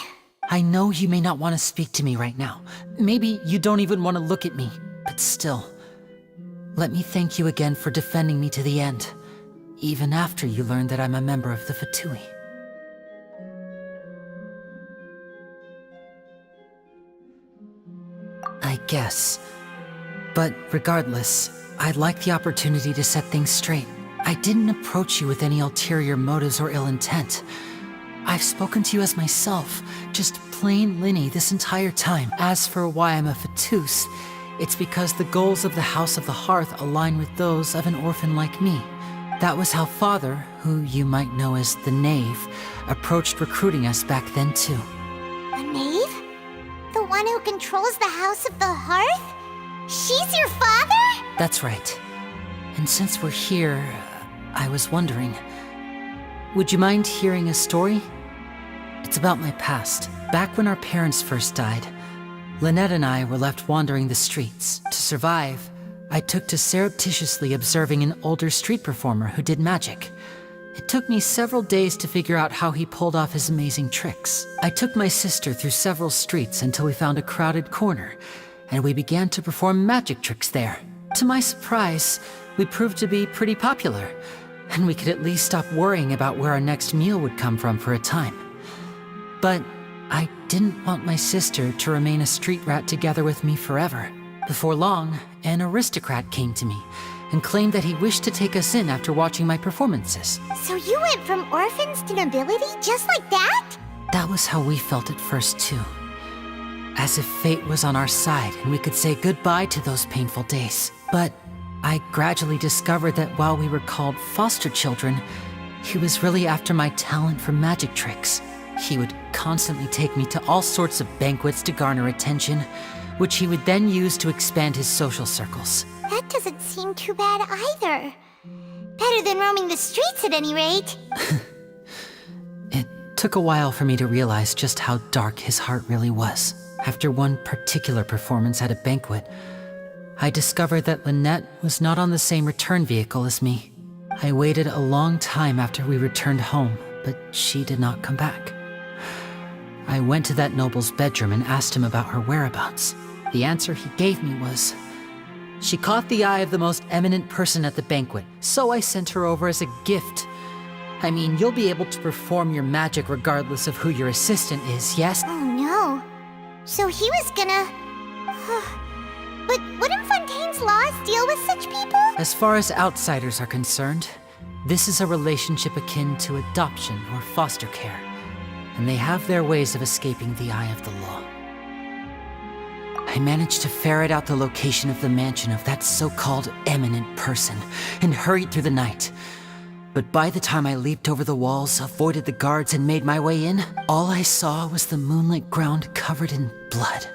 I know you may not want to speak to me right now. Maybe you don't even want to look at me. But still, let me thank you again for defending me to the end. Even after you learned that I'm a member of the Fatui. I guess. But regardless, I'd like the opportunity to set things straight. I didn't approach you with any ulterior motives or ill intent. I've spoken to you as myself, just plain Linny this entire time. As for why I'm a Fatus, it's because the goals of the House of the Hearth align with those of an orphan like me. That was how Father, who you might know as the Knave, approached recruiting us back then too. A knave? The one who controls the House of the Hearth? She's your father? That's right. And since we're here, I was wondering, would you mind hearing a story? It's about my past. Back when our parents first died, Lynette and I were left wandering the streets. To survive, I took to surreptitiously observing an older street performer who did magic. It took me several days to figure out how he pulled off his amazing tricks. I took my sister through several streets until we found a crowded corner, and we began to perform magic tricks there. To my surprise, we proved to be pretty popular, and we could at least stop worrying about where our next meal would come from for a time. But I didn't want my sister to remain a street rat together with me forever. Before long, an aristocrat came to me and claimed that he wished to take us in after watching my performances. So you went from orphans to nobility just like that? That was how we felt at first too. As if fate was on our side and we could say goodbye to those painful days. But I gradually discovered that while we were called foster children, he was really after my talent for magic tricks. He would constantly take me to all sorts of banquets to garner attention, which he would then use to expand his social circles. That doesn't seem too bad either. Better than roaming the streets at any rate. It took a while for me to realize just how dark his heart really was. After one particular performance at a banquet, I discovered that Lynette was not on the same return vehicle as me. I waited a long time after we returned home, but she did not come back. I went to that noble's bedroom and asked him about her whereabouts. The answer he gave me was, she caught the eye of the most eminent person at the banquet, so I sent her over as a gift. I mean, you'll be able to perform your magic regardless of who your assistant is, yes? Oh no. So he was gonna... But wouldn't Fontaine's laws deal with such people? As far as outsiders are concerned, this is a relationship akin to adoption or foster care, and they have their ways of escaping the eye of the law. I managed to ferret out the location of the mansion of that so-called eminent person and hurried through the night. But by the time I leaped over the walls, avoided the guards, and made my way in, all I saw was the moonlit ground covered in blood,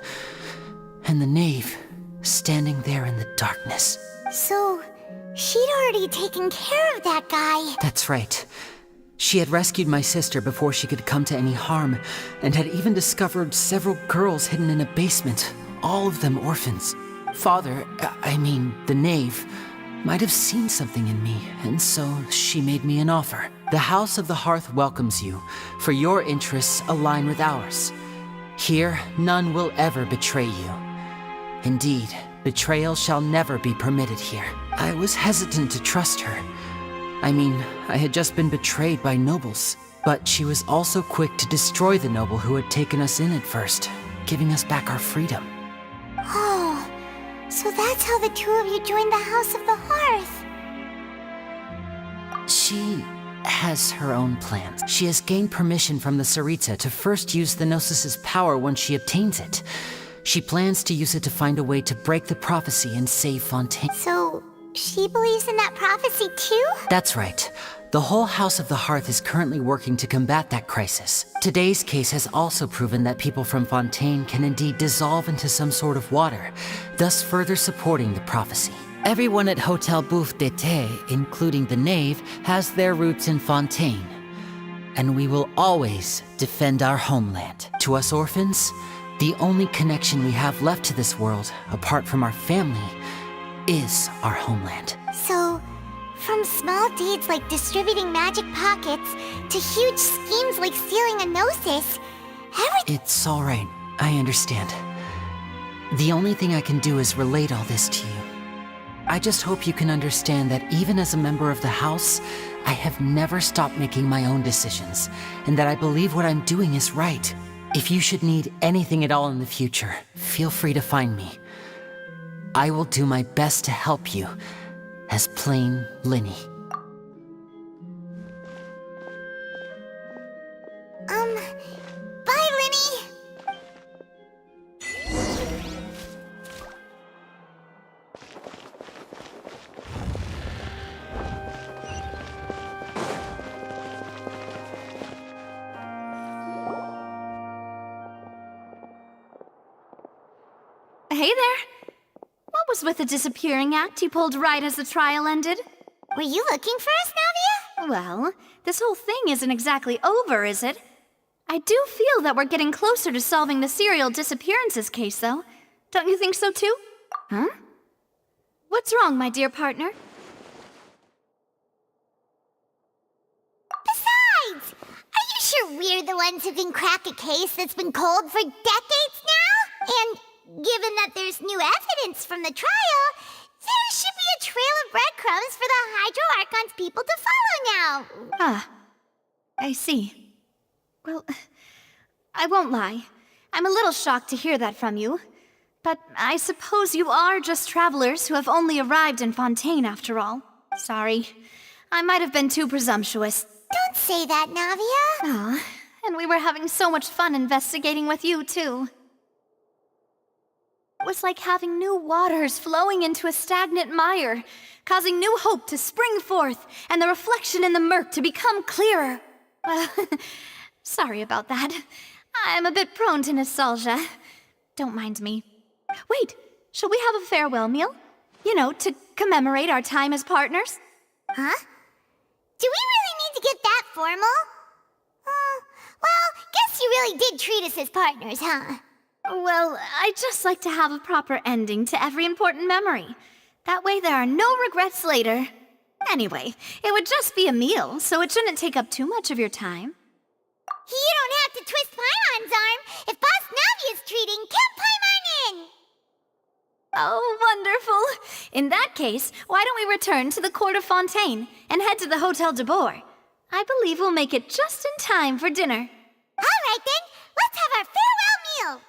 and the knave standing there in the darkness. So, she'd already taken care of that guy. That's right. She had rescued my sister before she could come to any harm, and had even discovered several girls hidden in a basement, all of them orphans. Father, the knave, might have seen something in me, and so she made me an offer. The House of the Hearth welcomes you, for your interests align with ours. Here, none will ever betray you. Indeed, betrayal shall never be permitted here. I was hesitant to trust her. I had just been betrayed by nobles, but she was also quick to destroy the noble who had taken us in at first, giving us back our freedom. Oh, so that's how the two of you joined the House of the Hearth. She has her own plans. She has gained permission from the Tsaritsa to first use the Gnosis' power once she obtains it. She plans to use it to find a way to break the prophecy and save Fontaine. So, she believes in that prophecy too? That's right. The whole House of the Hearth is currently working to combat that crisis. Today's case has also proven that people from Fontaine can indeed dissolve into some sort of water, thus further supporting the prophecy. Everyone at Hotel Bouffe d'été, including the knave, has their roots in Fontaine. And we will always defend our homeland. To us orphans, the only connection we have left to this world, apart from our family, is our homeland. So, from small deeds like distributing magic pockets to huge schemes like stealing a gnosis, It's all right. I understand. The only thing I can do is relate all this to you. I just hope you can understand that even as a member of the House, I have never stopped making my own decisions, and that I believe what I'm doing is right. If you should need anything at all in the future, feel free to find me. I will do my best to help you, as plain Linny. Bye, Linny! Hey there. What was with the disappearing act you pulled right as the trial ended? Were you looking for us, Navia? Well, this whole thing isn't exactly over, is it? I do feel that we're getting closer to solving the serial disappearances case, though. Don't you think so, too? Huh? What's wrong, my dear partner? Besides, are you sure we're the ones who can crack a case that's been cold for decades now? And given that there's new evidence from the trial, there should be a trail of breadcrumbs for the Hydro Archon's people to follow now. Ah, I see. Well, I won't lie. I'm a little shocked to hear that from you. But I suppose you are just travelers who have only arrived in Fontaine after all. Sorry. I might have been too presumptuous. Don't say that, Navia. Aw, and we were having so much fun investigating with you, too. It was like having new waters flowing into a stagnant mire, causing new hope to spring forth, and the reflection in the murk to become clearer. Well, sorry about that. I'm a bit prone to nostalgia. Don't mind me. Wait, shall we have a farewell meal? You know, to commemorate our time as partners? Huh? Do we really need to get that formal? Well, guess you really did treat us as partners, huh? Well, I'd just like to have a proper ending to every important memory. That way there are no regrets later. Anyway, it would just be a meal, so it shouldn't take up too much of your time. You don't have to twist Paimon's arm. If Boss Navia's treating, count Paimon in! Oh, wonderful. In that case, why don't we return to the Court of Fontaine and head to the Hotel de Bourg? I believe we'll make it just in time for dinner. All right then, let's have our farewell meal.